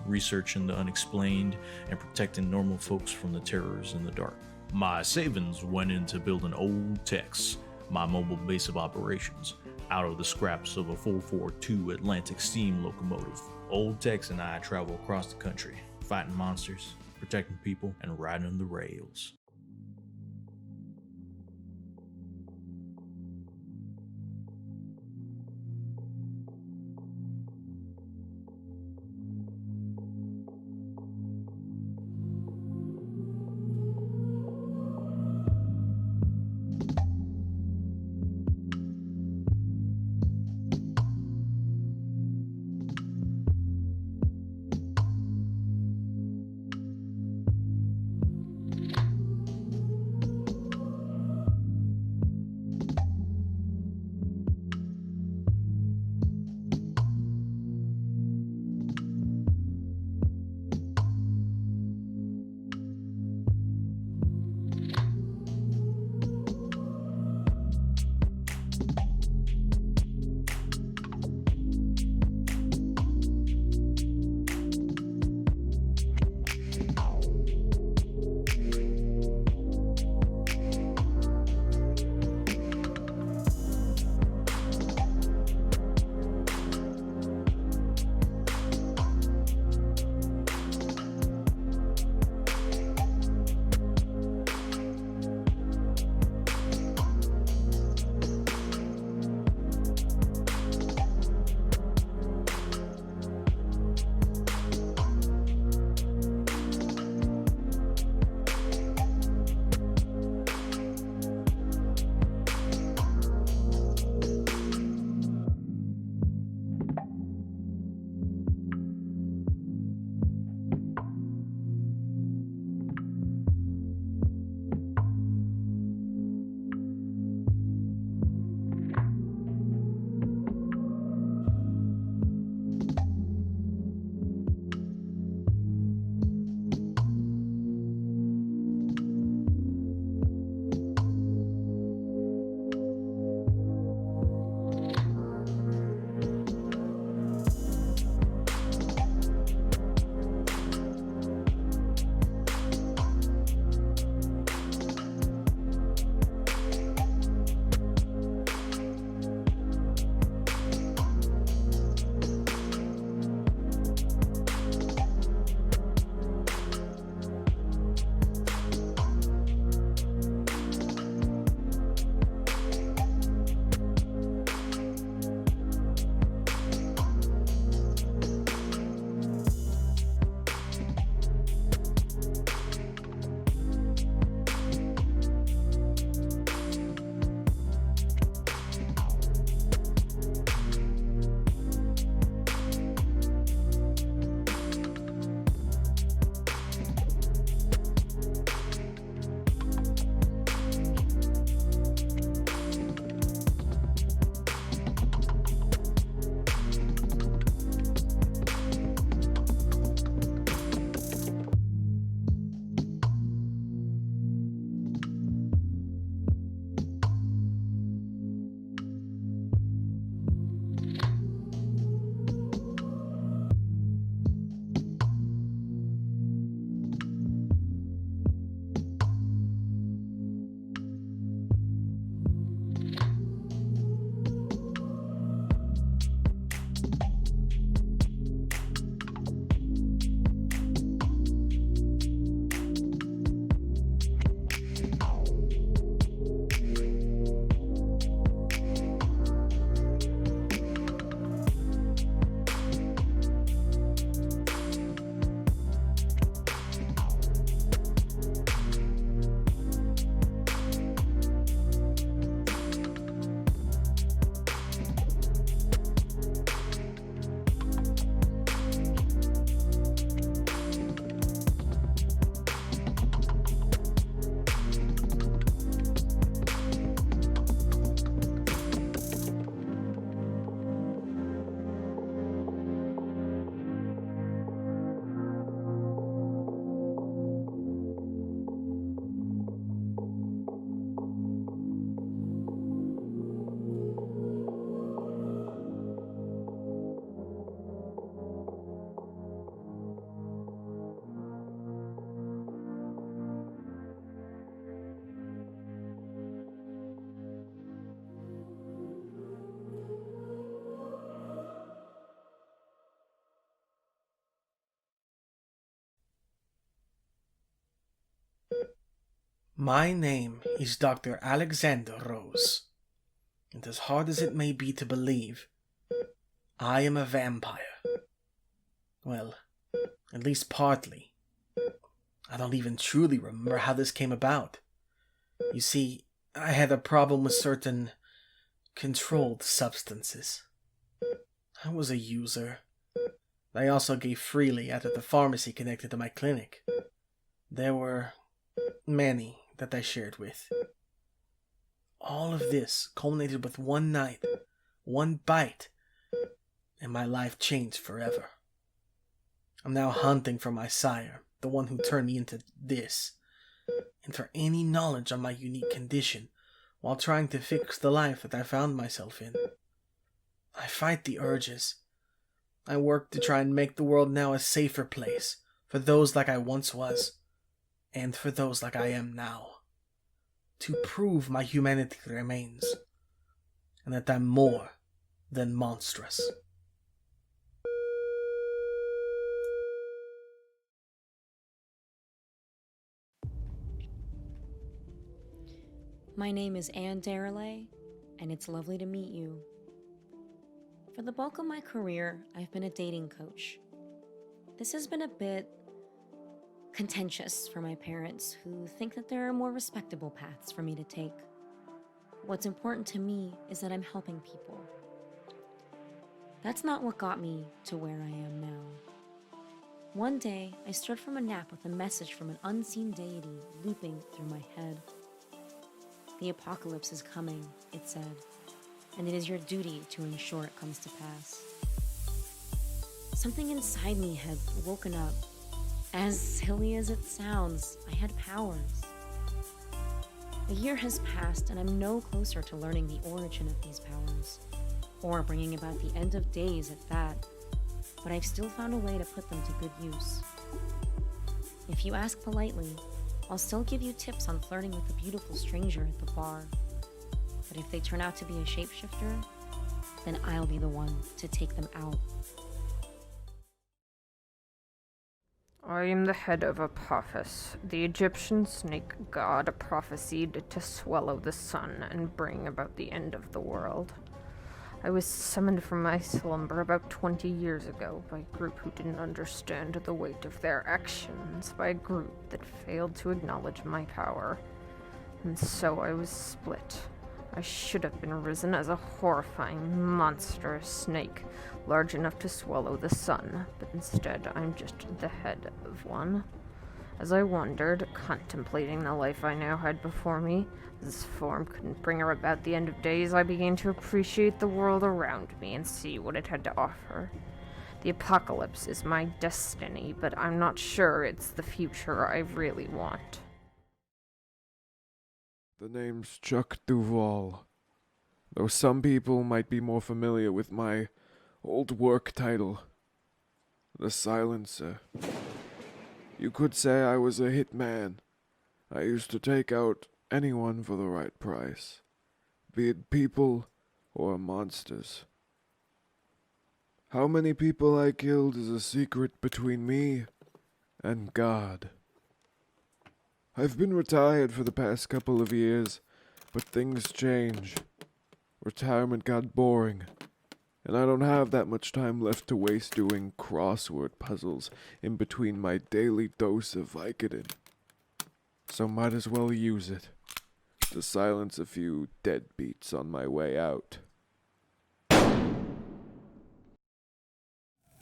researching the unexplained and protecting normal folks from the terrors in the dark. My savings went into building Old Tex, my mobile base of operations, out of the scraps of a 442 Atlantic steam locomotive. Old Tex and I travel across the country, fighting monsters, protecting people, and riding the rails. My name is Dr. Alexander Rose, and as hard as it may be to believe, I am a vampire. Well, at least partly. I don't even truly remember how this came about. You see, I had a problem with certain controlled substances. I was a user. I also gave freely out of the pharmacy connected to my clinic. There were many that I shared with. All of this culminated with one night, one bite, and my life changed forever. I'm now hunting for my sire, the one who turned me into this, and for any knowledge on my unique condition, while trying to fix the life that I found myself in. I fight the urges. I work to try and make the world now a safer place for those like I once was, and for those like I am now. To prove my humanity remains, and that I'm more than monstrous. My name is Anne Darelay, and it's lovely to meet you. For the bulk of my career, I've been a dating coach. This has been a bit contentious for my parents, who think that there are more respectable paths for me to take. What's important to me is that I'm helping people. That's not what got me to where I am now. One day, I stirred from a nap with a message from an unseen deity looping through my head. The apocalypse is coming, it said, and it is your duty to ensure it comes to pass. Something inside me had woken up. As silly as it sounds, I had powers. A year has passed, and I'm no closer to learning the origin of these powers, or bringing about the end of days at that, but I've still found a way to put them to good use. If you ask politely, I'll still give you tips on flirting with a beautiful stranger at the bar. But if they turn out to be a shapeshifter, then I'll be the one to take them out. I am the head of Apophis, the Egyptian snake god prophesied to swallow the sun and bring about the end of the world. I was summoned from my slumber about 20 years ago by a group who didn't understand the weight of their actions, by a group that failed to acknowledge my power. And so I was split. I should have been risen as a horrifying, monstrous snake, large enough to swallow the sun, but instead I'm just the head of one. As I wandered, contemplating the life I now had before me, this form couldn't bring about the end of days, I began to appreciate the world around me and see what it had to offer. The apocalypse is my destiny, but I'm not sure it's the future I really want. The name's Chuck Duval, though some people might be more familiar with my old work title, the Silencer. You could say I was a hitman. I used to take out anyone for the right price, be it people or monsters. How many people I killed is a secret between me and God. I've been retired for the past couple of years, but things change. Retirement got boring, and I don't have that much time left to waste doing crossword puzzles in between my daily dose of Vicodin. So might as well use it to silence a few deadbeats on my way out.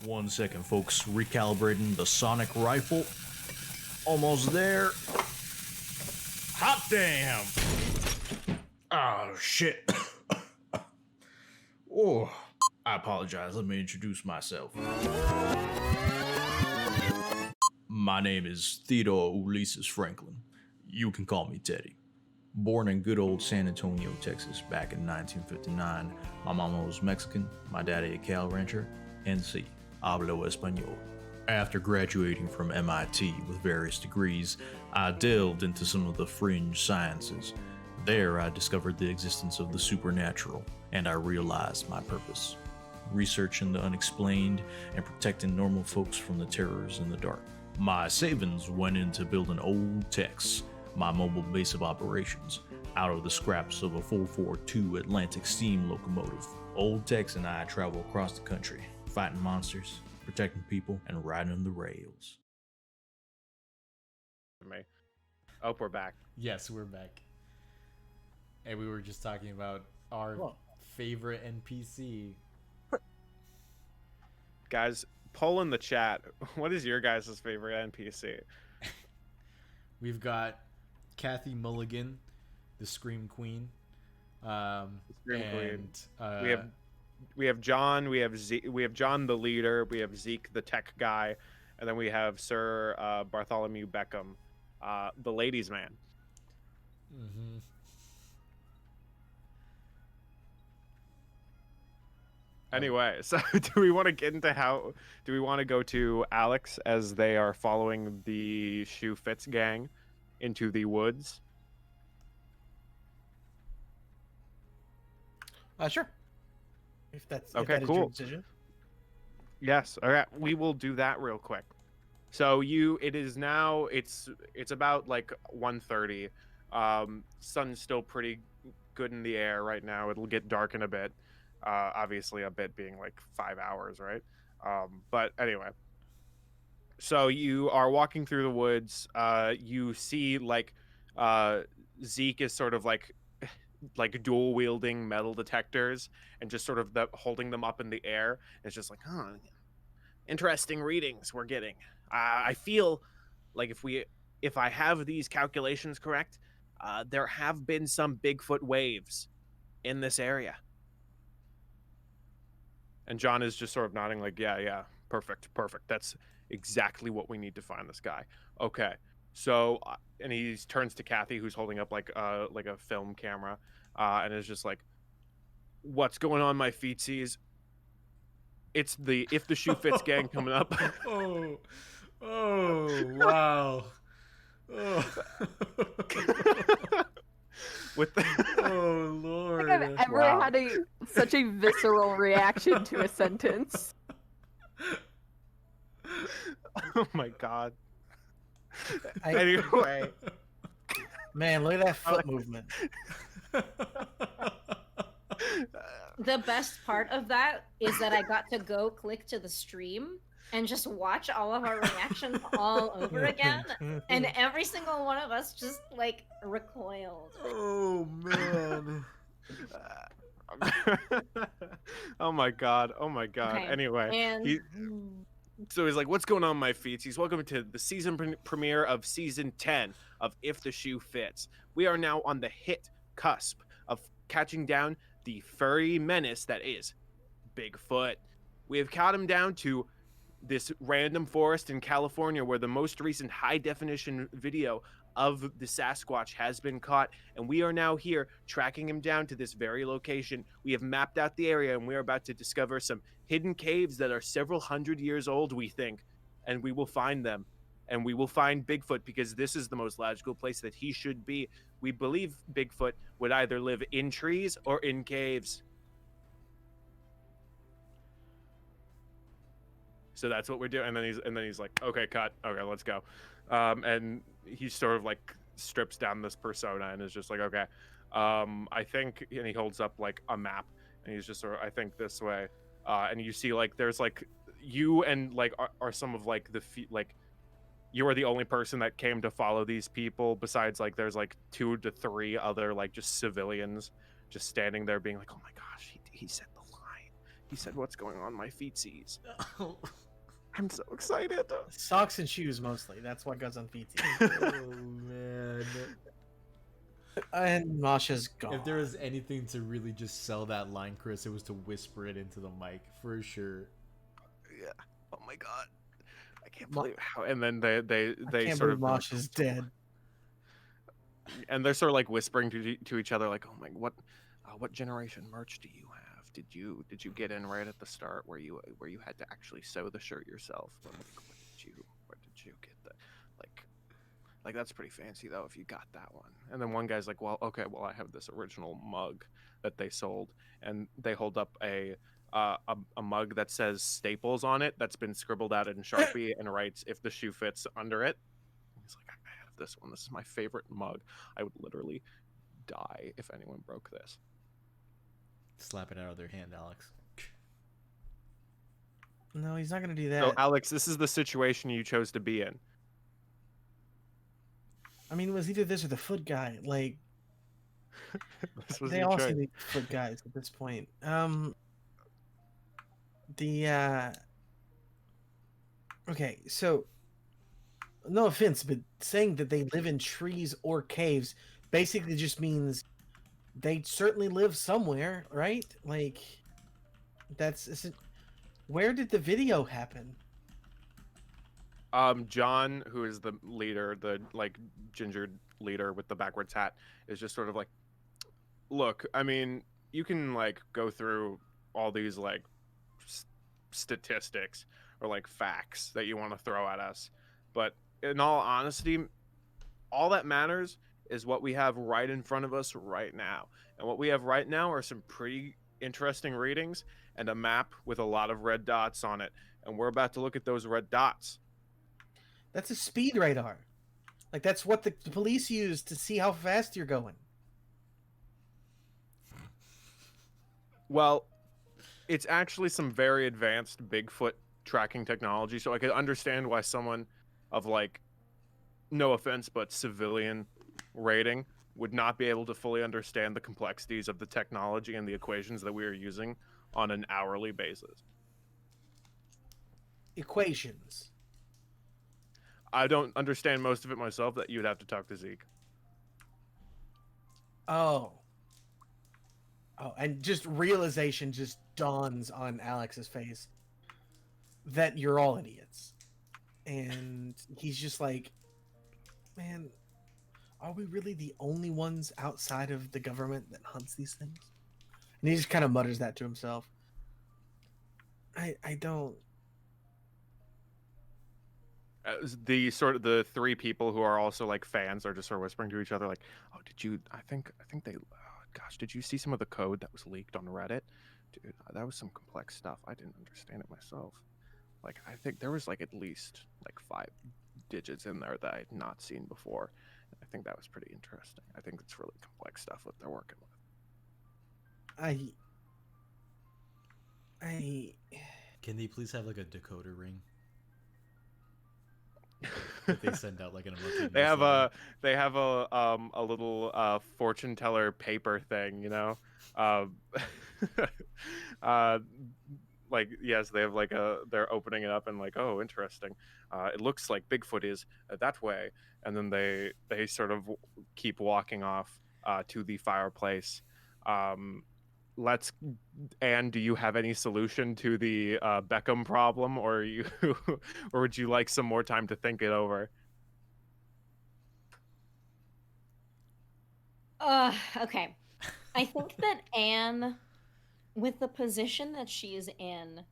1 second, folks. Recalibrating the sonic rifle. Almost there. Hot damn! Oh, shit. Oh, I apologize. Let me introduce myself. My name is Theodore Ulysses Franklin. You can call me Teddy. Born in good old San Antonio, Texas, back in 1959. My mama was Mexican, my daddy a cow rancher, and sí, hablo español. After graduating from MIT with various degrees, I delved into some of the fringe sciences. There, I discovered the existence of the supernatural, and I realized my purpose: researching the unexplained and protecting normal folks from the terrors in the dark. My savings went into building old techs, my mobile base of operations, out of the scraps of a 442 Atlantic steam locomotive. Old Tex and I travel across the country, fighting monsters, protecting people, and riding the rails. Me. Oh, we're back. Yes, we're back. And we were just talking about our favorite NPC. Guys, poll in the chat. What is your guys' favorite NPC? We've got Kathy Mulligan, the Scream Queen. Scream and, Queen. We have John. We have John the leader. We have Zeke the tech guy, and then we have Sir Bartholomew Beckham, the ladies' man. Mm-hmm. Anyway, so do we want to get into how? Do we want to go to Alex as they are following the Shoe Fits gang into the woods? Sure. If that's Okay, if that is cool. your decision. Yes. All right. We will do that real quick. So it is now. It's about like 1:30. Sun's still pretty good in the air right now. It'll get dark in a bit. Obviously a bit being like 5 hours, right? But anyway, so you are walking through the woods. You see like Zeke is sort of like dual wielding metal detectors and just sort of holding them up in the air. It's just like, interesting readings we're getting. I feel like if I have these calculations correct, there have been some Bigfoot waves in this area. And John is just sort of nodding like, yeah, perfect. That's exactly what we need to find this guy. Okay. So, and he turns to Kathy, who's holding up like a film camera, and is just like, what's going on, my feetsies? It's the If the Shoe Fits gang coming up. oh, wow. Oh. With the oh Lord! I think I've ever had such a visceral reaction to a sentence. Oh my god. Anyway, man, look at that foot movement. The best part of that is that I got to go click to the stream and just watch all of our reactions all over again, and every single one of us just like recoiled. Oh man! Oh my god! Okay, Anyway, and so he's like, "What's going on, my feetsies? Welcome to the season premiere of season 10 of If the Shoe Fits. We are now on the hit cusp of catching down the furry menace that is Bigfoot. We have caught him down to this random forest in California where the most recent high-definition video of the Sasquatch has been caught, and we are now here tracking him down to this very location. We have mapped out the area, and we are about to discover some hidden caves that are several hundred years old, we think, and we will find them. And we will find Bigfoot because this is the most logical place that he should be. We believe Bigfoot would either live in trees or in caves. So that's what we're doing. And then he's like, okay, cut. Okay, let's go. And he sort of like strips down this persona and is just like, okay, I think, and he holds up like a map and he's just sort of, I think this way. And you see like, there's like you and like are some of like like you are the only person that came to follow these people besides like, there's like 2 to 3 other like just civilians just standing there being like, oh my gosh, he said the line. He said, what's going on, my feetsies? I'm so excited. Socks and shoes mostly. That's what goes on feet. Oh man! And Masha's gone. If there was anything to really just sell that line, Chris, it was to whisper it into the mic for sure. Yeah. Oh my god. I can't believe how. And then they can't sort of believe Masha's dead. And they're sort of like whispering to each other, like, oh my, what generation merch do you have? Did you get in right at the start where you had to actually sew the shirt yourself? Where did you get that? Like that's pretty fancy though if you got that one. And then one guy's like, well, okay, well I have this original mug that they sold, and they hold up a mug that says Staples on it that's been scribbled out in Sharpie and writes "If the shoe fits" under it. He's like, I have this one. This is my favorite mug. I would literally die if anyone broke this. Slap it out of their hand, Alex. No, he's not gonna do that. So, Alex, this is the situation you chose to be in. I mean, it was either this or the foot guy. Like, This was they your all choice. seem to be foot guys at this point. Okay, so no offense, but saying that they live in trees or caves basically just means they certainly live somewhere, right? Like, where did the video happen? John, who is the leader, the like gingered leader with the backwards hat, is just sort of like, look, I mean, you can like go through all these like statistics or like facts that you want to throw at us, but in all honesty, all that matters is what we have right in front of us right now. And what we have right now are some pretty interesting readings and a map with a lot of red dots on it. And we're about to look at those red dots. That's a speed radar. Like, that's what the police use to see how fast you're going. Well, it's actually some very advanced Bigfoot tracking technology, so I could understand why someone of, like, no offense, but civilian rating would not be able to fully understand the complexities of the technology and the equations that we are using on an hourly basis. Equations. I don't understand most of it myself. That you'd have to talk to Zeke. Oh, and just realization just dawns on Alex's face that you're all idiots. And he's just like, man, are we really the only ones outside of the government that hunts these things? And he just kind of mutters that to himself. I don't. The three people who are also like fans are just sort of whispering to each other, like, "Oh, did you? I think they. Oh, gosh, did you see some of the code that was leaked on Reddit? Dude, that was some complex stuff. I didn't understand it myself. Like, I think there was like at least like 5 digits in there that I'd not seen before. I think that was pretty interesting. I think it's really complex stuff what they're working with." Can they please have like a decoder ring that they send out like in a monthly They have newsletter? a little fortune teller paper thing, you know. Like, yes, they have like they're opening it up and like, oh, interesting. It looks like Bigfoot is that way, and then they sort of keep walking off to the fireplace. Anne, do you have any solution to the Beckham problem, or you, or would you like some more time to think it over? Okay. I think that Anne, with the position that she is in,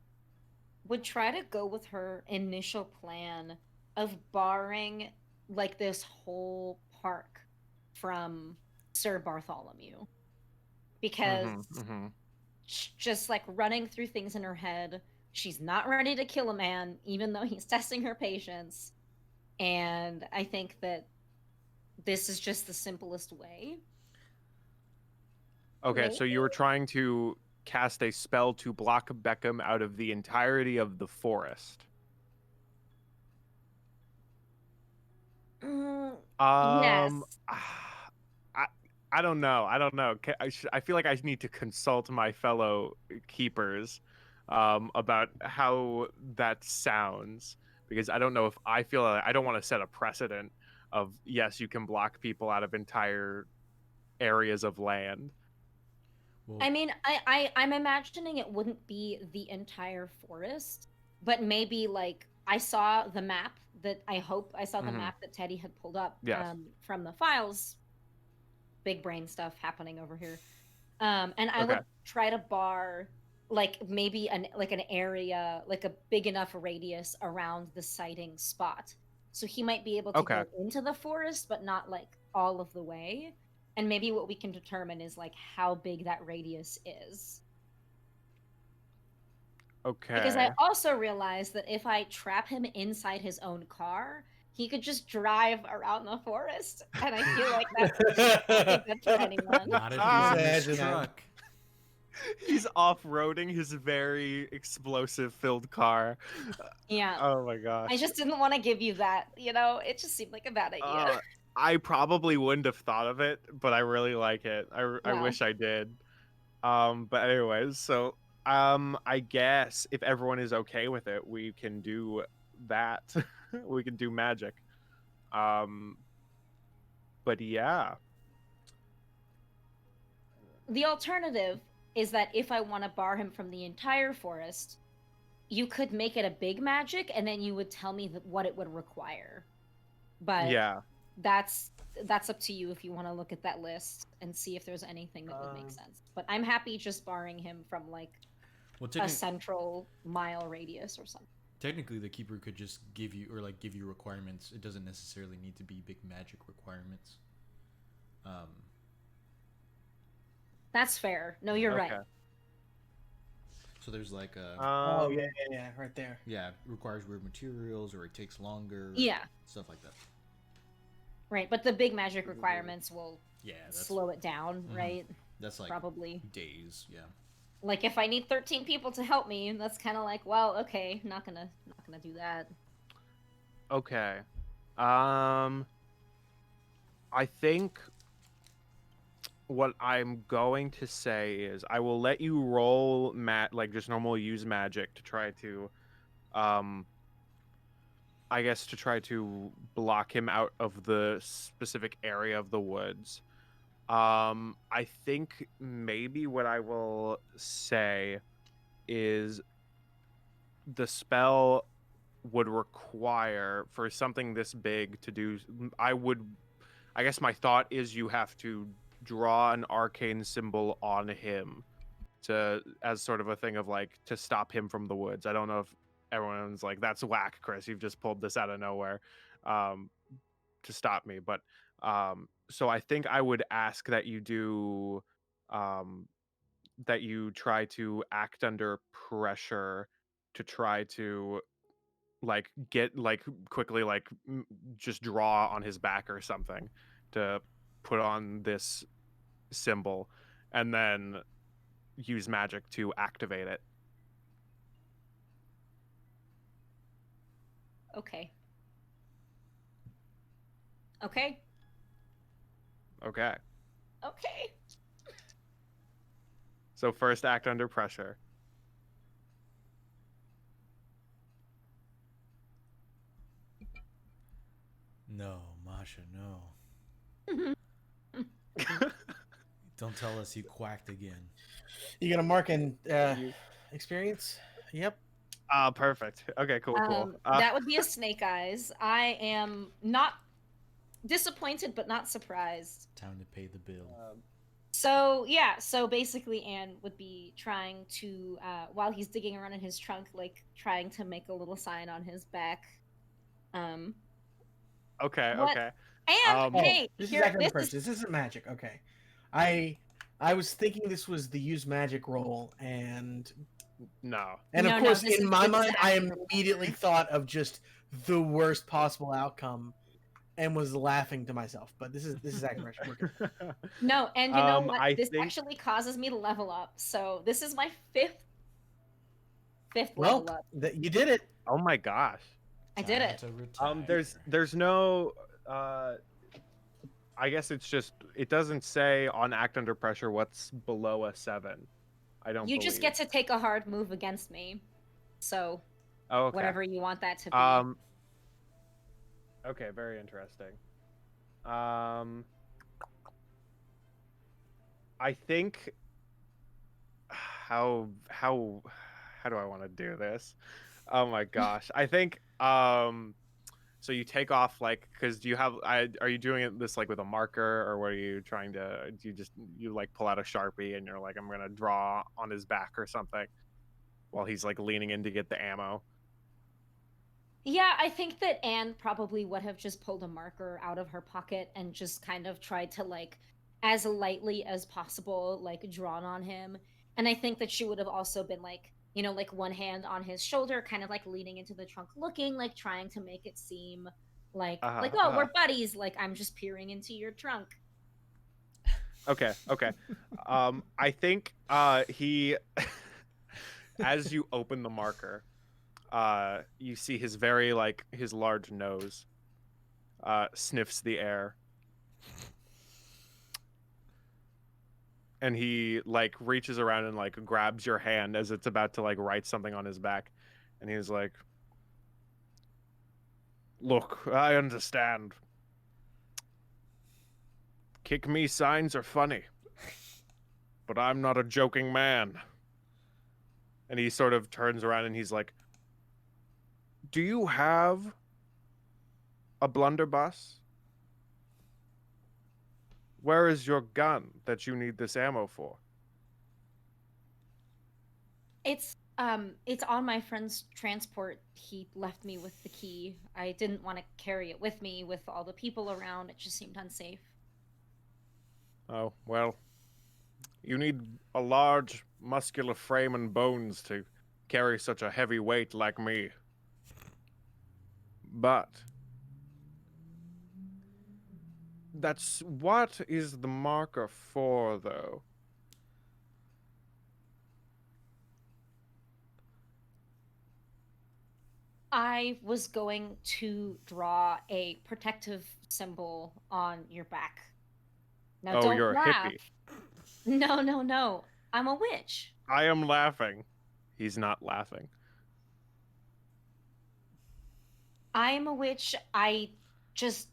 would try to go with her initial plan of barring like this whole park from Sir Bartholomew. Because just like running through things in her head, she's not ready to kill a man, even though he's testing her patience. And I think that this is just the simplest way. Okay, so you were trying to cast a spell to block Beckham out of the entirety of the forest. Yes. I don't know. I don't know. I feel like I need to consult my fellow keepers about how that sounds, because I don't know if I feel like I don't want to set a precedent of, yes, you can block people out of entire areas of land. Well, I mean, I'm imagining it wouldn't be the entire forest, but maybe like I saw the map that I hope I saw the map that Teddy had pulled up Yes. from the files. Big brain stuff happening over here. And I would try to bar like maybe an area, like a big enough radius around the sighting spot. So he might be able to go into the forest, but not like all of the way. And maybe what we can determine is like how big that radius is. Okay. Because I also realized that if I trap him inside his own car, he could just drive around the forest, and I feel like that's not good for anyone. Not if Ah, he's in imagine his that. truck. He's off-roading his very explosive-filled car. Yeah. Oh my gosh. I just didn't want to give you that, you know? It just seemed like a bad idea. I probably wouldn't have thought of it, but I really like it. I Yeah. wish I did. But anyways, so I guess if everyone is okay with it, we can do that. We can do magic. But yeah. The alternative is that if I want to bar him from the entire forest, you could make it a big magic, and then you would tell me what it would require. But Yeah. that's up to you if you want to look at that list and see if there's anything that would make sense. But I'm happy just barring him from like Well, a central mile radius or something. technically, the keeper could just give you requirements. It doesn't necessarily need to be big magic requirements. That's fair. No, you're right. Okay. So there's like a Oh yeah, right there. it requires weird materials, or it takes longer. Yeah. Stuff like that. Right, but the big magic requirements will Yeah, that's slow it down, right? that's like Probably. days. Yeah. Like if I need 13 people to help me, that's kind of like, well, okay, not gonna do that. Okay. I think what I'm going to say is I will let you roll like just normal use magic to try to I guess to try to block him out of the specific area of the woods. I think maybe what I will say is the spell would require for something this big to do. I guess my thought is you have to draw an arcane symbol on him as sort of a thing of like to stop him from the woods. I don't know if everyone's like, that's whack, Chris, you've just pulled this out of nowhere to stop me. But so I think I would ask that you do that you try to act under pressure to try to like get like quickly like just draw on his back or something to put on this symbol, and then use magic to activate it. Okay. Okay. Okay. Okay. So first, act under pressure. No, Masha, no. Don't tell us you quacked again. You got a mark in experience? Yep. Perfect. Okay, cool. That would be a snake eyes. I am not disappointed, but not surprised. Time to pay the bill. So yeah, so basically Anne would be trying to, while he's digging around in his trunk, like trying to make a little sign on his back. Okay. What? Okay. And hey, This here, is acting this first. This isn't magic. Okay. I was thinking this was the use magic roll, and No. of No, course this in is my mind I exactly immediately thought of just the worst possible outcome and was laughing to myself. But this is acting pressure. We're good. No, and you know what? I This think- actually causes me to level up. So this is my fifth Well, level up. you did it. Oh my gosh. I did Time it. to retire. There's no I guess it's just it doesn't say on act under pressure what's below a 7. I don't You just believe. get to take a hard move against me. So Oh, okay. whatever you want that to be. Okay, very interesting. I think how do I want to do this? Oh my gosh. I think so you take off like cuz do you have are you doing this like with a marker, or what are you trying to do? You like pull out a Sharpie and you're like, I'm going to draw on his back or something while he's like leaning in to get the ammo? Yeah, I think that Anne probably would have just pulled a marker out of her pocket and just kind of tried to, like, as lightly as possible, like, drawn on him. And I think that she would have also been, like, you know, like, one hand on his shoulder, kind of, like, leaning into the trunk, looking, like, trying to make it seem Like, Uh-huh, like, oh, uh-huh. we're buddies. Like, I'm just peering into your trunk. Okay. I think he, as you open the marker, you see his very his large nose sniffs the air, and he reaches around and grabs your hand as it's about to write something on his back, and he's like, "Look, I understand. Kick me signs are funny, but I'm not a joking man." And he sort of turns around and he's like, "Do you have a blunderbuss? Where is your gun that you need this ammo for?" It's on my friend's transport. He left me with the key. I didn't want to carry it with me with all the people around. It just seemed unsafe. Oh, well, you need a large, muscular frame and bones to carry such a heavy weight like me. But what is the marker for, though? I was going to draw a protective symbol on your back. Now, Oh, don't you're a laugh. hippie. No, no, no. I'm a witch. I am laughing. He's not laughing. I am a witch. I just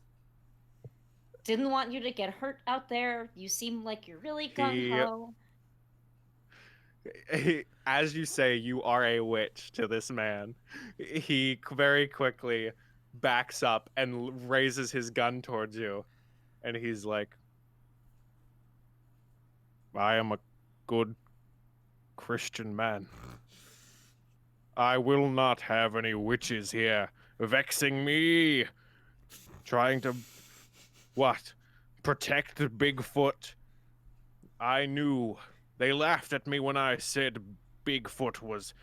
didn't want you to get hurt out there. You seem like you're really gung-ho. As you say, you are a witch to this man. He very quickly backs up and raises his gun towards you. And he's like, "I am a good Christian man. I will not have any witches here vexing me, trying to, what, protect Bigfoot. I knew. They laughed at me when I said Bigfoot was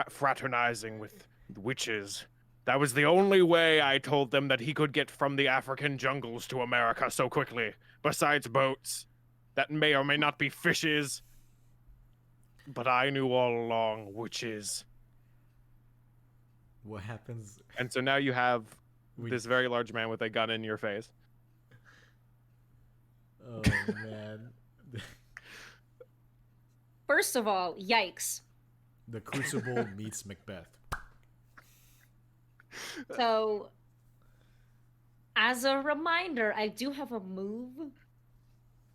fraternizing with witches. That was the only way I told them that he could get from the African jungles to America so quickly, besides boats. That may or may not be fishes. But I knew all along witches." What happens? And so now you have We- this very large man with a gun in your face. Oh man, First of all, yikes. the Crucible meets Macbeth. So, as a reminder, I do have a move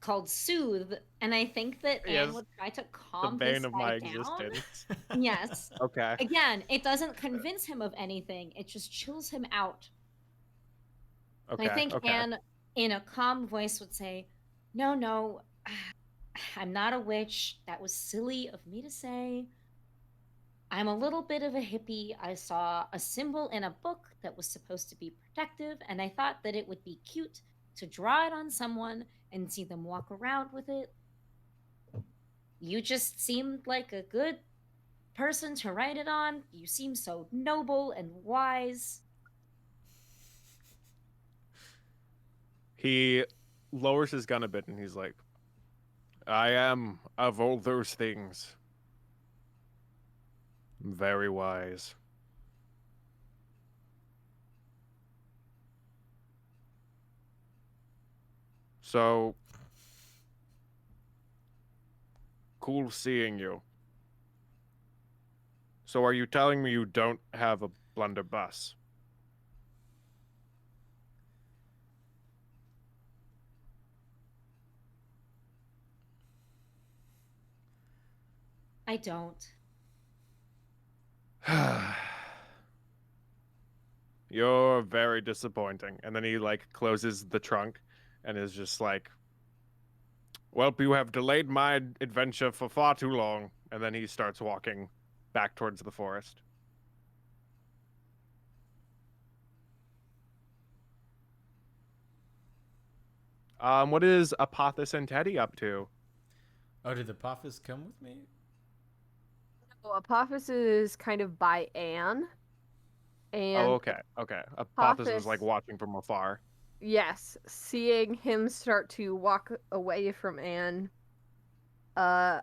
called Soothe, and I think that Yes, Anne would try to The calm this bane of guy my down. existence. Yes. Okay. Again, it doesn't convince him of anything. It just chills him out. Okay. I think okay. Anne, in a calm voice, would say, "No, no, I'm not a witch. That was silly of me to say. I'm a little bit of a hippie. I saw a symbol in a book that was supposed to be protective, and I thought that it would be cute to draw it on someone and see them walk around with it. You just seemed like a good person to write it on. You seem so noble and wise." He lowers his gun a bit and he's like, "I am of all those things. Very wise." So, cool seeing you. So are you telling me you don't have a blunderbuss? I don't. You're very disappointing. And then he closes the trunk and is just like, "Well, you have delayed my adventure for far too long." And then he starts walking back towards the forest. What is Apothis and Teddy up to? Oh, did the Apophis come with me? Well, Apophis is kind of by Anne, And Oh, okay. Okay. Apophis is like Apophis- watching from afar. yes, seeing him start to walk away from Anne, uh,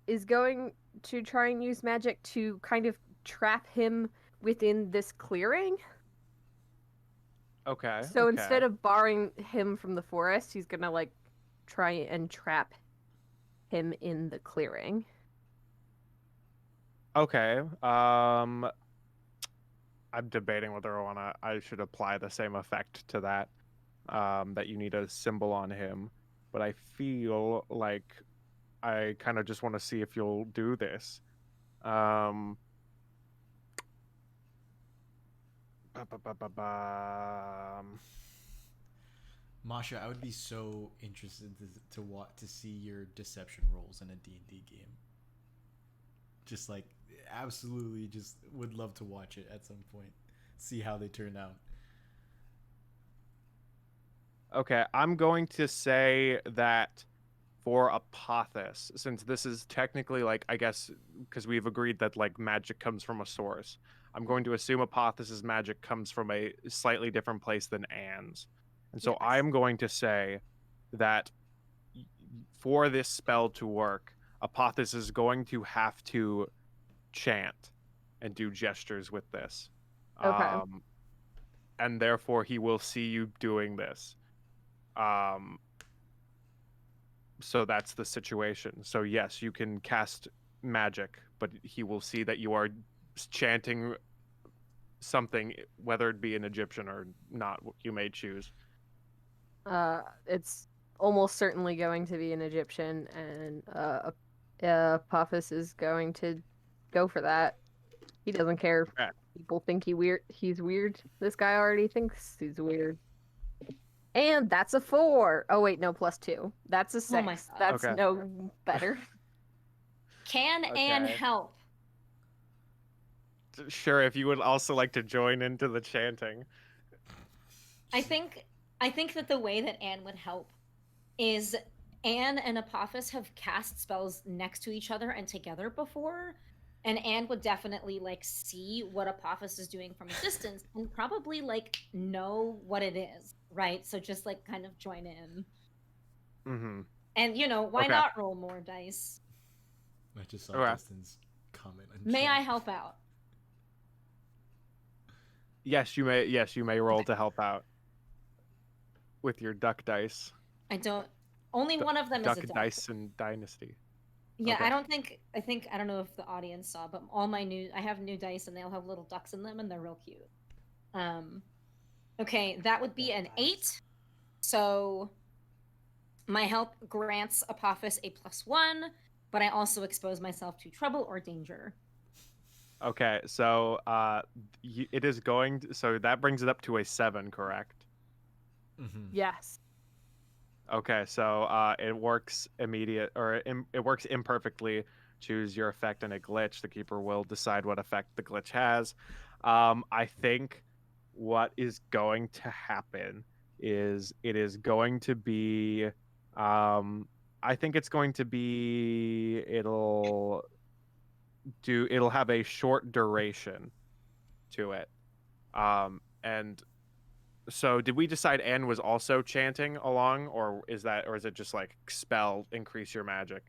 is going to try and use magic to kind of trap him within this clearing. Okay. So okay. instead of barring him from the forest, he's gonna like try and trap him in the clearing. Okay. I'm debating whether I should apply the same effect to that. That you need a symbol on him, but I feel like I kind of just want to see if you'll do this. Um. ba-ba-ba-ba-bam. Masha, I would be so interested to see your deception rolls in a D&D game. Just like absolutely just would love to watch it at some point. See how they turn out. Okay, I'm going to say that for Apophis, since this is technically like, I guess, because we've agreed that like magic comes from a source, I'm going to assume Apothis's magic comes from a slightly different place than Anne's. And so Yes. I'm going to say that for this spell to work, Apophis is going to have to chant and do gestures with this. Okay. And therefore he will see you doing this. So that's the situation. So yes, you can cast magic, but he will see that you are chanting something, whether it be an Egyptian or not. You may choose. It's almost certainly going to be an Egyptian, and Apophis is going to go for that. He doesn't care if Okay. people think he's weird. This guy already thinks he's weird. And that's a 4. Oh wait, no, +2. That's a 6. Oh my God. That's Okay. no better. Can Anne Okay. help? Sure, if you would also like to join into the chanting. I think that the way that Anne would help is Anne and Apophis have cast spells next to each other and together before, and Anne would definitely like see what Apophis is doing from a distance and probably like know what it is, right? So just like kind of join in. Mm-hmm. And why Okay. not roll more dice? I just saw Okay. Dustin's comment on May chat. I help out? Yes, you may. Yes, you may roll to help out with your duck dice. I don't. Only Du- one of them Duck is a duck. dice and dynasty. Yeah, Okay. I don't think. I don't know if the audience saw, but I have new dice and they all have little ducks in them and they're real cute. Okay, that would be an 8. So my help grants Apophis a +1, but I also expose myself to trouble or danger. Okay, so it is going. So that brings it up to a 7, correct? Mm-hmm. Yes. Okay, so it works it works imperfectly. Choose your effect and a glitch. The keeper will decide what effect the glitch has. I think what is going to happen is it is going to be. I think it's going to be. It'll have a short duration to it. And so did we decide Anne was also chanting along, or is it just like spell increase your magic?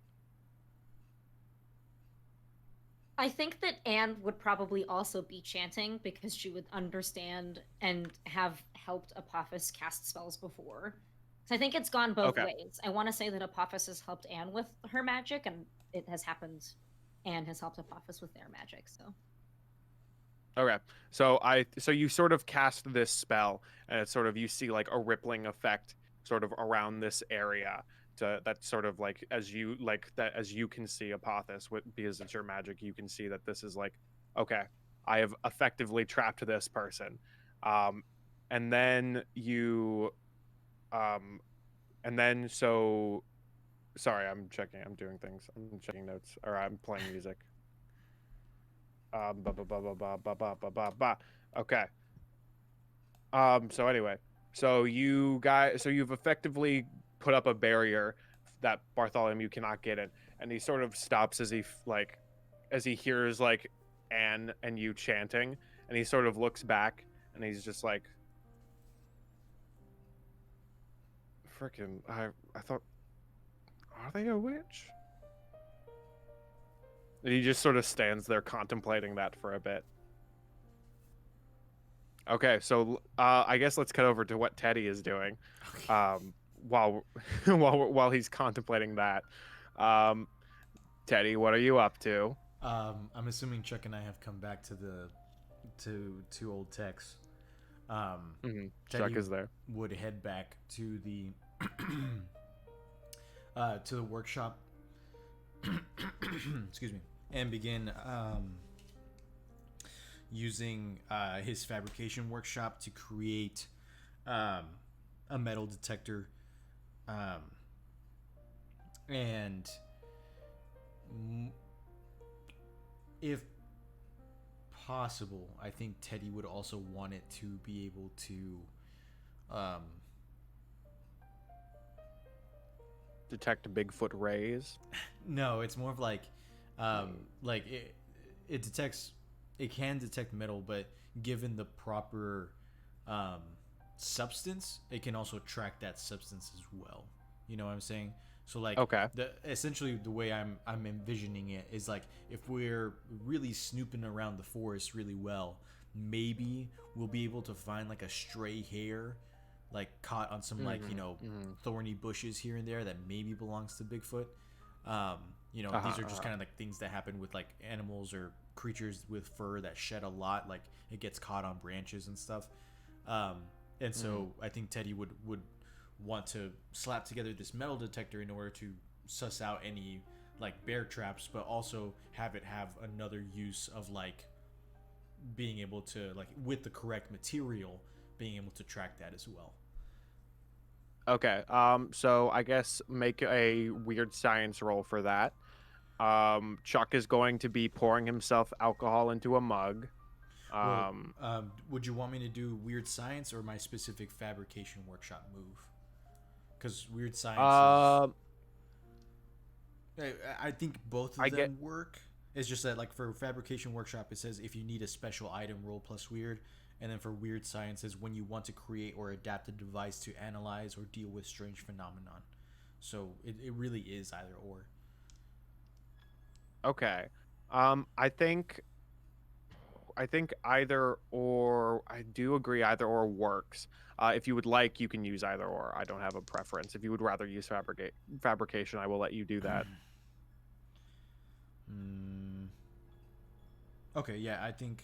I think that Anne would probably also be chanting because she would understand and have helped Apophis cast spells before. So I think it's gone both Okay. ways. I want to say that Apophis has helped Anne with her magic, and it has happened. Anne has helped Apophis with their magic. So Okay. So you sort of cast this spell, and it's sort of, you see like a rippling effect sort of around this area. That sort of like as you can see Apophis, because it's your magic, you can see that this is like, okay, I have effectively trapped this person. And then so sorry, I'm doing things. I'm checking notes, or I'm playing music. Ba ba ba ba ba ba ba ba ba ba. Okay. So anyway, so you've effectively put up a barrier that Bartholomew cannot get in, and he sort of stops as he hears like Anne and you chanting, and he sort of looks back and he's just like, "Frickin', I thought, are they a witch?" And he just sort of stands there contemplating that for a bit. Okay, so I guess let's cut over to what Teddy is doing, while while he's contemplating that. Teddy, what are you up to? I'm assuming Chuck and I have come back to to old Tex. Teddy Chuck is there. would head back to the to the workshop. Excuse me, and begin using his fabrication workshop to create a metal detector, and if possible, I think Teddy would also want it to be able to Detect Bigfoot rays. no, it's more of like it detects, it can detect metal, but given the proper substance, it can also track that substance as well. You know what I'm saying? So like, Okay. Essentially the way I'm envisioning it is like, if we're really snooping around the forest really well, maybe we'll be able to find like a stray hair, like caught on some like, you know, thorny bushes here and there that maybe belongs to Bigfoot. You know, these are just kind of like things that happen with like animals or creatures with fur that shed a lot, like it gets caught on branches and stuff. And so I think Teddy would want to slap together this metal detector in order to suss out any like bear traps, but also have it have another use of like being able to, like, with the correct material, being able to track that as well. Okay. So I guess make a weird science roll for that. Chuck is going to be pouring himself alcohol into a mug. Would you want me to do weird science or my specific fabrication workshop move? Because weird science I think both of them work. It's just that, like, for fabrication workshop, it says if you need a special item, roll plus weird. And then for weird science is when you want to create or adapt a device to analyze or deal with strange phenomenon. So it really is either or. Okay. I think either or. I do agree either or works. If you would like, you can use either or. I don't have a preference. If you would rather use fabrication, I will let you do that. Okay, yeah, I think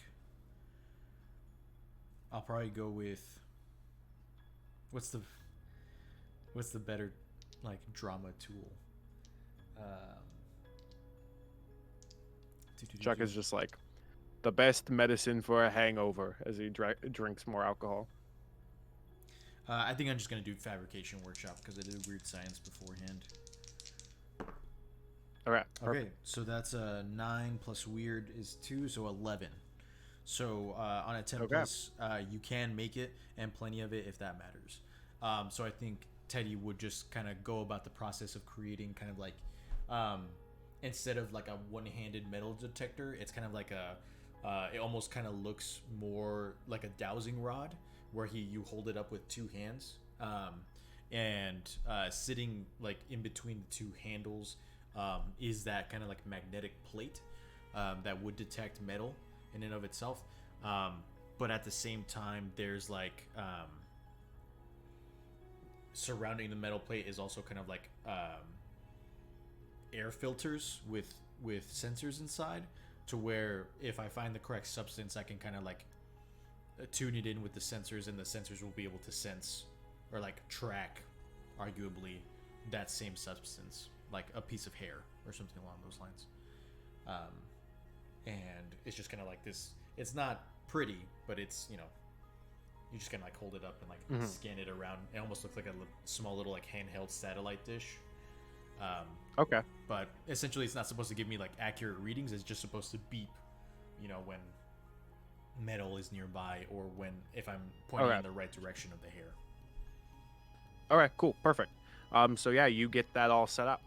I'll probably go with what's the better, like, drama tool. Chuck is just like, the best medicine for a hangover as he drinks more alcohol. I think I'm just gonna do fabrication workshop because I did weird science beforehand. Okay. Okay, so that's 9 plus weird is 2, so 11. So on a 10 plus, you can make it, and plenty of it if that matters. So I think Teddy would just kind of go about the process of creating kind of like, instead of like a one-handed metal detector, it's kind of like it almost kind of looks more like a dowsing rod, where you hold it up with two hands, and sitting like in between the two handles is that kind of like magnetic plate that would detect metal in and of itself, but at the same time there's like surrounding the metal plate is also kind of like air filters with sensors inside, to where if I find the correct substance, I can kind of like tune it in with the sensors, and the sensors will be able to sense or like track, arguably, that same substance, like a piece of hair or something along those lines. And it's just kind of like this. It's not pretty, but it's, you know, you just kind of like hold it up and like scan it around. It almost looks like a small little like handheld satellite dish. Okay. But essentially, it's not supposed to give me like accurate readings. It's just supposed to beep, you know, when metal is nearby, or if I'm pointing in the right direction of the hair. All right. Cool. Perfect. So yeah, you get that all set up.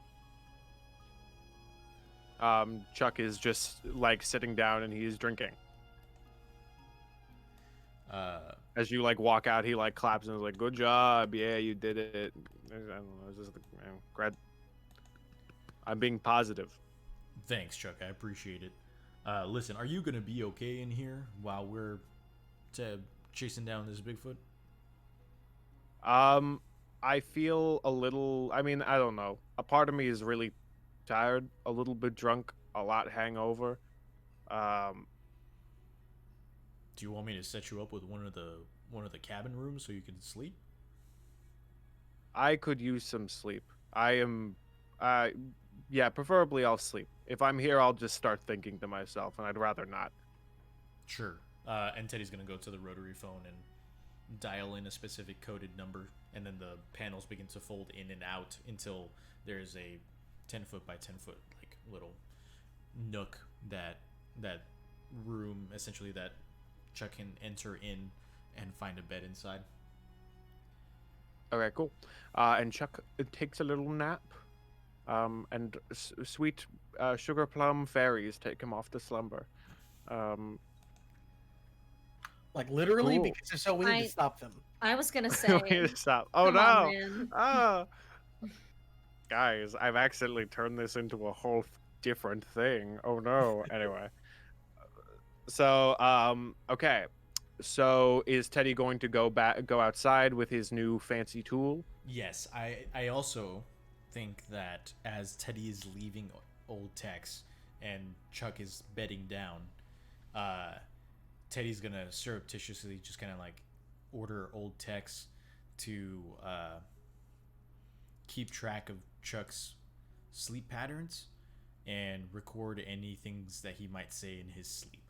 Chuck is just like sitting down and he's drinking. As you like walk out, he like claps and is like, "Good job, yeah, you did it." I don't know, it's just I'm being positive. Thanks, Chuck. I appreciate it. Listen, are you gonna be okay in here while we're chasing down this Bigfoot? I feel a little. I mean, I don't know. A part of me is really tired, a little bit drunk, a lot hangover. Do you want me to set you up with one of the cabin rooms so you can sleep? I could use some sleep. I am, yeah, preferably I'll sleep. If I'm here, I'll just start thinking to myself, and I'd rather not. Sure. And Teddy's gonna go to the rotary phone and dial in a specific coded number, and then the panels begin to fold in and out until there's a 10-foot by 10-foot like little nook that room essentially that Chuck can enter in and find a bed inside. Okay, cool. And Chuck takes a little nap. And sweet sugar plum fairies take him off to slumber. Like literally, Cool. because if so, we need to stop them. I was gonna say. We need to stop. Oh Come no! on, man. Ah, guys, I've accidentally turned this into a whole different thing. Oh no. Anyway, so okay. So is Teddy going to go outside with his new fancy tool? Yes, I also think that as Teddy is leaving Old Tex and Chuck is bedding down, Teddy's gonna surreptitiously just kind of like order Old Tex to keep track of Chuck's sleep patterns and record any things that he might say in his sleep.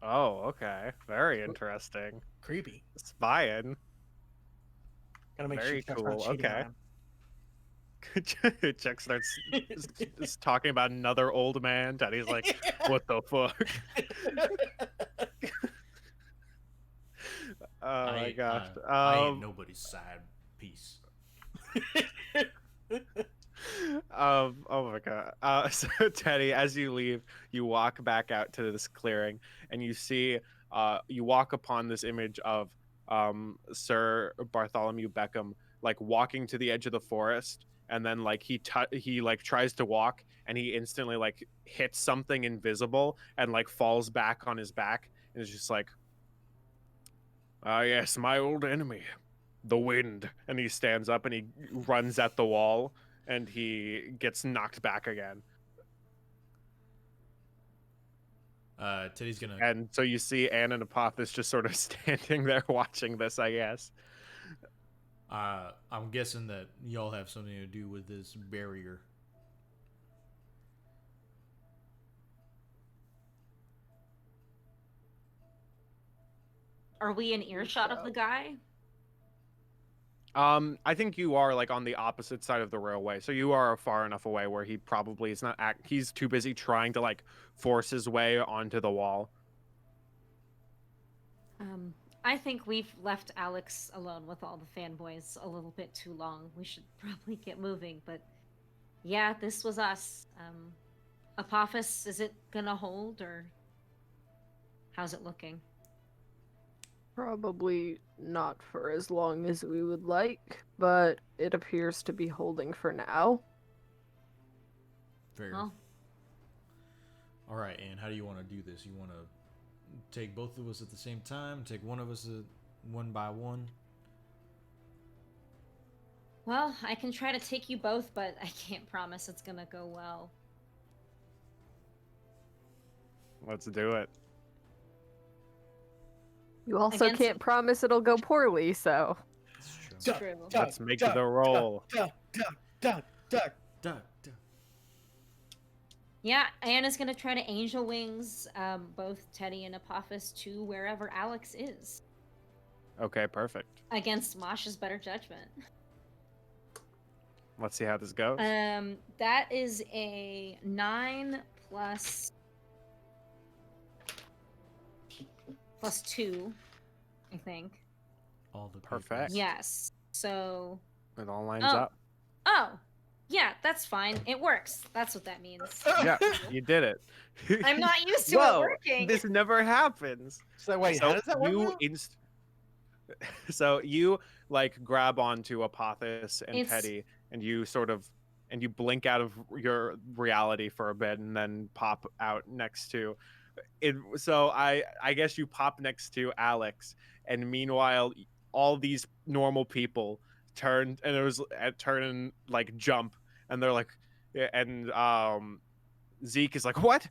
Oh, okay. Very interesting. Creepy. Spying. Gotta make Very sure Chuck's cool. not cheating Okay. on him. Chuck starts talking about another old man. Daddy's like, "What the fuck?" Oh my gosh. I ain't nobody's side piece. Oh my god. So Teddy, as you leave, you walk back out to this clearing, and you see, you walk upon this image of Sir Bartholomew Beckham, like walking to the edge of the forest, and then like he like tries to walk, and he instantly like hits something invisible and like falls back on his back, and is just like, "Ah, yes, my old enemy, the wind." And he stands up and he runs at the wall, and he gets knocked back again. Teddy's gonna. And so you see Anne and Apophis just sort of standing there watching this, I guess. I'm guessing that y'all have something to do with this barrier. Are we in earshot of the guy? I think you are like on the opposite side of the railway, so you are far enough away where he probably is not. He's too busy trying to like force his way onto the wall. I think we've left Alex alone with all the fanboys a little bit too long. We should probably get moving, but yeah, this was us. Apophis, is it gonna hold, or how's it looking? Probably not for as long as we would like, but it appears to be holding for now. Fair. Well, All right, and how do you want to do this? You want to take both of us at the same time? Take one of us one by one? well, I can try to take you both, but I can't promise it's gonna go well. Let's do it. You also Against- can't promise it'll go poorly, so. That's true. Duck, True. duck, Let's make duck, the roll. Duck, duck, duck, duck. Duh, duh. Yeah, Anna's gonna try to angel wings both Teddy and Apophis to wherever Alex is, Okay, perfect. against Masha's better judgment. Let's see how this goes. That is a 9 plus 2, I think. All the Perfect. Yes. So. It all lines Oh. up. Oh. Yeah, that's fine. It works. That's what that means. Yeah, you did it. I'm not used to it Whoa, working. this never happens. So wait, how does that work now? So you like grab onto Apophis and It's- Teddy, and you sort of and you blink out of your reality for a bit, and then pop out next to it. So I guess you pop next to Alex, and meanwhile, all these normal people turn and like jump, and they're like, and Zeke is like, what?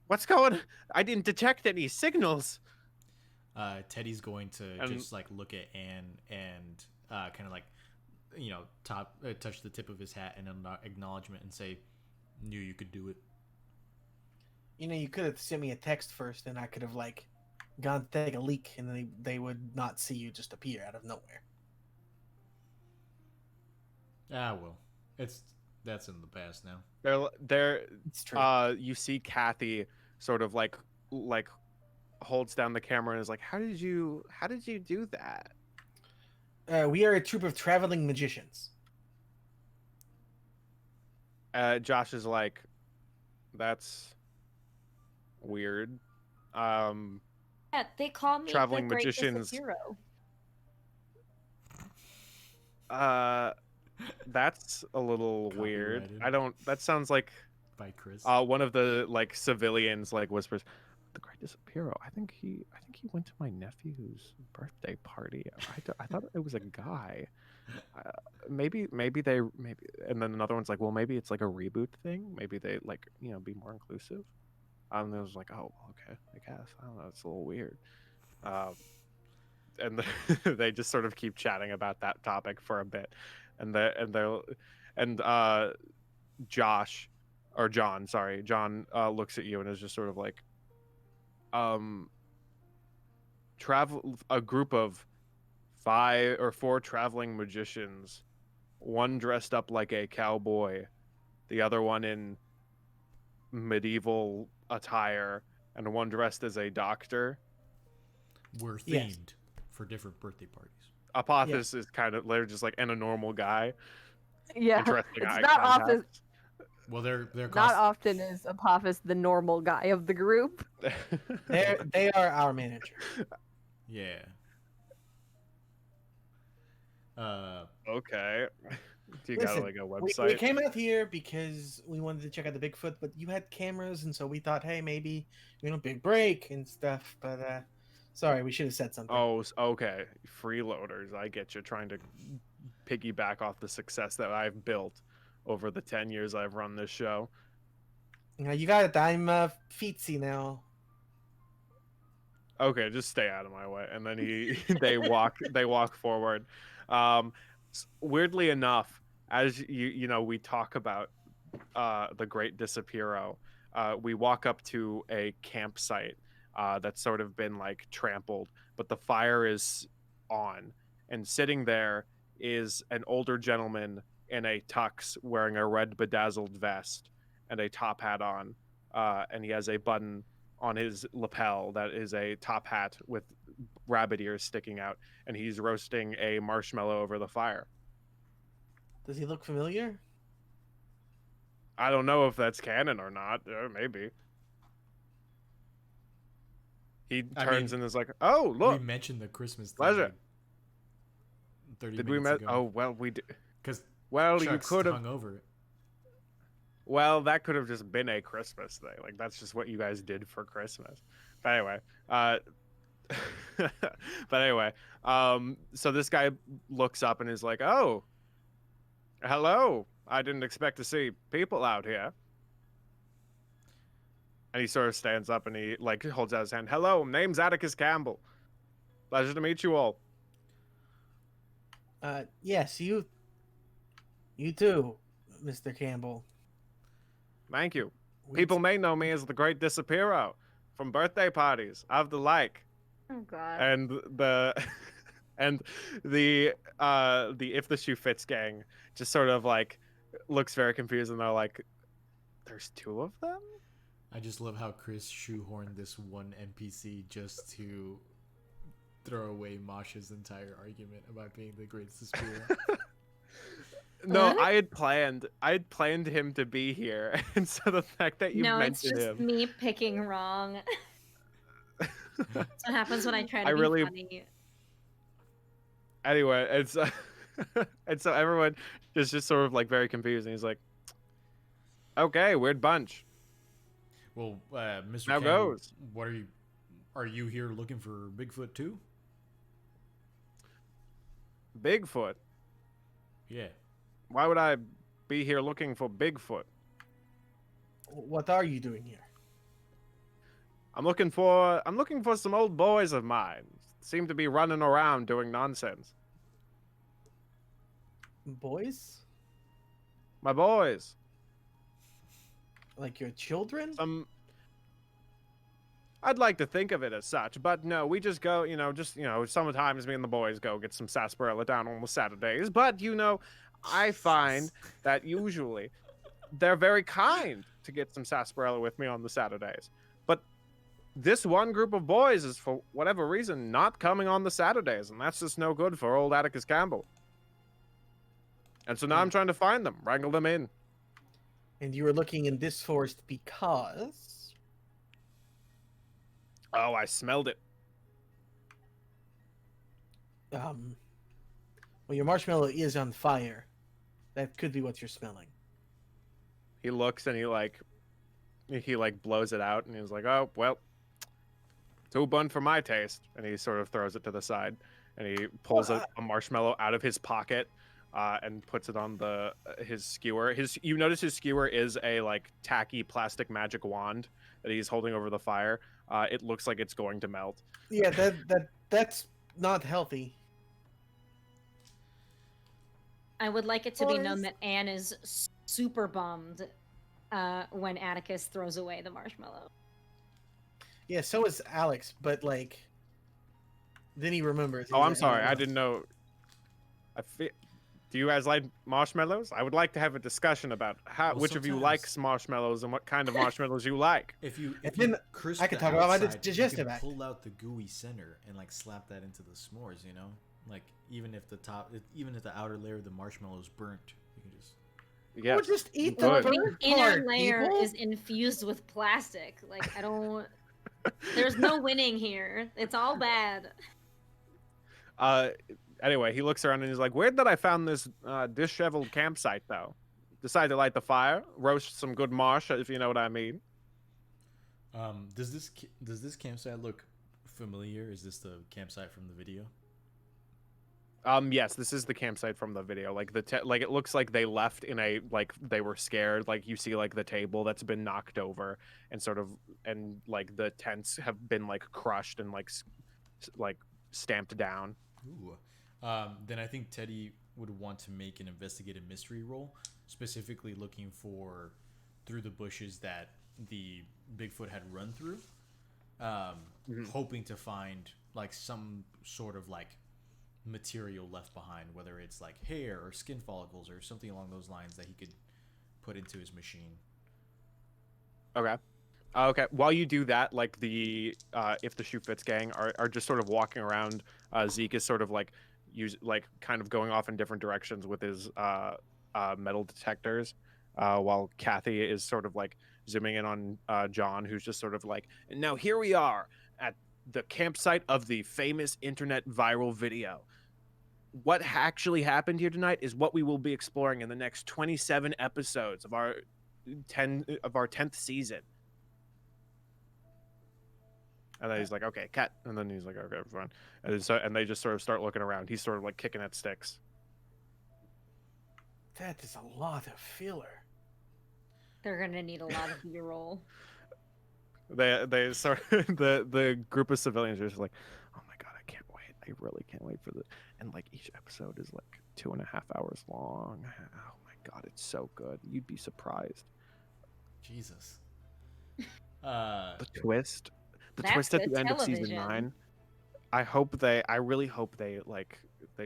What's going? I didn't detect any signals. Teddy's going to And- just like look at Anne and kind of like, touch the tip of his hat in an acknowledgement and say, "Knew you could do it." You know, you could have sent me a text first, and I could have like gone to take a leak, and they would not see you just appear out of nowhere. Ah, well, that's in the past now. They're It's true. you see Kathy sort of like holds down the camera and is like, how did you do that? We are a troupe of traveling magicians. Josh is like, that's weird. Yeah, they call me Traveling the Great magicians. Hero. That's a little weird. Copyrighted. That sounds like By Chris. one of the like civilians like whispers, the Great Disappearo. I think he went to my nephew's birthday party. I thought it was a guy. Maybe, and then another one's like, well, maybe it's like a reboot thing. Maybe they like, be more inclusive. And it was like, oh, okay, I guess. I don't know. It's a little weird. And they just sort of keep chatting about that topic for a bit, and Josh, or John, sorry, John looks at you and is just sort of like, a group of 5 or 4 traveling magicians, one dressed up like a cowboy, the other one in medieval attire, and one dressed as a doctor. We're themed Yes. for different birthday parties. Apophis is kind of, they're just like, and a normal guy. Yeah, Interesting it's eye not often. contact. Well, they're Not often is Apophis the normal guy of the group. They are our manager. Yeah. Okay. Do you Listen, got like a We website? came out here because we wanted to check out the Bigfoot, but you had cameras, and so we thought, hey, maybe big break and stuff. But sorry, we should have said something. Oh, okay. Freeloaders. I get you, trying to piggyback off the success that I've built over the 10 years I've run this show. You got it. I'm feetsy now. Okay, just stay out of my way. And then they walk forward. Weirdly enough, as we talk about the Great Disappearo, we walk up to a campsite that's sort of been like trampled, but the fire is on, and sitting there is an older gentleman in a tux wearing a red bedazzled vest and a top hat on, and he has a button on his lapel that is a top hat with rabbit ears sticking out, and he's roasting a marshmallow over the fire. Does he look familiar? I don't know if that's canon or not. Maybe. He turns and is like, "Oh, look!" We mentioned the Christmas thing. Pleasure. Like 30 Did we minutes met? ago. Oh well, we did. Because Well, you Chuck's could have. hung over it. Well, that could have just been a Christmas thing. Like that's just what you guys did for Christmas. But anyway, so this guy looks up and is like, "Oh, hello! I didn't expect to see people out here." And he sort of stands up and he like holds out his hand. "Hello, name's Atticus Campbell. Pleasure to meet you all." Yes, you too, Mr. Campbell. Thank you. People may know me as the Great Disappearo from birthday parties of the like. Oh God. And the If the Shoe Fits gang just sort of like looks very confused, and they're like, "There's 2 of them?" I just love how Chris shoehorned this one NPC just to throw away Masha's entire argument about being the greatest spirit. No, What? I had planned him to be here, and so the fact that you No, it's mentioned just him, me picking wrong. That's what happens when I try I to be really. funny. Anyway, it's and so everyone is just sort of like very confused, and he's like, "Okay, weird bunch. Well, Mr. Now Campbell, goes." what are you? Are you here looking for Bigfoot too? Bigfoot. Yeah. Why would I be here looking for Bigfoot? What are you doing here? I'm looking for some old boys of mine. Seem to be running around doing nonsense. Boys? My boys. Like your children? I'd like to think of it as such, but no, we just go, sometimes me and the boys go get some sarsaparilla down on the Saturdays, but, I find that usually they're very kind to get some sarsaparilla with me on the Saturdays. But this one group of boys is, for whatever reason, not coming on the Saturdays, and that's just no good for old Atticus Campbell. And so now I'm trying to find them, wrangle them in. And you were looking in this forest because... Oh, I smelled it. Well, your marshmallow is on fire. That could be what you're smelling. He looks and he blows it out, and he's like, "Oh, well, too bun for my taste." And he sort of throws it to the side, and he pulls a marshmallow out of his pocket, and puts it on his skewer. You notice his skewer is a tacky plastic magic wand that he's holding over the fire. It looks like it's going to melt. Yeah, that's not healthy. I would like it to be known that Anne is super bummed when Atticus throws away the marshmallow. Yeah, so is Alex, but then he remembers. Oh, I'm sorry. I didn't know. Do you guys like marshmallows? I would like to have a discussion about which of you likes marshmallows and what kind of marshmallows you like. If you crisp I could the talk about my outside, digestive you can act. pull out the gooey center and slap that into the s'mores. Even if the outer layer of the marshmallow is burnt, you can just. Yeah. Or just eat the Good. burnt The inner part, layer people. is infused with plastic. I don't. There's no winning here. It's all bad. Anyway, he looks around and he's like, "Where did I found this disheveled campsite, though? Decide to light the fire, roast some good marsh, if you know what I mean." Does this campsite look familiar? Is this the campsite from the video? Yes, this is the campsite from the video. It looks like they left in a they were scared. You see the table that's been knocked over and the tents have been crushed and stamped down. Ooh. Then I think Teddy would want to make an investigative mystery roll, specifically looking for through the bushes that the Bigfoot had run through, hoping to find some sort of material left behind, whether it's hair or skin follicles or something along those lines that he could put into his machine. Okay. Okay. While you do that, the if the shoe fits gang are just sort of walking around. Zeke is sort of kind of going off in different directions with his metal detectors, while Kathy is sort of zooming in on John, who's just sort of "Now here we are at the campsite of the famous internet viral video. What actually happened here tonight is what we will be exploring in the next 27 episodes of our 10th season." And then he's like, "Okay, cut." And then he's like, "Okay, fine." And they just sort of start looking around. He's sort of kicking at sticks. That is a lot of filler. They're gonna need a lot of B-roll. They sort of, the group of civilians are just like, "Oh my god, I can't wait! I really can't wait for this." And each episode is 2.5 hours long. Oh my god, it's so good. You'd be surprised. Jesus. The twist. The That's twist at good the end of season television. 9. I really hope they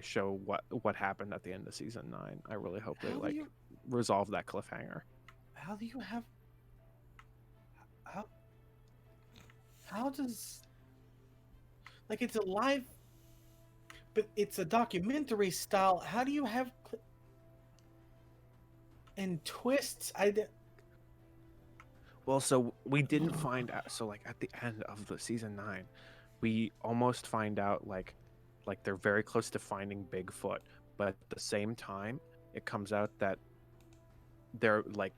show what happened at the end of season 9. I really hope they resolve that cliffhanger. How do you have? How does? It's a live, but it's a documentary style. How do you have? And twists, Well, so we didn't find out. So like at the end of the season 9, we almost find out like they're very close to finding Bigfoot, but at the same time, it comes out that they're like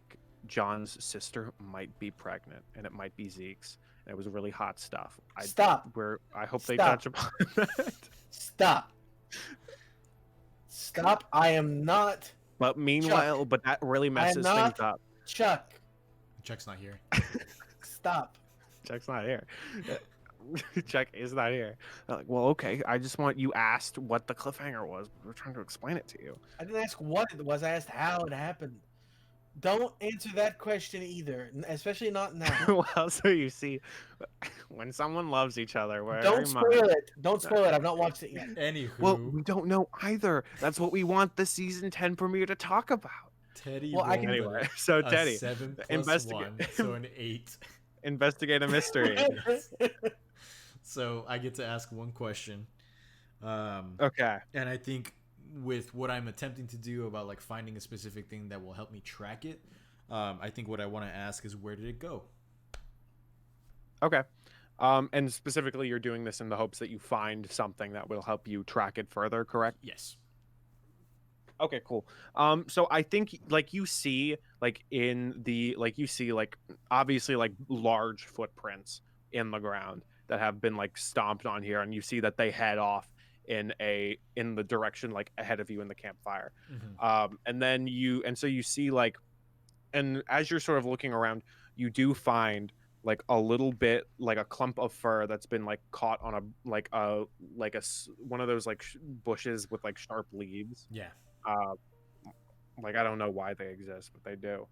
John's sister might be pregnant, and it might be Zeke's. And it was really hot stuff. Stop. I hope they Stop. touch upon that. Stop. Stop. I am not But meanwhile, Chuck. but that really messes not- things up. Chuck. Chuck's not here. Stop. Chuck's not here. Chuck is not here. They're like, well, okay. I just want you asked what the cliffhanger was. We're trying to explain it to you. I didn't ask what it was. I asked how it happened. Don't answer that question either, especially not now. Well, so you see, when someone loves each other, Don't spoil it. Don't spoil it. I've not watched it yet. Anywho, Well, we don't know either. That's what we want the season 10 premiere to talk about. Teddy Well, I can- rolled Anyway, so a Teddy, 7 plus investigate- 1, so an 8. investigate a mystery. So I get to ask one question. Okay. And I think with what I'm attempting to do about like finding a specific thing that will help me track it, I think what I want to ask is, where did it go? Okay. And specifically, you're doing this in the hopes that you find something that will help you track it further, correct? Yes. Okay, cool. So I think like you see obviously like large footprints in the ground that have been like stomped on here, and you see that they head off in the direction like ahead of you in the campfire. And then you see like, and as you're sort of looking around, you do find like a little bit like a clump of fur that's been like caught on one of those like bushes with like sharp leaves. Yeah. Like I don't know why they exist, but they do.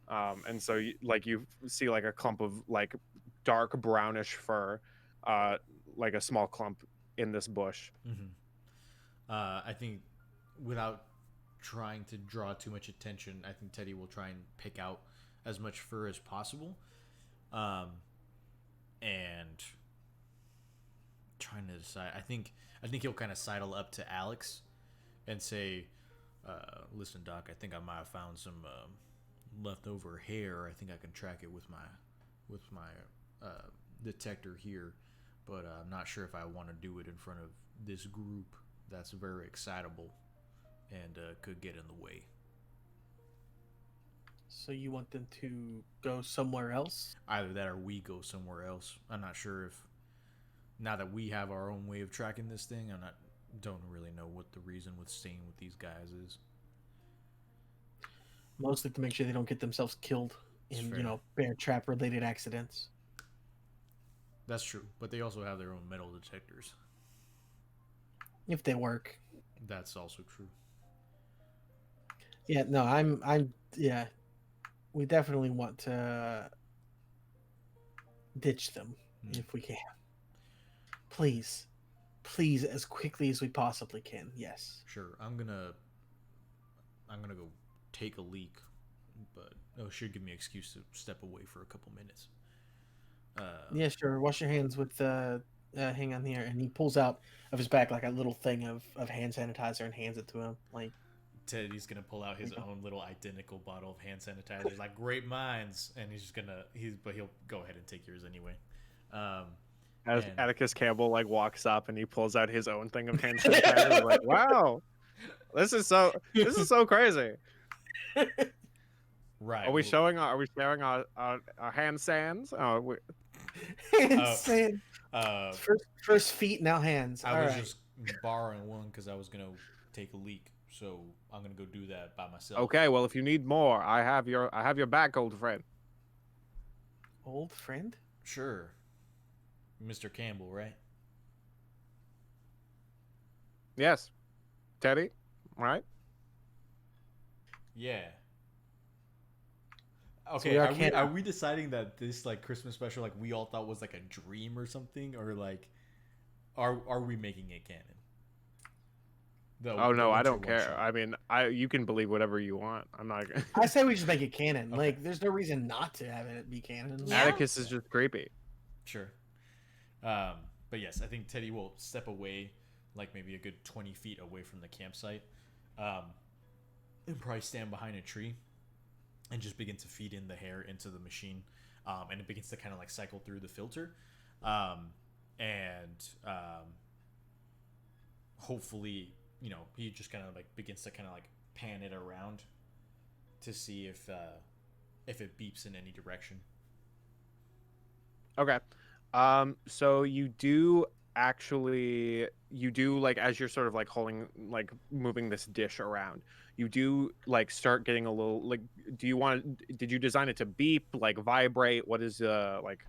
And so you see like a clump of like dark brownish fur, like a small clump in this bush. I think without trying to draw too much attention, I think Teddy will try and pick out as much fur as possible. And trying to decide, I think he'll kind of sidle up to Alex and say, listen, Doc, I think I might have found some leftover hair. I think I can track it with my detector here, but I'm not sure if I want to do it in front of this group that's very excitable and could get in the way. So you want them to go somewhere else? Either that or we go somewhere else. I'm not sure if, now that we have our own way of tracking this thing, don't really know what the reason with staying with these guys is. Mostly to make sure they don't get themselves killed in, Fair. bear trap related accidents. That's true, but they also have their own metal detectors. If they work. That's also true. Yeah, no, yeah. We definitely want to ditch them if we can. Please, as quickly as we possibly can. Yes. Sure, I'm gonna go take a leak, but it should give me an excuse to step away for a couple minutes. Yeah, sure. Wash your hands with hang on here, and he pulls out of his back like a little thing of hand sanitizer and hands it to him. Like, Teddy's gonna pull out his own little identical bottle of hand sanitizer, like great minds, and but he'll go ahead and take yours anyway. As and- Atticus Campbell like walks up and he pulls out his own thing of hand sanitizer, like, wow, this is so crazy. Right. Are we sharing our hand sands? Oh, hand sand. First feet, now hands. I All was right. just borrowing one because I was gonna take a leak, so I'm gonna go do that by myself. okay. Well, if you need more, I have your back, old friend. Old friend? Sure. Mr. Campbell, right? Yes, Teddy, right? Yeah. we Okay, are are we deciding that this like Christmas special like we all thought was like a dream or something, or like are we making it canon? Oh no, I winter don't one care. shot. I mean, you can believe whatever you want. I'm not. I say we just make it canon. Okay. Like, there's no reason not to have it be canon. Yeah. Atticus is just creepy. Sure. But yes, I think Teddy will step away, like maybe a good 20 feet away from the campsite, and probably stand behind a tree and just begin to feed in the hair into the machine, and it begins to kind of like cycle through the filter, and hopefully, he just kind of like begins to kind of like pan it around to see if it beeps in any direction. Okay. So you do like, as you're sort of like holding, like moving this dish around, you do like start getting a little like, did you design it to beep, like vibrate? What is like?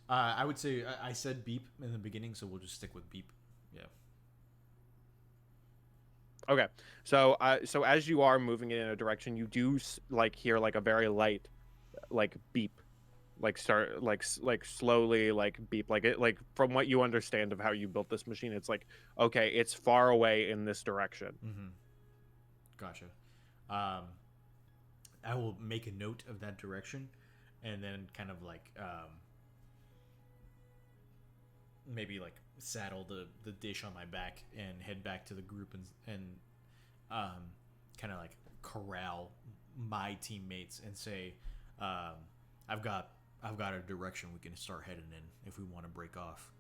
I would say I said beep in the beginning, so we'll just stick with beep. Yeah. Okay. So so as you are moving it in a direction, you do like hear like a very light like beep, like start like slowly like beep, like it, like from what you understand of how you built this machine, it's like, okay, it's far away in this direction. Mm-hmm. Gotcha. I will make a note of that direction, and then kind of like maybe like saddle the dish on my back and head back to the group and kind of like corral my teammates and say, I've got a direction we can start heading in if we want to break off.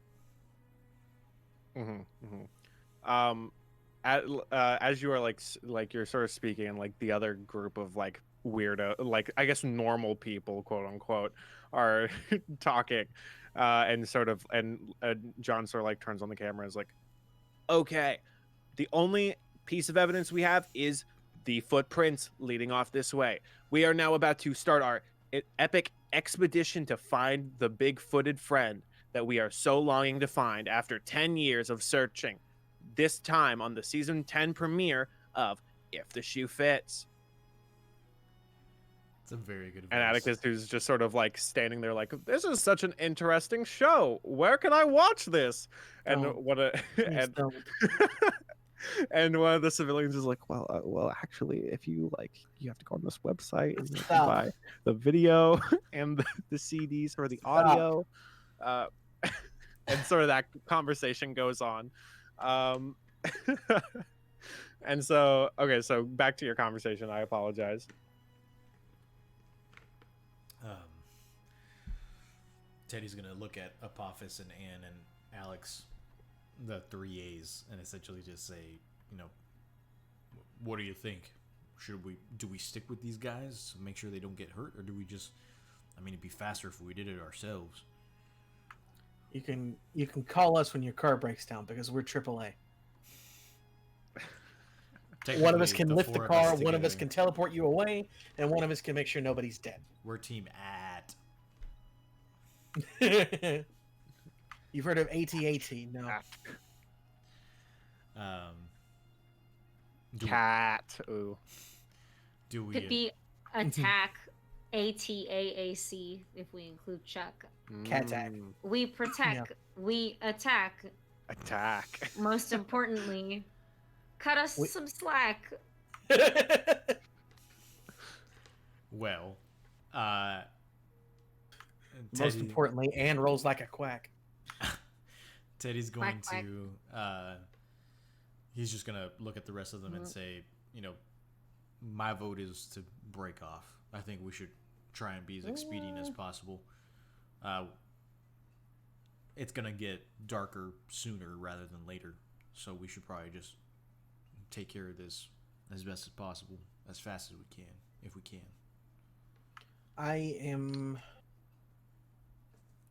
As you are like you're sort of speaking, and like the other group of like weirdo, like I guess normal people, quote unquote, are talking, and sort of, and John sort of like turns on the camera and is like, okay, the only piece of evidence we have is the footprints leading off this way. We are now about to start our epic expedition to find the big-footed friend that we are so longing to find after 10 years of searching, this time on the season 10 premiere of If the Shoe Fits. It's a very good And voice. Atticus, who's just sort of like standing there like, this is such an interesting show, where can I watch this? And Don't. and one of the civilians is like, well, actually, if you like, you have to go on this website and you have to Stop. buy the video and the CDs for the audio, and sort of that conversation goes on, and so okay, so back to your conversation. I apologize. Teddy's gonna look at Apophis and Anne and Alex, the three A's, and essentially just say, what do you think? Do we stick with these guys to make sure they don't get hurt, or do we just? I mean, it'd be faster if we did it ourselves. You can call us when your car breaks down because we're AAA. One of us can lift the car, one of us can teleport you away, and one of us can make sure nobody's dead. We're team at. You've heard of AT-AT? No. Cat. Ooh. Do we? Could be attack ATAAC if we include Chuck. Cat attack. We protect. Yeah. We attack. Attack. Most importantly, cut us some slack. Well, Most importantly, Anne rolls like a quack. Teddy's going Quack, to he's just gonna look at the rest of them and say, my vote is to break off. I think we should try and be as expedient as possible. It's gonna get darker sooner rather than later, so we should probably just take care of this as best as possible, as fast as we can, if we can. I am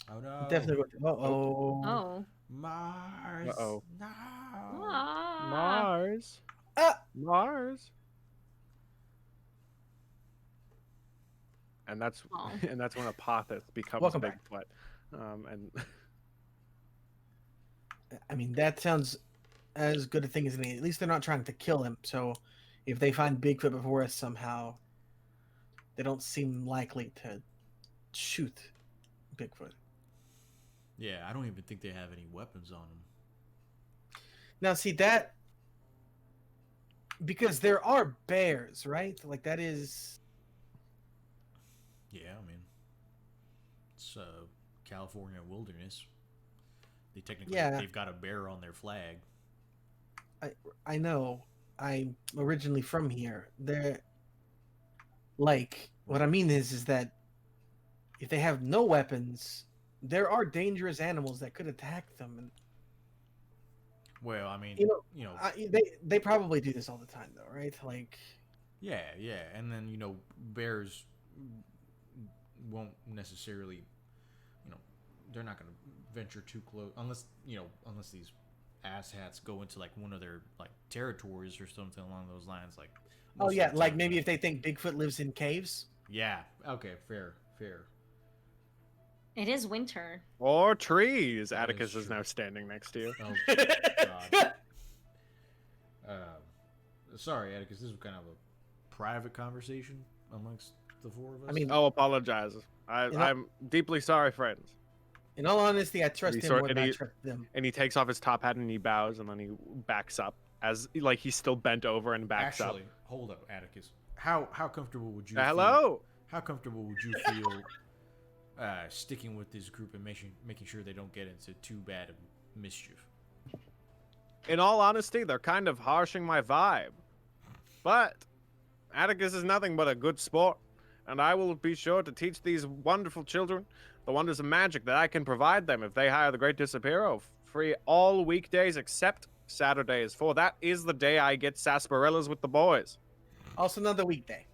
Oh no! definitely. Oh. Mars. Uh-oh. No. Ah. Mars. Mars. And that's Oh. and that's when Apophis becomes Welcome back. Bigfoot. And I mean, that sounds as good a thing as any. At least they're not trying to kill him. So, if they find Bigfoot before us somehow, they don't seem likely to shoot Bigfoot. Yeah, I don't even think they have any weapons on them. Now, see that because there are bears, right? Like that is. Yeah, I mean, it's California wilderness. They technically they've got a bear on their flag. I know. I'm originally from here. Like, what I mean is that if they have no weapons, there are dangerous animals that could attack them. And Well, I mean, you know, they probably do this all the time, though, right? Like, yeah, and then bears won't necessarily, they're not gonna venture too close unless these asshats go into like one of their like territories or something along those lines. Like, oh most of yeah, the like time, maybe if they think Bigfoot lives in caves. yeah, okay, fair. It is winter. Or trees. That Atticus is true. now standing next to you. Oh god. Sorry, Atticus. This was kind of a private conversation amongst the four of us. I mean, Oh, apologize. know- I'm deeply sorry, friends. in all honesty, I trust He him sort- more and than I he- trust them. And he takes off his top hat and he bows and then he backs up as like he's still bent over and backs actually, up. hold up, Atticus. How comfortable would you? Feel, Hello. how comfortable would you feel sticking with this group and making sure they don't get into too bad of mischief? In all honesty, they're kind of harshing my vibe. But Atticus is nothing but a good sport, and I will be sure to teach these wonderful children the wonders of magic that I can provide them if they hire the Great Disappearo free all weekdays except Saturdays, for that is the day I get sarsaparillas with the boys. Also, another weekday.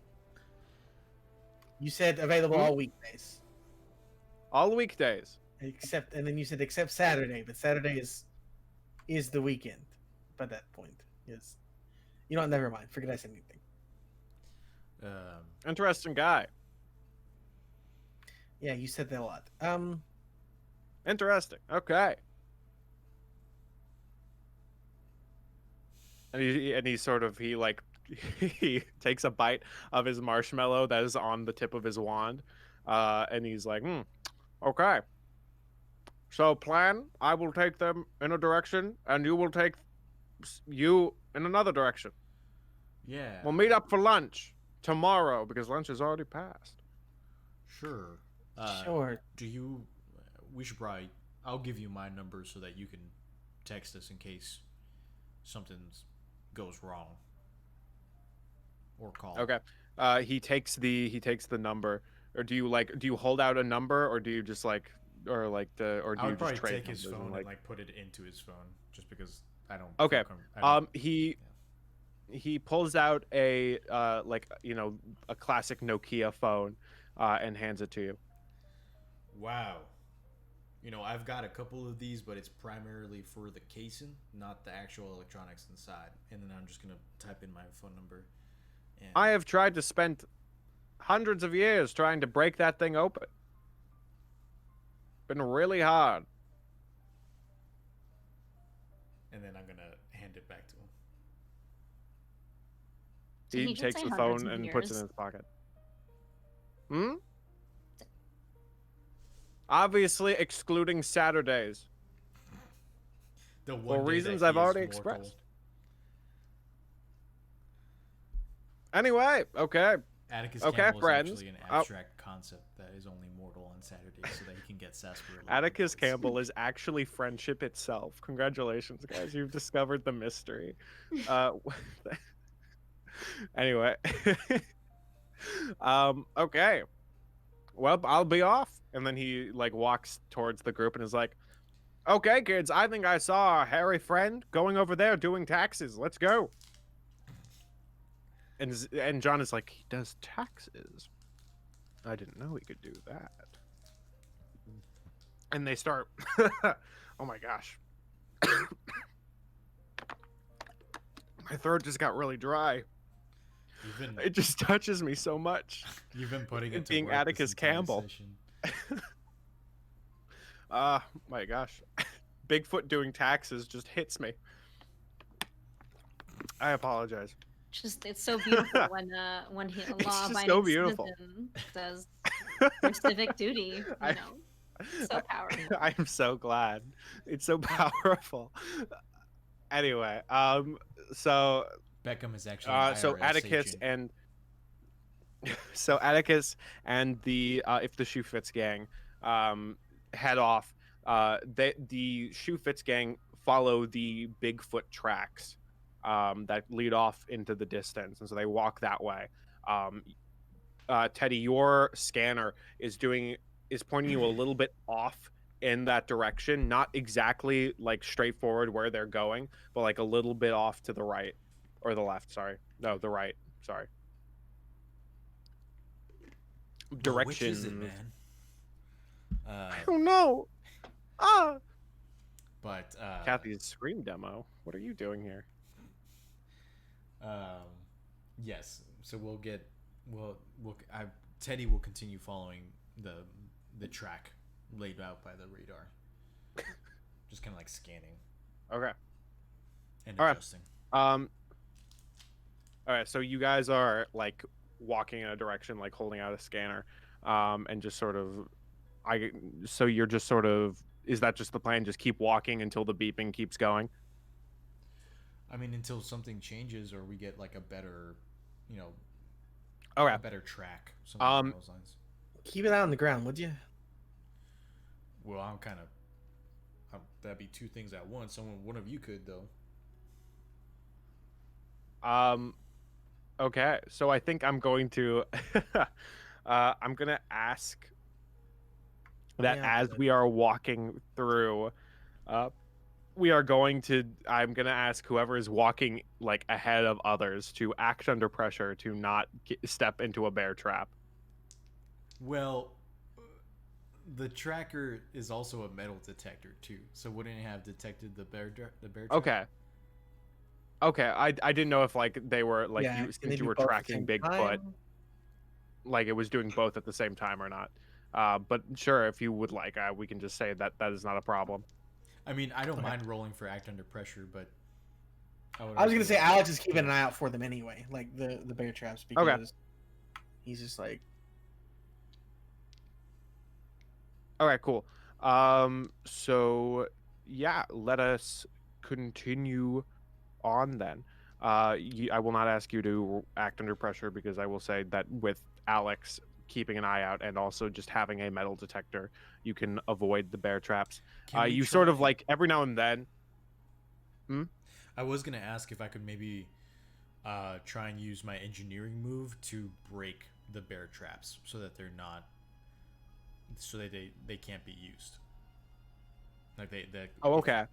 You said available all weekdays, All weekdays. and then you said except Saturday, but Saturday is the weekend. By that point, yes. You know, never mind. Forget I said anything. Interesting guy. Yeah, you said that a lot. Interesting. Okay. And he takes a bite of his marshmallow that is on the tip of his wand, and he's like, okay. So plan, I will take them in a direction, and you will take you in another direction. Yeah. We'll meet up for lunch tomorrow because lunch is already passed. Sure. Sure. We should probably. I'll give you my number so that you can text us in case something goes wrong. Or call. Okay. He takes the number, or do you hold out a number, or do you just like, or do I you would just probably trade take his numbers phone and, and put it into his phone just because I don't. Okay. I don't- He pulls out a a classic Nokia phone, and hands it to you. Wow. I've got a couple of these, but it's primarily for the casing, not the actual electronics inside. And then I'm just gonna type in my phone number. And I have tried to spend hundreds of years trying to break that thing open. Been really hard. and then I'm gonna hand it back to him. Did He he just takes say the hundreds phone of and puts it years? in his pocket. Obviously excluding Saturdays. The one For day that reasons he I've is already mortal. expressed. Anyway, okay. Atticus Okay, Campbell friends. is actually an abstract concept that is only mortal on Saturdays so that he can get sarsaparilla. Atticus rewards. Campbell is actually friendship itself. Congratulations, guys. You've discovered the mystery. Anyway. Okay. Well, I'll be off. And then he walks towards the group and is like, okay, kids, I think I saw a hairy friend going over there doing taxes. Let's go. And John is like, he does taxes. I didn't know he could do that. And they start, oh my gosh. My throat just got really dry. It just touches me so much. You've been putting it to Being work this Atticus entire Campbell. session. My gosh. Bigfoot doing taxes just hits me. I apologize. It's so beautiful when he It's just law-abiding so beautiful. citizen does their civic duty. So powerful. I am so glad. It's so powerful. Anyway, so Beckham is actually an so IRS Atticus agent. Atticus and the If the Shoe Fits gang head off. The Shoe Fits gang follow the Bigfoot tracks that lead off into the distance, and so they walk that way. Teddy, your scanner is pointing you a little bit off in that direction, not exactly like straightforward where they're going, but like a little bit off to the right or the left. Sorry, no, the right. Sorry. Well, which is it, Direction. man? I don't know. Ah. But Kathy's Scream demo. What are you doing here? yes. So Teddy will continue following the track laid out by the radar, just kind of like scanning Okay. and All right. adjusting. All right. So you guys are like walking in a direction, like holding out a scanner, and just sort of, so you're just sort of, is that just the plan? Just keep walking until the beeping keeps going? I mean, until something changes or we get like a better, Okay. a better track. Something along those lines. Keep it out on the ground, would you? Well, I'm kind of. That'd be two things at once. One of you could though. Okay. So I think I'm going to, I'm gonna ask that as we are walking through, I'm gonna ask whoever is walking like ahead of others to act under pressure to not step into a bear trap. Well, the tracker is also a metal detector too, so wouldn't it have detected the bear trap? Okay. I didn't know if like they were like since you were tracking Bigfoot, like it was doing both at the same time or not. But sure, if you would like, we can just say that is not a problem. I mean, I don't mind rolling for act under pressure, but I was gonna say Alex is keeping an eye out for them anyway, like the bear traps, because he's just like. All right, cool. So yeah, let us continue on then. I will not ask you to act under pressure because I will say that with Alex keeping an eye out and also just having a metal detector, you can avoid the bear traps. You sort of like every now and then. I was gonna ask if I could maybe try and use my engineering move to break the bear traps so that they're not, so that they can't be used. Like they okay.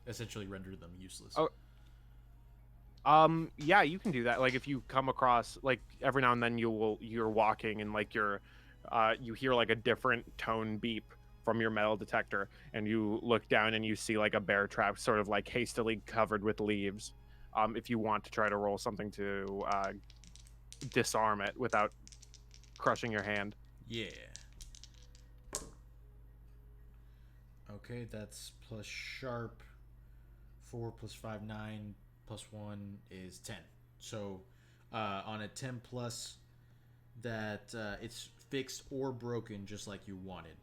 Essentially render them useless. Yeah, you can do that. Like if you come across, like every now and then you're walking and like you hear like a different tone beep from your metal detector, and you look down and you see like a bear trap sort of like hastily covered with leaves. If you want to try to roll something to disarm it without crushing your hand. Yeah. Okay, that's plus sharp 4 plus 5 9 plus 1 is 10. So on a 10 plus, that it's fixed or broken just like you wanted.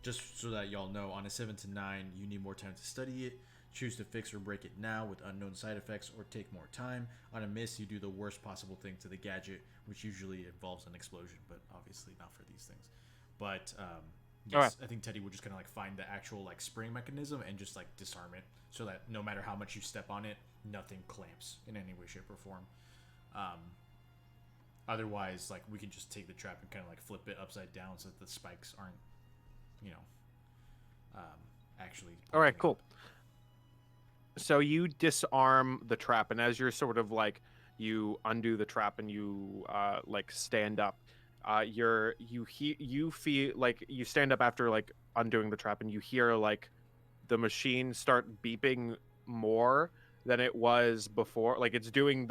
Just so that y'all know, on a 7 to 9 you need more time to study it. Choose to fix or break it now with unknown side effects, or take more time. On a miss, you do the worst possible thing to the gadget, which usually involves an explosion, but obviously not for these things. But yes, I think Teddy would just kind of like find the actual like spring mechanism and just like disarm it, so that no matter how much you step on it, nothing clamps in any way, shape, or form. Otherwise, like we can just take the trap and kind of like flip it upside down so that the spikes aren't, actually. All right, cool. So you disarm the trap, and as you're sort of like you undo the trap and you like stand up, you feel like you stand up after like undoing the trap, and you hear like the machine start beeping more than it was before. Like it's doing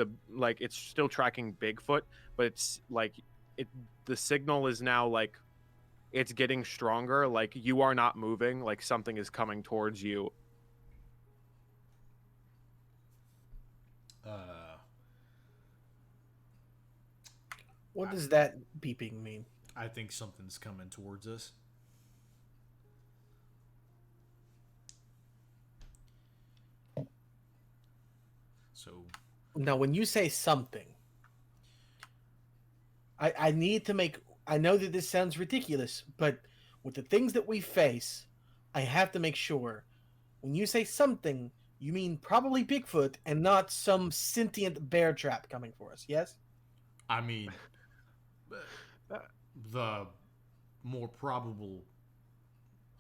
it's still tracking Bigfoot, but it's like the signal is now like it's getting stronger. Like you are not moving, like something is coming towards you. What does that beeping mean? I think something's coming towards us. So now, when you say something, I need to make. I know that this sounds ridiculous, but with the things that we face, I have to make sure. When you say something, you mean probably Bigfoot and not some sentient bear trap coming for us. Yes. I mean, the more probable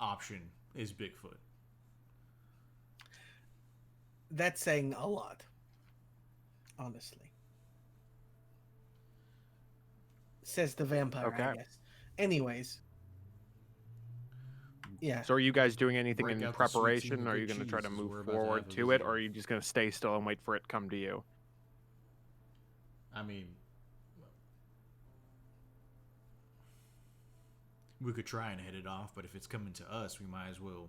option is Bigfoot. That's saying a lot, honestly. Says the vampire, I Okay. guess. Anyways. Yeah. So are you guys doing anything Break in out the sweets and preparation? the Are you good going to try to cheese, move we're about to have forward a to it, or visitor. are you just going to stay still and wait for it to come to you? I mean, we could try and head it off, but if it's coming to us, we might as well,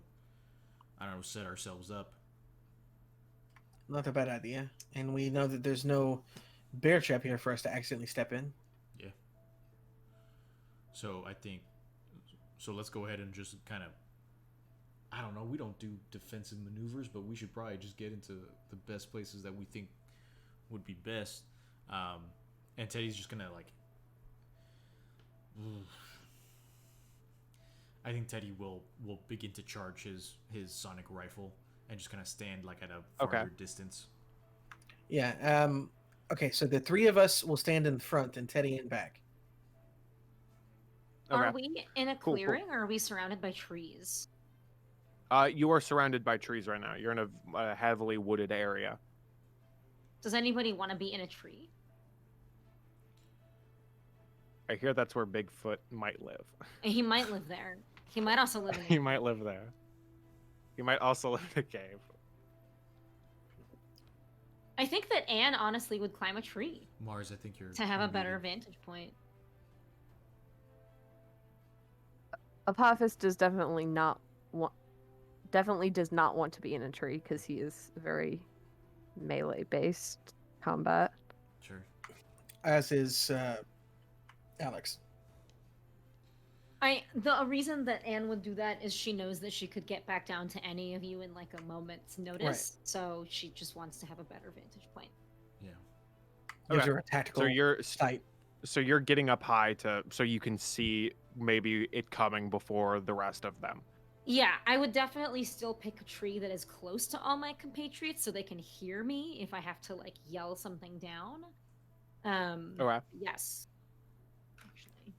I don't know, set ourselves up. Not a bad idea. And we know that there's no bear trap here for us to accidentally step in. Yeah. So I think, so let's go ahead and just kind of, I don't know, we don't do defensive maneuvers, but we should probably just get into the best places that we think would be best. And Teddy's just gonna like, I think Teddy will begin to charge his sonic rifle and just kind of stand like at a farther distance. Yeah. Okay, so the three of us will stand in front and Teddy in back. Are Okay. we in a Cool, cool. clearing or are we surrounded by trees? You are surrounded by trees right now. You're in a heavily wooded area. Does anybody want to be in a tree? I hear that's where Bigfoot might live. He might live there. He might also live in He might live there. He might also live in a cave. I think that Anne honestly would climb a tree Mars, I think you're to have a better muted. vantage point. Apophis does definitely does not want to be in a tree because he is very melee based combat. Sure. As is Alex. The reason that Anne would do that is she knows that she could get back down to any of you in like a moment's notice. So she just wants to have a better vantage point. Yeah. Gives Okay. her a tactical So you're sight. so you're getting up high so you can see maybe it coming before the rest of them. Yeah, I would definitely still pick a tree that is close to all my compatriots so they can hear me if I have to like yell something down. Okay. Yes. Actually.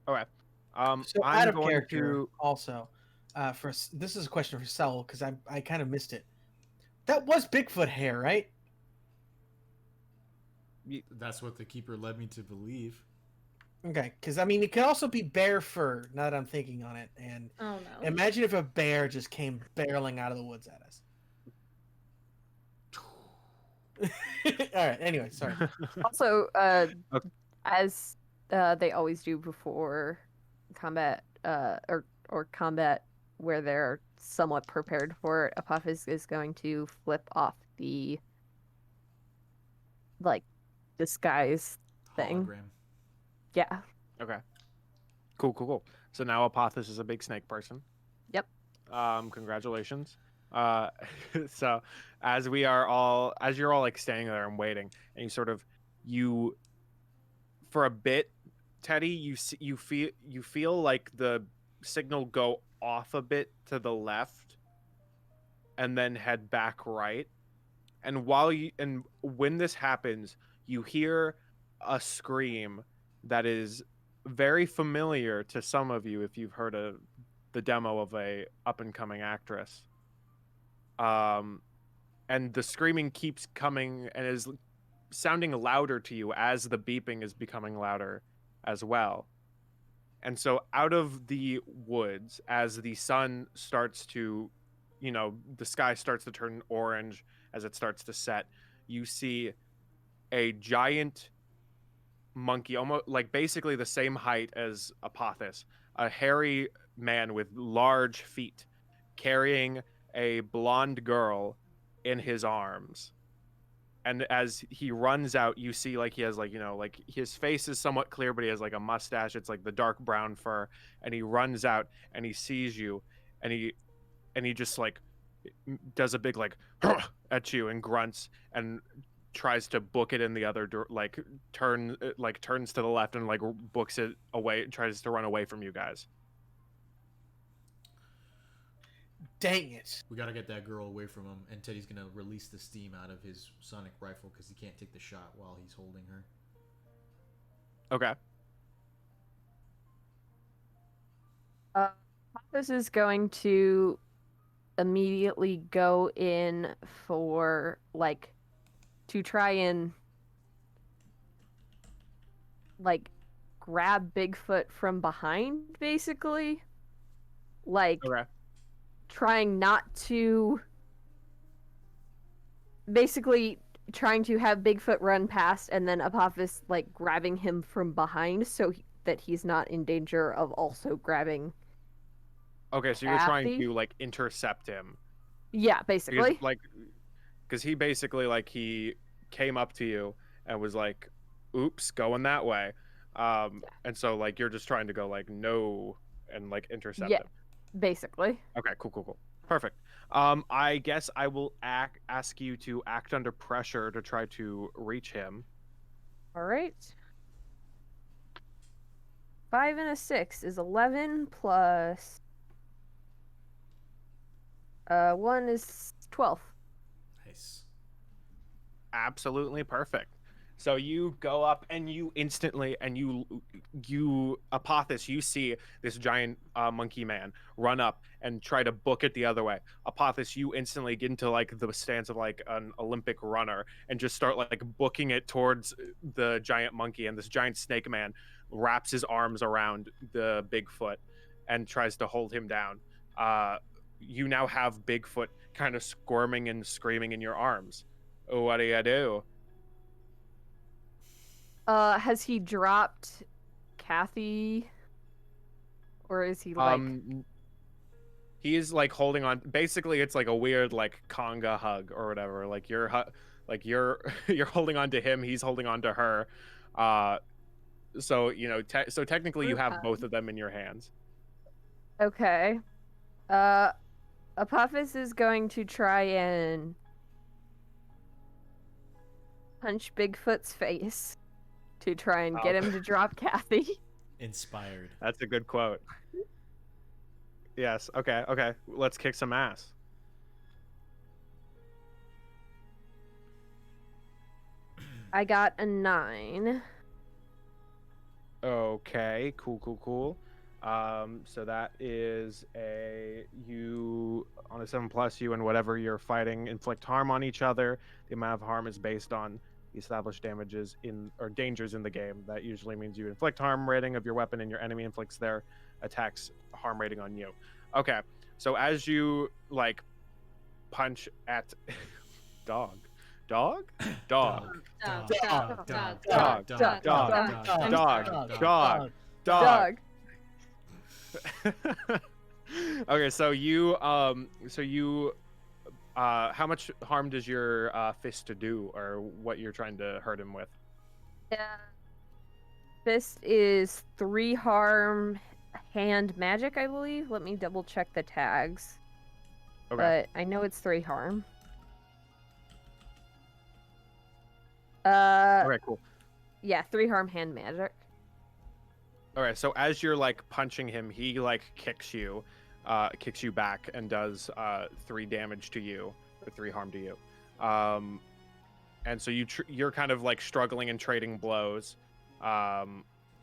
Okay. So I'm out of going character, to. also, this is a question for Sel because I kind of missed it. That was Bigfoot hair, right? That's what the keeper led me to believe. Okay, because I mean, it could also be bear fur. Now that I'm thinking on it, and Oh no. imagine if a bear just came barreling out of the woods at us. All right. Anyway, sorry. Also, Okay. as they always do before combat, or combat where they're somewhat prepared for it, Apophis is going to flip off the like disguise thing. Hologram. Yeah. Okay. Cool. So now Apophis is a big snake person. Yep. Congratulations. So as you're all like standing there and waiting, and you for a bit, Teddy, you feel like the signal go off a bit to the left, and then head back right. And when this happens, you hear a scream that is very familiar to some of you if you've heard the demo of a up and coming actress. And the screaming keeps coming and is sounding louder to you as the beeping is becoming louder as well. And so out of the woods, as the sun starts to, the sky starts to turn orange as it starts to set, you see a giant monkey, almost like basically the same height as Apophis, a hairy man with large feet, carrying a blonde girl in his arms. And as he runs out, you see like he has like his face is somewhat clear, but he has like a mustache. It's like the dark brown fur, and he runs out and he sees you, and he just like does a big like at you and grunts and tries to book it in the other turns to the left and like books it away, tries to run away from you guys. Dang it. We gotta get that girl away from him, and Teddy's gonna release the steam out of his sonic rifle because he can't take the shot while he's holding her. Okay. This is going to immediately go in for like to try and like grab Bigfoot from behind, basically. Like Okay. trying not to basically trying to have Bigfoot run past and then Apophis like grabbing him from behind so that he's not in danger of also grabbing Okay, so you're trying Kathy. to like intercept him. Yeah, basically. Because he basically like he came up to you and was like, oops, going that way. And so like you're just trying to go like no and like intercept Yeah, him. basically. Okay, cool. Perfect. I guess I will ask you to act under pressure to try to reach him. All right. 5 and a 6 is 11 plus 1 is 12. Nice. Absolutely perfect. So you go up and you instantly and you Apophis, you see this giant monkey man run up and try to book it the other way. Apophis, you instantly get into like the stance of like an Olympic runner and just start like booking it towards the giant monkey, and this giant snake man wraps his arms around the Bigfoot and tries to hold him down. You now have Bigfoot kind of squirming and screaming in your arms. What do you do? Has he dropped Kathy? Or is he like He is like holding on. Basically, it's like a weird like conga hug or whatever. Like you're you're holding on to him. He's holding on to her. So you know. So technically, you have both of them in your hands. Okay. Apophis is going to try and punch Bigfoot's face to try and get him to drop Kathy. Inspired. That's a good quote. Yes. Okay. Let's kick some ass. I got a 9. Okay. Cool. So that is you on a 7+. You and whatever you're fighting inflict harm on each other. The amount of harm is based on the established damages or dangers in the game. That usually means you inflict harm rating of your weapon, and your enemy inflicts their attacks harm rating on you. Okay, so as you like punch at dog. Okay, so you how much harm does your fist do, or what you're trying to hurt him with? Yeah. Fist is 3 harm, hand magic, I believe. Let me double check the tags. Okay. But I know it's 3 harm. Okay, cool. Yeah, 3 harm, hand magic. Okay, so as you're like punching him, he like kicks you back and does 3 damage to you, or 3 harm to you. And so you're kind of like struggling and trading blows.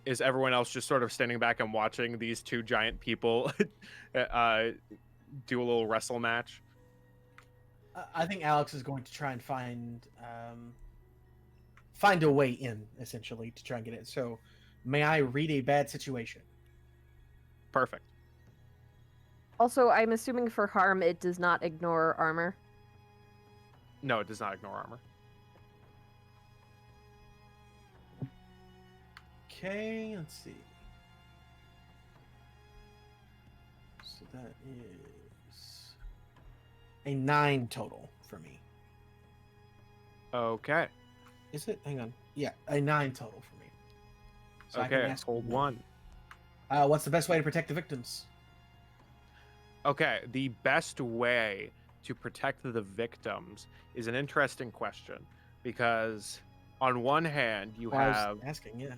Is everyone else just sort of standing back and watching these two giant people do a little wrestle match? I think Alex is going to try and find a way in, essentially, to try and get it. So, may I read a bad situation? Perfect. Also, I'm assuming for harm, it does not ignore armor. No, it does not ignore armor. Okay, let's see. So that is a 9 total for me. Okay. Is it? Hang on. Yeah, a 9 total for me. So I can Okay, ask hold one. 1. What's the best way to protect the victims? Okay, the best way to protect the victims is an interesting question, because on one hand you I have was asking, yeah.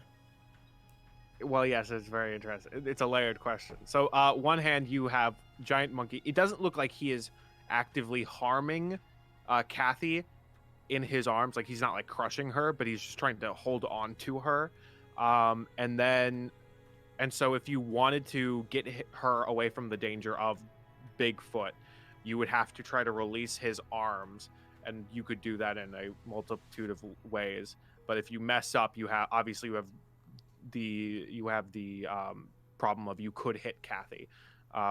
Well, yes, it's very interesting. It's a layered question. So, one hand you have giant monkey. It doesn't look like he is actively harming Kathy in his arms. Like he's not like crushing her, but he's just trying to hold on to her. And so if you wanted to get her away from the danger of Bigfoot, you would have to try to release his arms, and you could do that in a multitude of ways. But if you mess up, you have the problem of you could hit Kathy,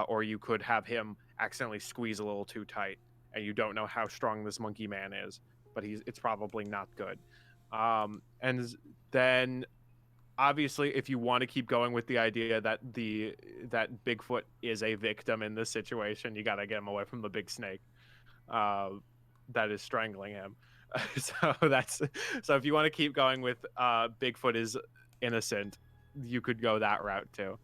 or you could have him accidentally squeeze a little too tight, and you don't know how strong this monkey man is, but it's probably not good. And then obviously, if you want to keep going with the idea that Bigfoot is a victim in this situation, you got to get him away from the big snake that is strangling him. So if you want to keep going with Bigfoot is innocent, you could go that route too.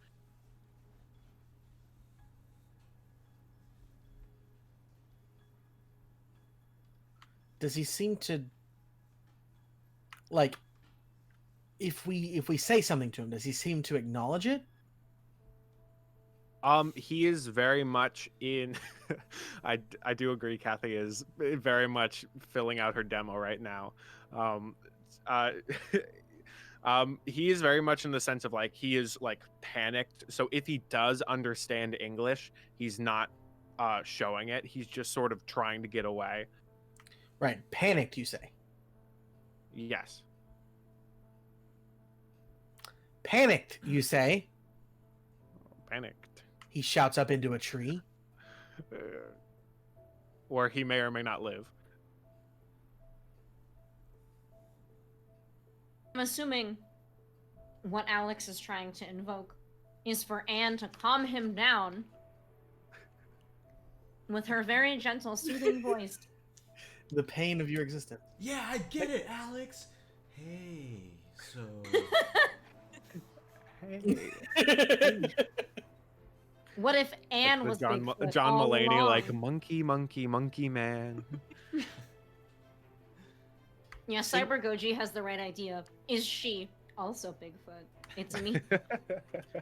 Does he seem to, like, if we say something to him, does he seem to acknowledge it? He is very much in. I do agree. Kathy is very much filling out her demo right now. He is very much in the sense of like he is like panicked. So if he does understand English, he's not showing it. He's just sort of trying to get away. Right, panicked, you say? Yes. Panicked, you say? Panicked. He shouts up into a tree. Or he may or may not live. I'm assuming what Alex is trying to invoke is for Anne to calm him down with her very gentle, soothing voice. The pain of your existence. Yeah, I get it, Alex. Hey, so... What if Anne was John Bigfoot John all Mulaney, along? like monkey, monkey, monkey man. Yeah, Cyber Goji has the right idea. Is she also Bigfoot? It's me.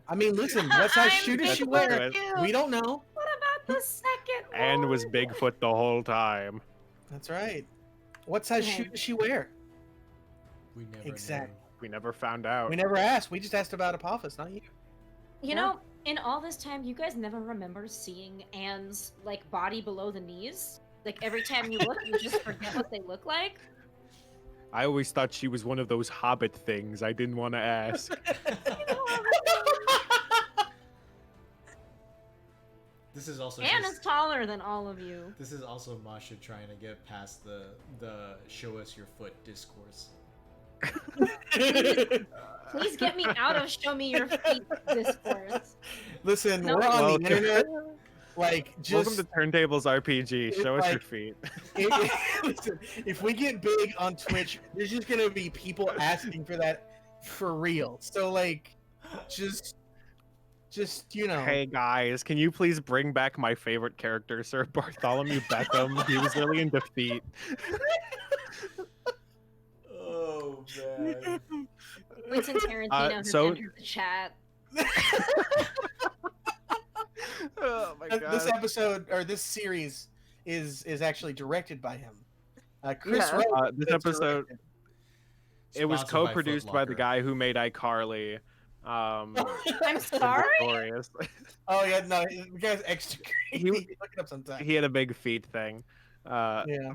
I mean, listen, what size I'm shoe does she Bigfoot wear? too. We don't know. What about the second one? And was Bigfoot the whole time. That's right. What size shoe does she wear? We never Exactly. We never found out. We never asked. We just asked about Apophis, not you. You know, in all this time, you guys never remember seeing Anne's like body below the knees. Like every time you look, you just forget what they look like. I always thought she was one of those hobbit things. I didn't want to ask. This is also Anne just- is taller than all of you. This is also Masha trying to get past the show us your foot discourse. Please get me out of show me your feet discourse. Listen, No. we're on Welcome. the internet. Like, just Welcome to Turntables RPG. Show us your feet. listen, if we get big on Twitch, there's just gonna be people asking for that for real. So like, just you know. Hey guys, can you please bring back my favorite character, Sir Bartholomew Beckham? He was really into feet. Oh man. Quentin Tarantino has so- entered the chat. Oh my god. This episode or this series is actually directed by him. Chris Yeah. Wright. This that's episode, directed. it was Sponsored by co-produced Foot by the Locker. guy who made iCarly. I'm and sorry? Victorious. Oh yeah, no, the guy's extra creepy. He- Look it up sometime. He had a big feet thing. Yeah,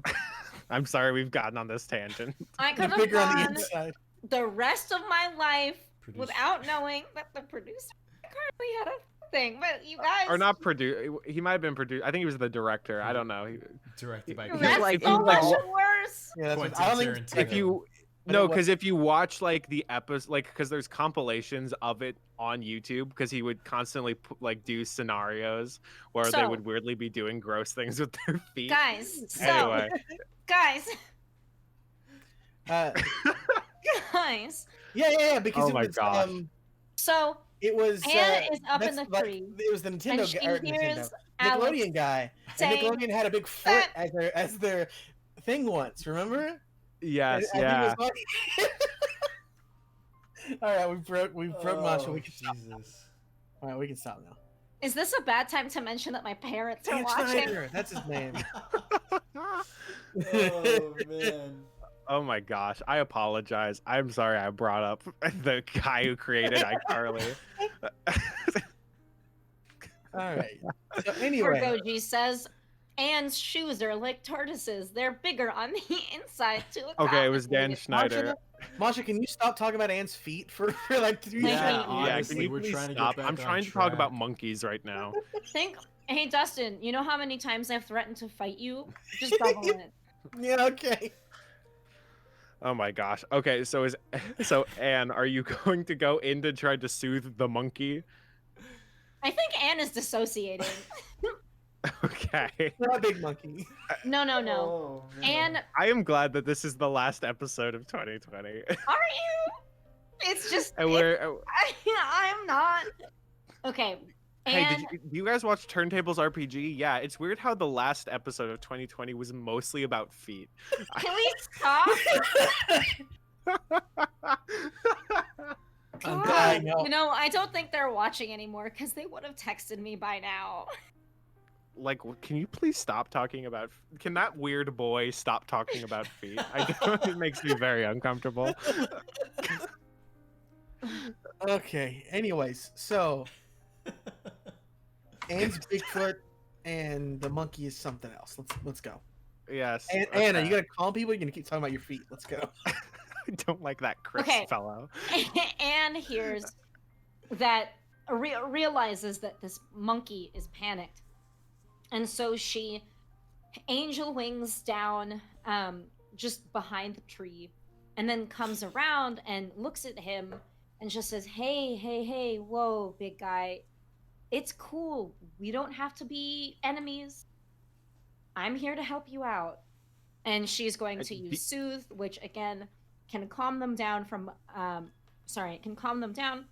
I'm sorry we've gotten on this tangent. I they're could have bigger on the gone inside. the rest of my life Producer. without knowing that the producer currently had a thing. But you guys, Or not produced. He might have been produced. I think he was the director. I don't know. Directed by He's that's like- so he's much like- worse. Yeah, that's Quentin what, I don't think. Tarantino. If you But no, it was- because if you watch like the episode, like because there's compilations of it on YouTube, because he would constantly like do scenarios where they So- would weirdly be doing gross things with their feet. Guys, so Anyway, guys, Uh, guys. yeah, because Oh it my was gosh. So it was Anna is up in that's the like- tree, It was the Nintendo and she guy, or hears Nintendo, Alex Nickelodeon guy, and saying Nickelodeon had a big foot that- as their thing once. Remember? yes, I think it yeah. was like- All right, we broke Masha. We can stop. Jesus. All right, we can stop now. Is this a bad time to mention that my parents are Dan watching? Schneider, that's his name. Oh man. Oh my gosh, I apologize. I'm sorry I brought up the guy who created iCarly. All right. So anyway, Goji says, Anne's shoes are like tortoises. They're bigger on the inside to Okay, it was Dan accommodate. Schneider. Masha, can you stop talking about Anne's feet for like 3 Yeah, seconds? Yeah, can honestly, you we're please trying to get stop? back I'm on trying to talk about track. monkeys right now. Hey, Dustin, you know how many times I've threatened to fight you? Just double it. Yeah, okay. Oh my gosh. Okay, so Anne, are you going to go in to try to soothe the monkey? I think Anne is dissociating. Okay. Not a big monkey. No. Oh, Anne, I am glad that this is the last episode of 2020. are you? It's just. And we're I'm not. Okay. Hey, Anne, do you guys watch Turntables RPG? Yeah, it's weird how the last episode of 2020 was mostly about feet. can we stop? I'm God, dying out. you know, I don't think they're watching anymore because they would have texted me by now. Like, can you please stop talking about? Can that weird boy stop talking about feet? It makes me very uncomfortable. Okay. Anyways, so Anne's Bigfoot and the monkey is something else. Let's go. Yes. And okay. Anna, you gonna calm people? You're gonna keep talking about your feet. Let's go. I don't like that Chris Okay. fellow. Anne hears that realizes that this monkey is panicked, and so she angel wings down just behind the tree, and then comes around and looks at him and just says, hey, whoa, big guy, it's cool, we don't have to be enemies, I'm here to help you out. And she's going to use soothe, which again can calm them down from can calm them down,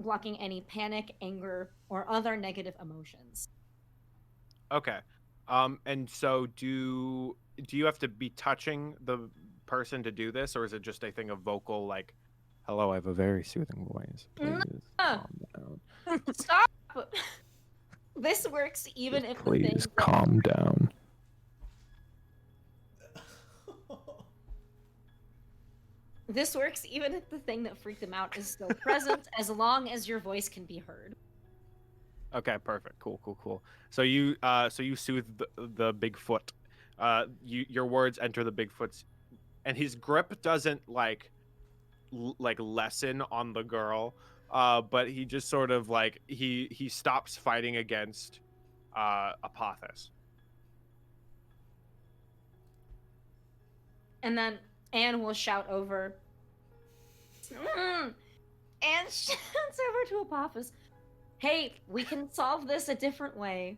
blocking any panic, anger, or other negative emotions. Okay. And so do you have to be touching the person to do this, or is it just a thing of vocal, like, hello, I have a very soothing voice, please calm down. Stop. This works even if the thing Please calm down. This works even if the thing that freaked them out is still present, as long as your voice can be heard. Okay, perfect. Cool. So you soothe the Bigfoot. Your words enter the Bigfoot's, and his grip doesn't like lessen on the girl, but he just sort of like he stops fighting against Apophis. And then Anne will shout over. Anne shouts over to Apophis, hey, we can solve this a different way.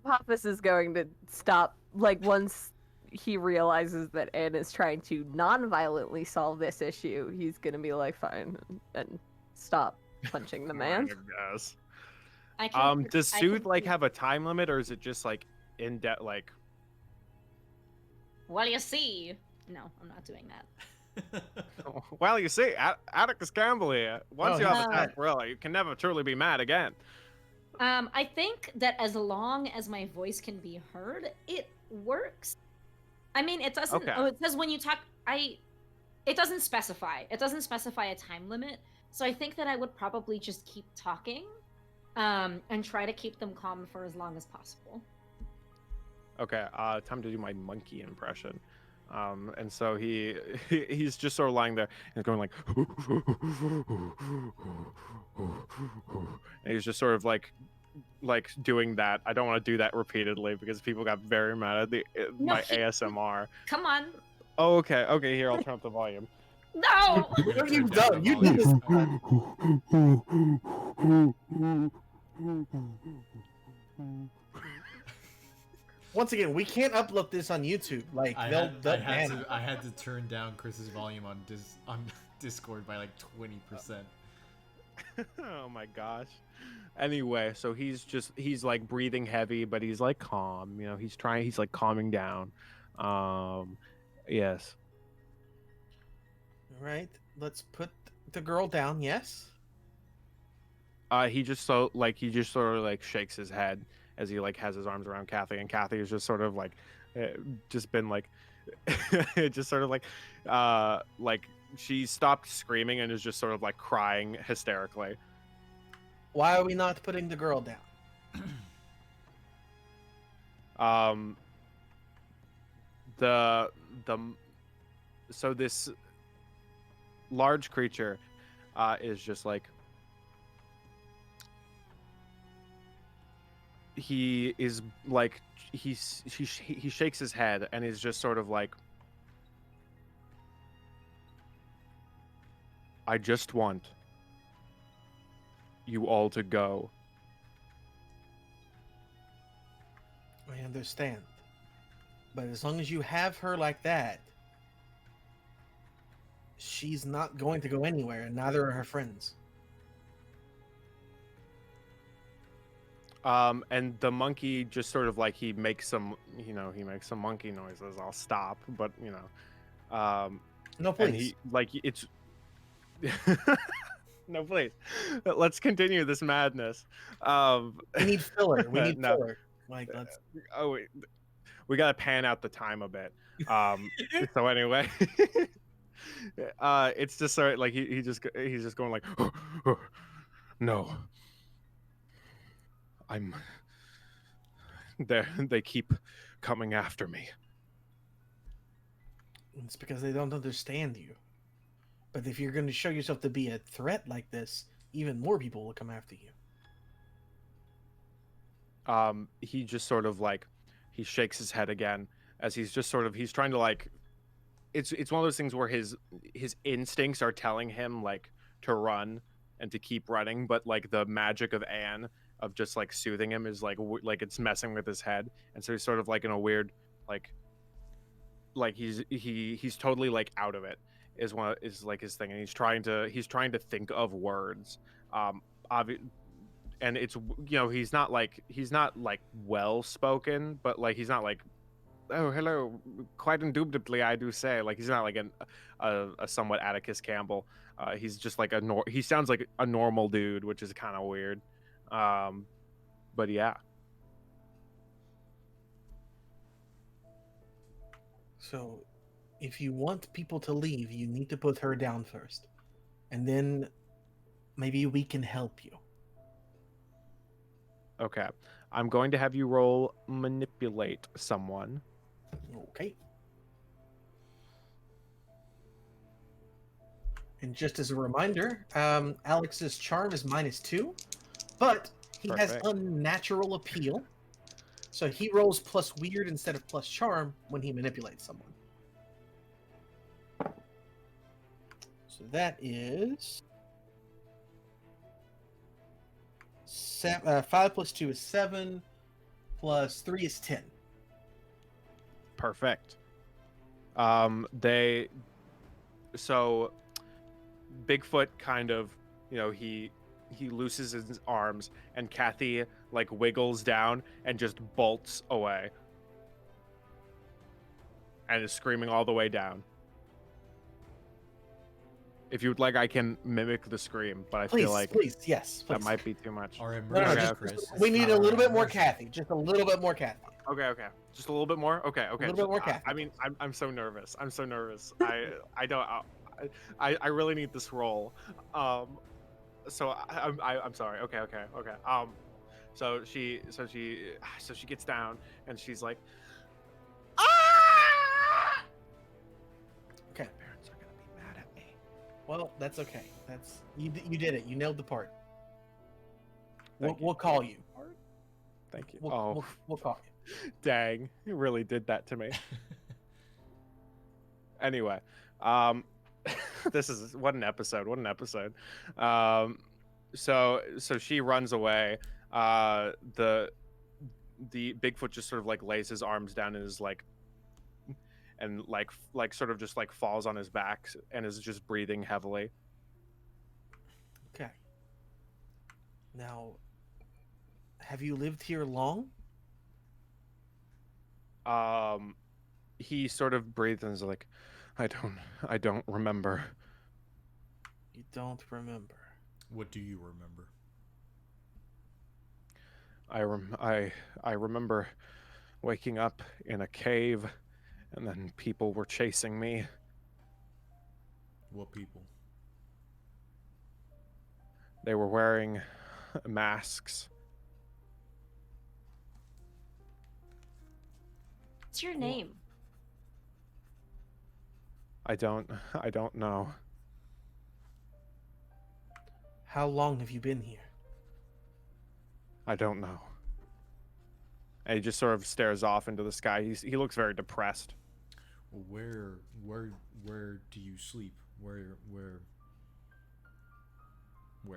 Apophis is going to stop, like, once he realizes that Anne is trying to non-violently solve this issue, he's gonna be like, fine, and stop punching the man. I guess. Does soothe like have a time limit, or is it just like in debt, like? Well, you see. No, I'm not doing that. Well, you see, Atticus Campbell here. Once Oh, you have he's attacked Gorilla, you can never truly be mad again. I think that as long as my voice can be heard, it works. I mean, it doesn't. Okay. Oh, it says when you talk. It doesn't specify. It doesn't specify a time limit. So I think that I would probably just keep talking, and try to keep them calm for as long as possible. Okay, time to do my monkey impression. And so he's just sort of lying there and going like, and he's just sort of like doing that. I don't want to do that repeatedly because people got very mad at my ASMR. Come on. Oh, okay, here, I'll turn up the volume. No. What have you done? You did this. Once again, we can't upload this on YouTube. Like I they'll ban it. had to turn down Chris's volume on Discord by like 20%. Oh my gosh. Anyway, so he's like breathing heavy, but he's like calm. You know, he's like calming down. Yes. All right, let's put the girl down. Yes. He just sort of like shakes his head, as he like has his arms around Kathy, and Kathy is just sort of like just been like just sort of like she stopped screaming and is just sort of like crying hysterically. Why are we not putting the girl down? The so this large creature is just like, he is like, he shakes his head and is just sort of like, I just want you all to go. I understand. But as long as you have her like that, she's not going to go anywhere, and neither are her friends. And the monkey just sort of like, he makes some monkey noises. I'll stop, but No, please. and he like, it's no, please. Let's continue this madness. We need filler. We need no. filler. Like, let's. Oh wait, we gotta pan out the time a bit. So anyway, it's just sort of like he's just going like, no, I'm there. They keep coming after me. It's because they don't understand you. But if you're going to show yourself to be a threat like this, even more people will come after you. He just sort of like, he shakes his head again as he's just sort of, he's trying to like, it's one of those things where his instincts are telling him like to run and to keep running, but like the magic of Anne of just like soothing him is like it's messing with his head, and so he's sort of like in a weird like he's totally like out of it is like his thing, and he's trying to think of words, and it's, he's not like well spoken, but like he's not like, oh hello, quite indubitably I do say, like he's not like a somewhat Atticus Campbell. He's just like he sounds like a normal dude, which is kind of weird. But yeah. So, if you want people to leave, you need to put her down first. And then maybe we can help you. Okay. I'm going to have you roll manipulate someone. Okay. And just as a reminder, Alex's charm is -2, but he has Perfect. unnatural appeal. So he rolls plus weird instead of plus charm when he manipulates someone. So that is 5 plus 2 is 7, plus 3 is 10. Perfect. So Bigfoot kind of, he looses his arms, and Kathy like wiggles down and just bolts away and is screaming all the way down. If you would like, I can mimic the scream, but I Please, feel like yes, please. that might be too much. Our No, immersion, just, Chris. we It's need not a little our bit more immersion. Kathy. Just a little bit more Kathy. Okay. Just a little bit more. Okay. A little bit more Kathy. I mean, I'm so nervous. I'm so nervous. I don't. I really need this role. So I'm sorry. Okay. So she gets down and she's like, ah! Okay. Parents are gonna be mad at me. Well, that's okay. That's you did it. You nailed the part. Thank you. We'll call you. Thank you. We'll call you. Dang, you really did that to me. Anyway, this is what an episode. So she runs away. The Bigfoot just sort of like lays his arms down and is like, and like sort of just like falls on his back and is just breathing heavily. Okay. Now, have you lived here long? He sort of breathes and is like, I don't remember. You don't remember. What do you remember? I remember waking up in a cave, and then people were chasing me. What people? They were wearing masks. What's your name? I don't know. How long have you been here? I don't know. And he just sort of stares off into the sky. He looks very depressed. Where do you sleep? Where?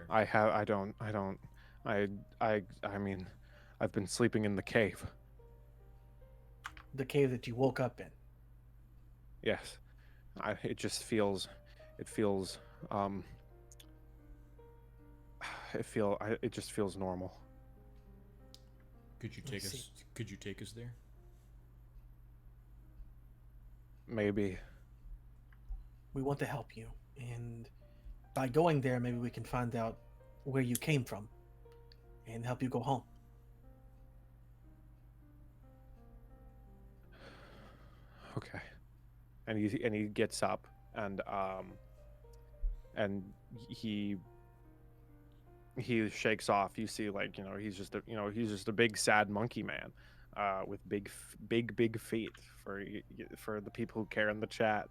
I mean, I've been sleeping in the cave. The cave that you woke up in. Yes. It just feels, it just feels normal. Could you take us? Could you take us there? Maybe. We want to help you, and by going there, maybe we can find out where you came from and help you go home. Okay. And he gets up and he shakes off. You see, like, he's just a big sad monkey man, with big feet for the people who care in the chat.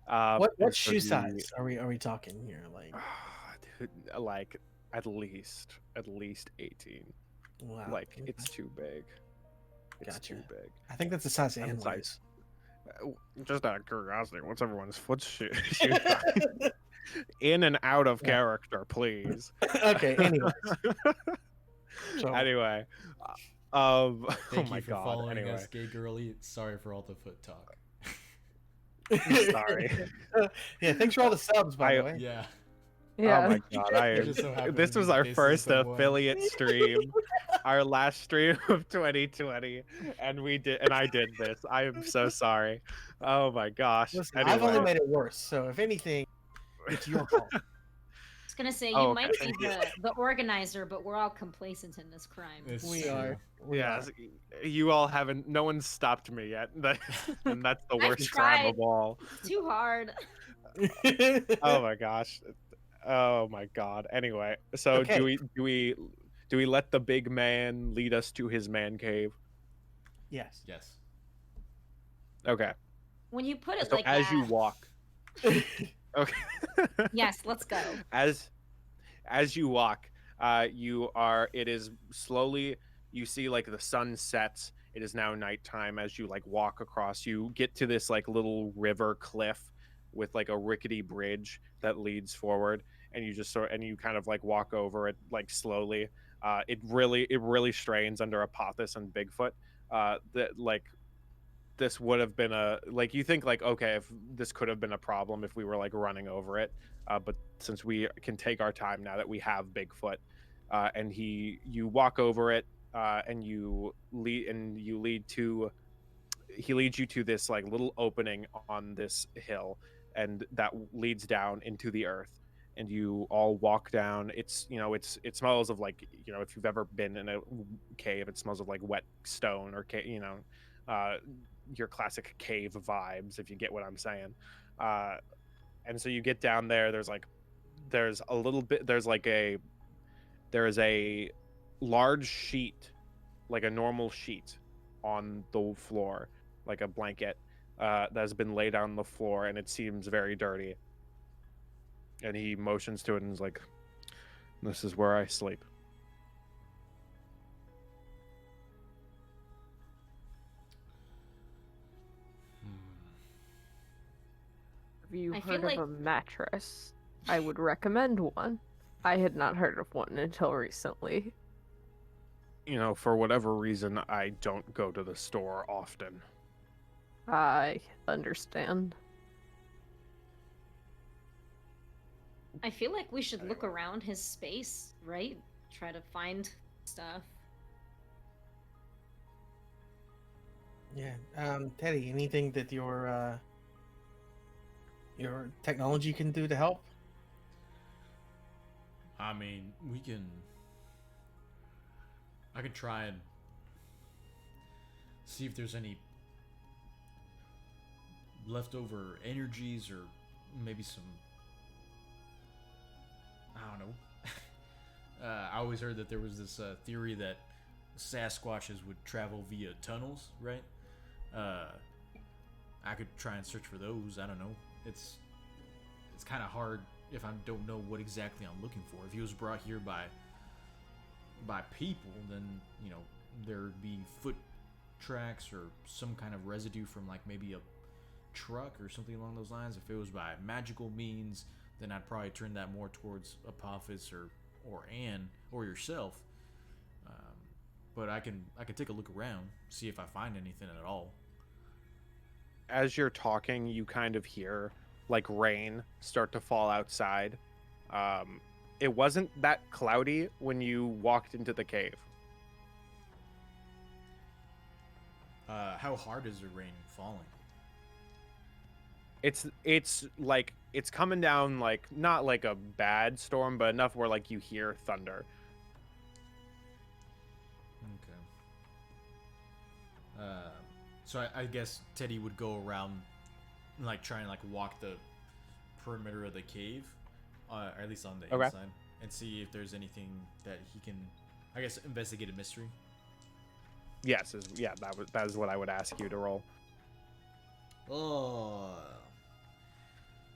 What shoe size are we talking here? Like, dude, like at least 18. wow, Like, it's too big. It's Gotcha. too big. I think that's the size of And Henry's. size. Just out of curiosity, what's everyone's foot shoe? In and out of character, please. Okay. Anyways. So, Anyway, Thank oh you my for god. following Anyway, us, Gay Girly. Sorry for all the foot talk. sorry. yeah. Thanks for all the subs, by the way. Yeah. Yeah. Oh my god, It just so happened this to was be our Casey's first the one. affiliate stream, our last stream of 2020, and I did this. I am so sorry. Oh my gosh. Listen, Anyway. I've only made it worse. So if anything, it's your fault. I was gonna say you Oh, might okay. be the organizer, but we're all complacent in this crime. It's We true. are. Yes, you all haven't. No one's stopped me yet, and that's the I've worst crime of tried. all. It's too hard. Oh my gosh. Oh my god. Anyway, so Okay. do we let the big man lead us to his man cave? Yes. Yes. Okay. When you put it So like as that. you walk. Okay. Yes, let's go. As you walk, it is slowly, you see like the sun sets. It is now nighttime. As you like walk across, you get to this like little river cliff with like a rickety bridge that leads forward, and you kind of like walk over it like slowly. It really strains under Apophis and Bigfoot. That like this would have been you think like, okay, if this could have been a problem if we were like running over it, but since we can take our time now that we have Bigfoot, and you walk over it, and he leads you to this like little opening on this hill, and that leads down into the earth, and you all walk down. It smells of like, if you've ever been in a cave, it smells of like wet stone or your classic cave vibes, if you get what I'm saying. And so you get down there. There's a large sheet, like a normal sheet, on the floor, like a blanket, that has been laid on the floor, and it seems very dirty. And he motions to it and is like, "This is where I sleep." Have you I feel heard like- of a mattress? I would recommend one. I had not heard of one until recently. For whatever reason, I don't go to the store often. I understand. I feel like we should look around his space, right? Try to find stuff. Yeah. Teddy, anything that your technology can do to help? I mean, we can I could try and see if there's any leftover energies or maybe some. I don't know. I always heard that there was this theory that Sasquatches would travel via tunnels, right? I could try and search for those. I don't know. It's kind of hard if I don't know what exactly I'm looking for. If he was brought here by people, then there'd be foot tracks or some kind of residue from like maybe a truck or something along those lines. If it was by magical means, then I'd probably turn that more towards Apophis or Anne or yourself. But I can take a look around, see if I find anything at all. As you're talking, you kind of hear like rain start to fall outside. It wasn't that cloudy when you walked into the cave. How hard is the rain falling? It's like it's coming down, like not like a bad storm, but enough where like you hear thunder. Okay. So I guess Teddy would go around, like try and like walk the perimeter of the cave, or at least on the inside, and see if there's anything that he can, I guess, investigate a mystery. Yes, that is what I would ask you to roll. Oh.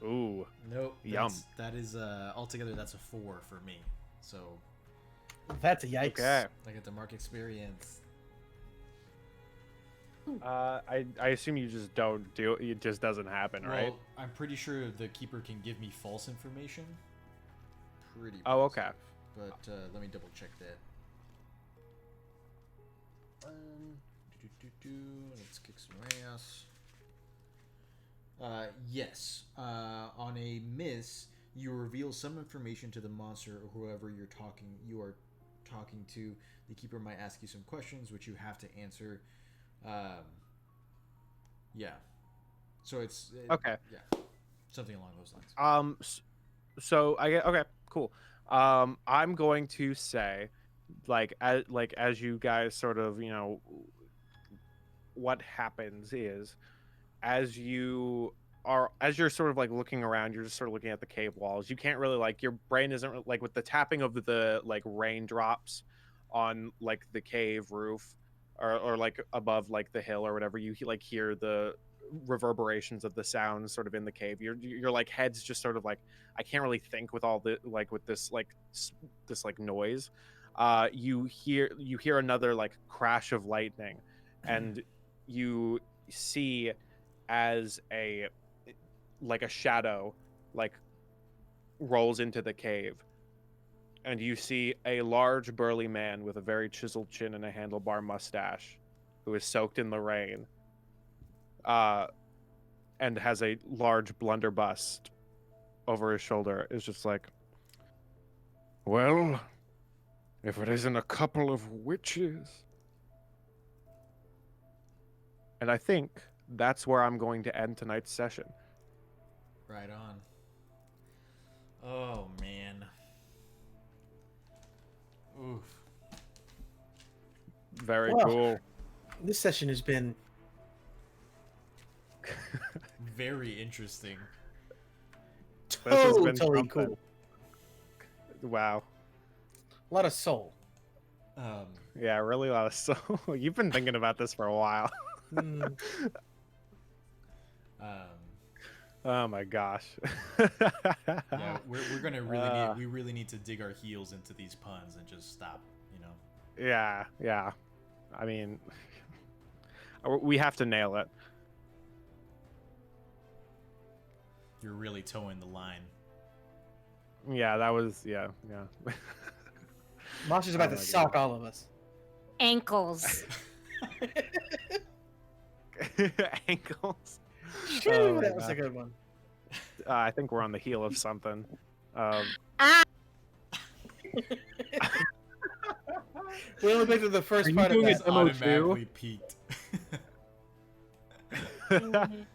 Ooh. Nope. Yum. That is altogether that's a 4 for me. So That's a yikes. Okay. I get the mark experience. I assume you just don't do it. It just doesn't happen, right? Well, I'm pretty sure the keeper can give me false information. Pretty. Oh, okay. But let me double check that. Let's kick some ass. Yes. On a miss, you reveal some information to the monster or whoever you are talking to. The keeper might ask you some questions, which you have to answer. Yeah. So it's okay. Yeah, something along those lines. So I get okay, cool. I'm going to say, as you guys sort of, what happens is, as you're sort of like looking around, you're just sort of looking at the cave walls. You can't really like, your brain isn't like with the tapping of the like raindrops on like the cave roof or like above like the hill or whatever. You like hear the reverberations of the sounds sort of in the cave. Your like head's just sort of like, I can't really think with all the like with this noise. You hear another like crash of lightning, and you see as a shadow like rolls into the cave, and you see a large burly man with a very chiseled chin and a handlebar mustache who is soaked in the rain, and has a large blunderbuss over his shoulder. Is just like, Well, if it isn't a couple of witches. and I think that's where I'm going to end tonight's session. Right on. Oh man. Oof. Very Well, cool. This session has been Very interesting. This has been totally something. cool. Wow. A lot of soul. Yeah, really a lot of soul. You've been thinking about this for a while. Mm, Oh my gosh. Yeah, we're gonna really really need to dig our heels into these puns and just stop. Yeah. I mean, we have to nail it. You're really towing the line. Yeah, that was yeah. Mosh is about Oh to my sock all of us. Ankles. Ankles. Phew, Oh my that was a God. good one. I think we're on the heel of something. We only made it to the first part of doing that. it Demo two? Automatically peaked.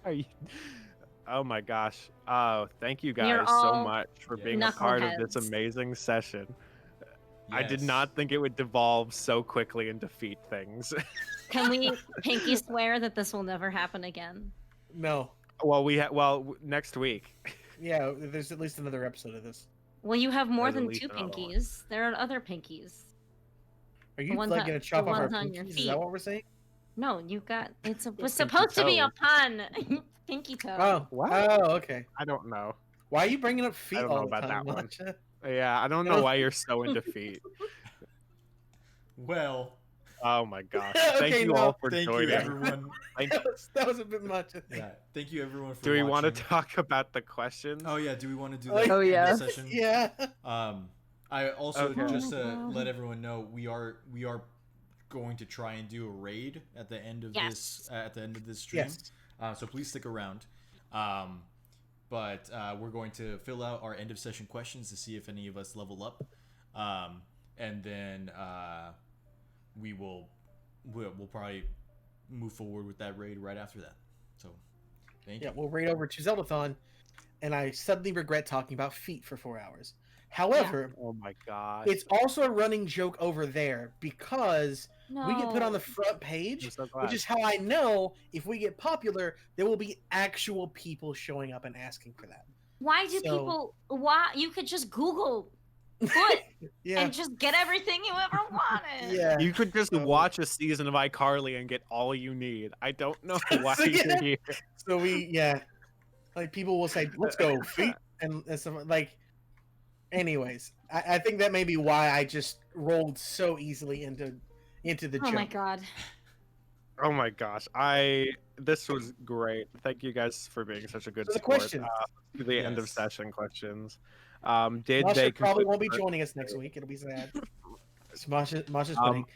Are you... Oh my gosh. Oh, thank you guys You're so all much for Yeah. being a part of this knuckleheads. amazing session. I did Yes. not think it would devolve so quickly and defeat things. Can we pinky swear that this will never happen again? No. well, next week. Yeah, there's at least another episode of this. Well, you have more There's at than least 2 another one. pinkies. There are other pinkies. Are you ones like on- gonna the chop off our ones on your pinkies? Is feet. that what we're saying? No, you got it was Pinky supposed to be a toe. pun. Pinky toe. Oh, What? Oh, okay. I don't know. Why are you bringing up feet I don't all know the about time, that one. Matcha? Yeah, I don't know why you're so into feet. Well, Oh my gosh. Okay, Thank you no. all for thank joining. you, everyone. Thank- That was a bit much. I think. Yeah, thank you, everyone, for Do we want to watching. talk about the questions? Oh yeah, do we want to do Oh, that Oh, in yeah. this session? Yeah. I also Okay. just to Oh my God. let everyone know we are going to try and do a raid at the end of this stream. Yes. So please stick around. But we're going to fill out our end of session questions to see if any of us level up, and then we'll probably move forward with that raid right after that. So thank Yeah, you. we'll raid over to Zeldathon, and I suddenly regret talking about feet for 4 hours. However, Oh my gosh. it's also a running joke over there because No. we get put on the front I'm page, so glad. which is how I know if we get popular, there will be actual people showing up and asking for that. Why do So- people? Why you could just Google foot Yeah. and just get everything you ever wanted. Yeah. You could just So- watch a season of iCarly and get all you need. I don't know why So, yeah. you're here. So like people will say, "Let's go feet," and stuff like. Anyways, I think that may be why I just rolled so easily into the Oh joke. my god. Oh my gosh. This was great. Thank you guys for being such a good So the sport. question. The end of Yes. session questions. Did Masha they probably conclude- won't be joining us next week. It'll be sad. It's Masha's Um, pudding.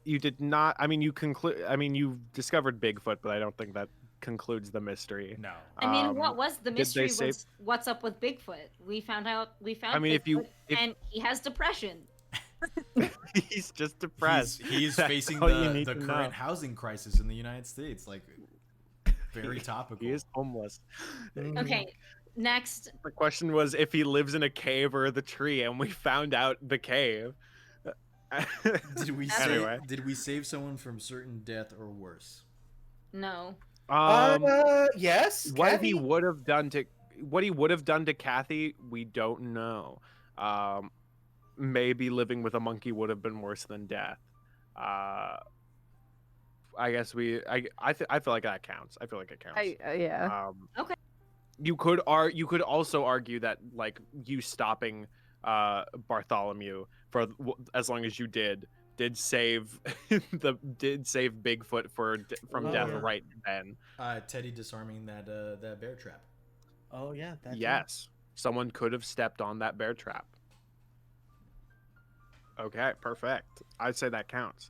You did not. I mean, you discovered Bigfoot, but I don't think that concludes the mystery. No. I mean, what was the did mystery? they say- Was what's up with Bigfoot? We found I mean, if you- Bigfoot, and he has depression. He's just depressed. He's That's facing all you the need to current know. housing crisis in the United States. Like, very topical. He is homeless. Okay, next. The question was if he lives in a cave or the tree, and we found out the cave. Anyway. Did we save someone from certain death or worse? No. Yes. What Kathy? he would have done to Kathy, we don't know. Maybe living with a monkey would have been worse than death. I guess I feel like that counts. I feel like it counts. Yeah. Okay. You could also argue that like you stopping Bartholomew for as long as you did save Bigfoot from death yeah. right then. Teddy disarming that bear trap. Oh yeah. That's Yes, someone could have stepped on that bear trap. Okay, perfect. I'd say that counts.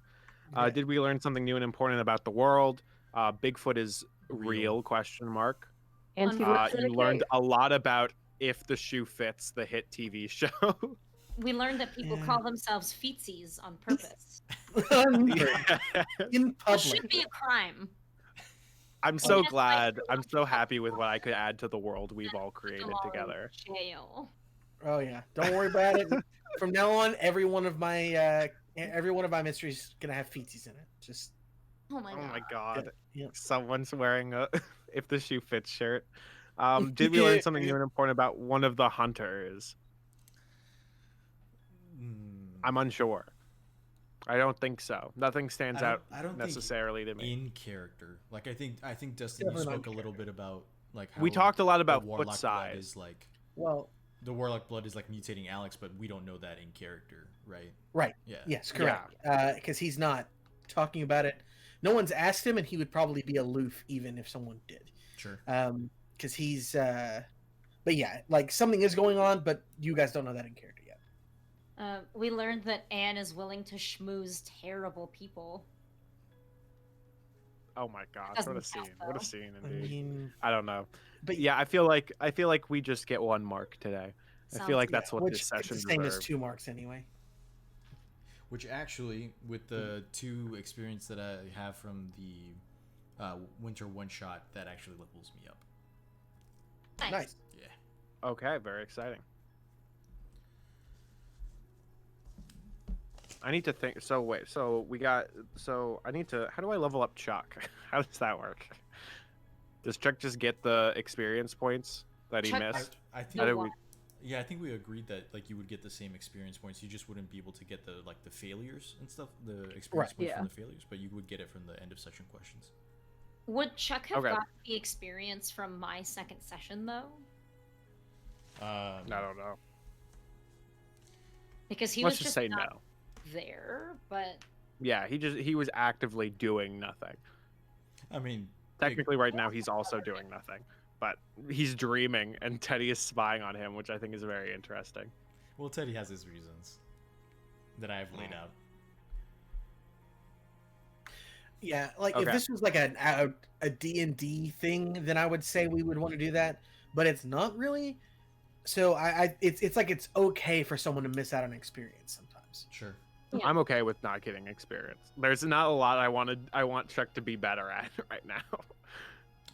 Okay. Did we learn something new and important about the world? Bigfoot is Real. real? Question mark. And he Uh, lives in a You learned cave. a lot about If the Shoe Fits, the hit TV show. We learned that people Yeah. call themselves feetsies on purpose. In It public. should be a crime. I'm so Yes, glad. I'm so happy with what I could add to the world we've all created Them all in together. Jail. Oh yeah. Don't worry about it. From now on, every one of my mysteries is gonna have feetsies in it. Just Oh my Oh god. my god. yeah. Someone's wearing a If the Shoe Fits shirt. Did we learn something new and important about one of the hunters? I'm unsure. I don't think so. Nothing stands out I don't necessarily to think me. in character. Like I think Dustin, you Definitely spoke a little bit about like how We talked a lot the about warlock foot blood size. is like Well, the warlock blood is like mutating Alex, but we don't know that in character, right? right. Yeah. Yes, correct. Because he's not talking about it. No one's asked him, and he would probably be aloof even if someone did. Sure. Because he's. But yeah, like something is going on, but you guys don't know that in character yet. We learned that Anne is willing to schmooze terrible people. Oh my gosh, Doesn't what a scene. count, What a though. scene I indeed. mean, I don't know. but Yeah, I feel like we just get one mark today. I Sounds feel like yeah, that's what which this session it's the same as deserved. 2 marks anyway. Which actually, with the 2 experience that I have from the winter one shot, that actually levels me up. Nice. Yeah. Okay, very exciting. I need to think. So wait. So we got. So I need to. How do I level up Chuck? How does that work? Does Chuck just get the experience points that he Chuck- missed? I How think do we? yeah, I think we agreed that like you would get the same experience points. You just wouldn't be able to get the like the failures and stuff, the experience Right. points Yeah. from the failures, but you would get it from the end of session questions. Would Chuck have Okay. got the experience from my second session though? I don't know. Because he Let's was just just say not no. there, but Yeah, he was actively doing nothing. I mean, Technically, right now he's also doing nothing, but he's dreaming, and Teddy is spying on him, which I think is very interesting. well, Teddy has his reasons that I have laid out. Yeah, like Okay. if this was like a D&D thing, then I would say we would want to do that, but it's not really. So it's like it's okay for someone to miss out on experience sometimes. Sure. Yeah. I'm okay with not getting experience. There's not a lot I want Chuck to be better at right now.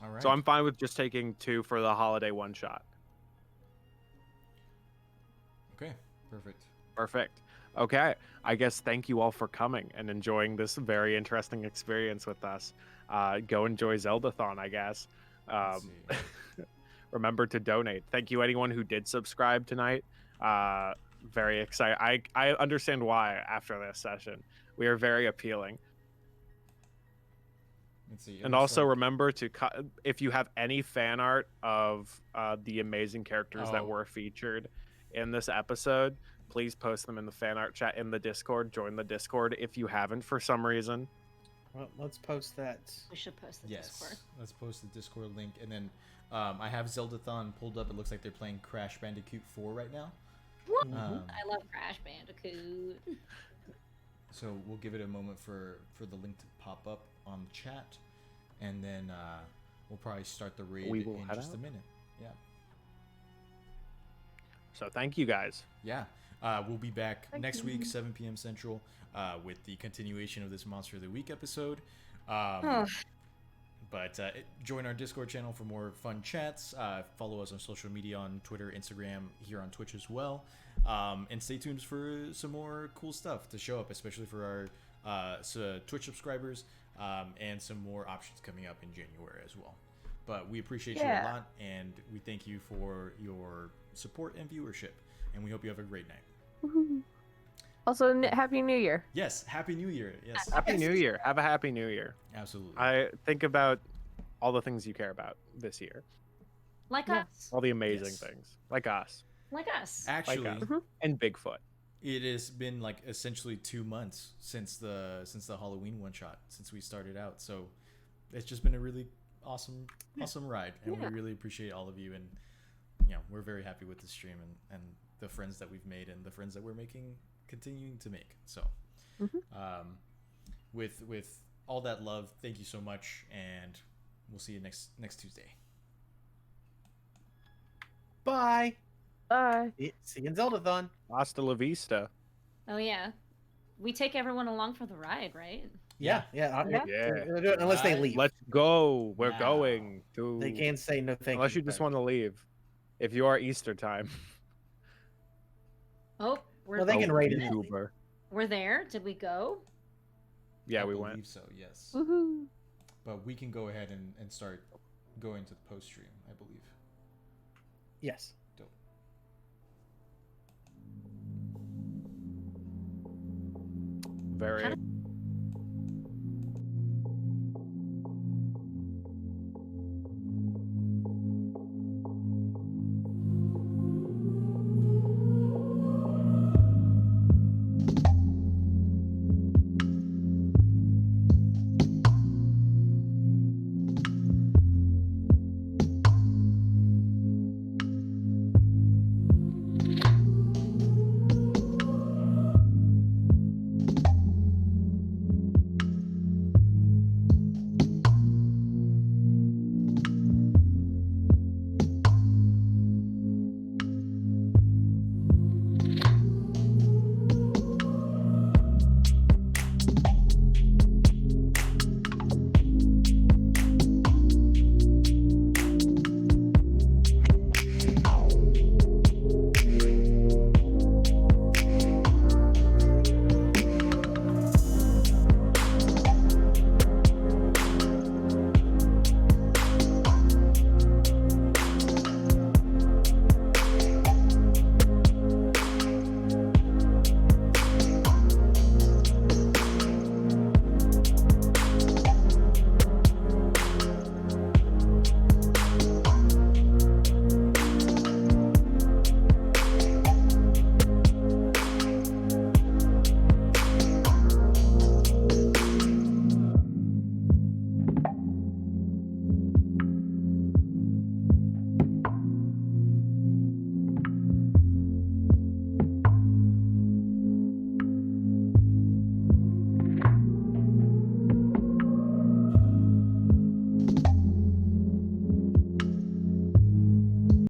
All right. So I'm fine with just taking 2 for the holiday one shot. Okay. Perfect. Perfect. Okay. I guess thank you all for coming and enjoying this very interesting experience with us. Go enjoy Zeldathon, I guess. Let's see. Remember to donate. Thank you anyone who did subscribe tonight. Very excited. I understand why after this session. We are very appealing. Let's see. it And looks also like- remember to cut if you have any fan art of the amazing characters that Oh. were featured in this episode, please post them in the fan art chat in the Discord. Join the Discord if you haven't for some reason. Well, let's post that. we should post the Yes. Discord. Let's post the Discord link, and then I have Zeldathon pulled up. It looks like they're playing Crash Bandicoot 4 right now. What? Um, I love Crash Bandicoot. So we'll give it a moment for the link to pop up on the chat, and then we'll probably start the raid We will in head just a out. minute. Yeah. So thank you guys. Yeah. We'll be back Thank next you. week, 7 p.m. Central, with the continuation of this Monster of the Week episode. Oh. But join our Discord channel for more fun chats. Follow us on social media on Twitter, Instagram, here on Twitch as well. And stay tuned for some more cool stuff to show up, especially for our Twitch subscribers, and some more options coming up in January as well. But we appreciate you a Yeah. lot, and we thank you for your support and viewership. And we hope you have a great night. Woohoo. Also, Happy New Year. Yes, Happy New Year. Yes, Happy New Year. Have a happy New Year. absolutely. I think about all the things you care about this year. Like Yeah. us. All the amazing Yes. things. Like us. Like us. Actually, And Bigfoot. it has been like essentially 2 months since the Halloween one shot, since we started out. So it's just been a really awesome ride, and Yeah. we really appreciate all of you. And we're very happy with the stream and the friends that we've made and the friends that we're continuing to make. So with all that love, thank you so much, and we'll see you next Tuesday. Bye. Bye. See you in Zeldathon. Hasta la vista. Oh yeah. We take everyone along for the ride, right? Yeah. Yeah. Yeah. We'll do it unless they Bye. leave. Let's go. We're Now. going to. They can't say no thank Unless you just but- want to leave. If you are Easter time. Oh, we're Well, they can raid it. YouTuber. we're there. Did we go? Yeah, I we believe went. so, yes. Woohoo. But we can go ahead and start going to the post stream, I believe. Yes. Dope. Very. How did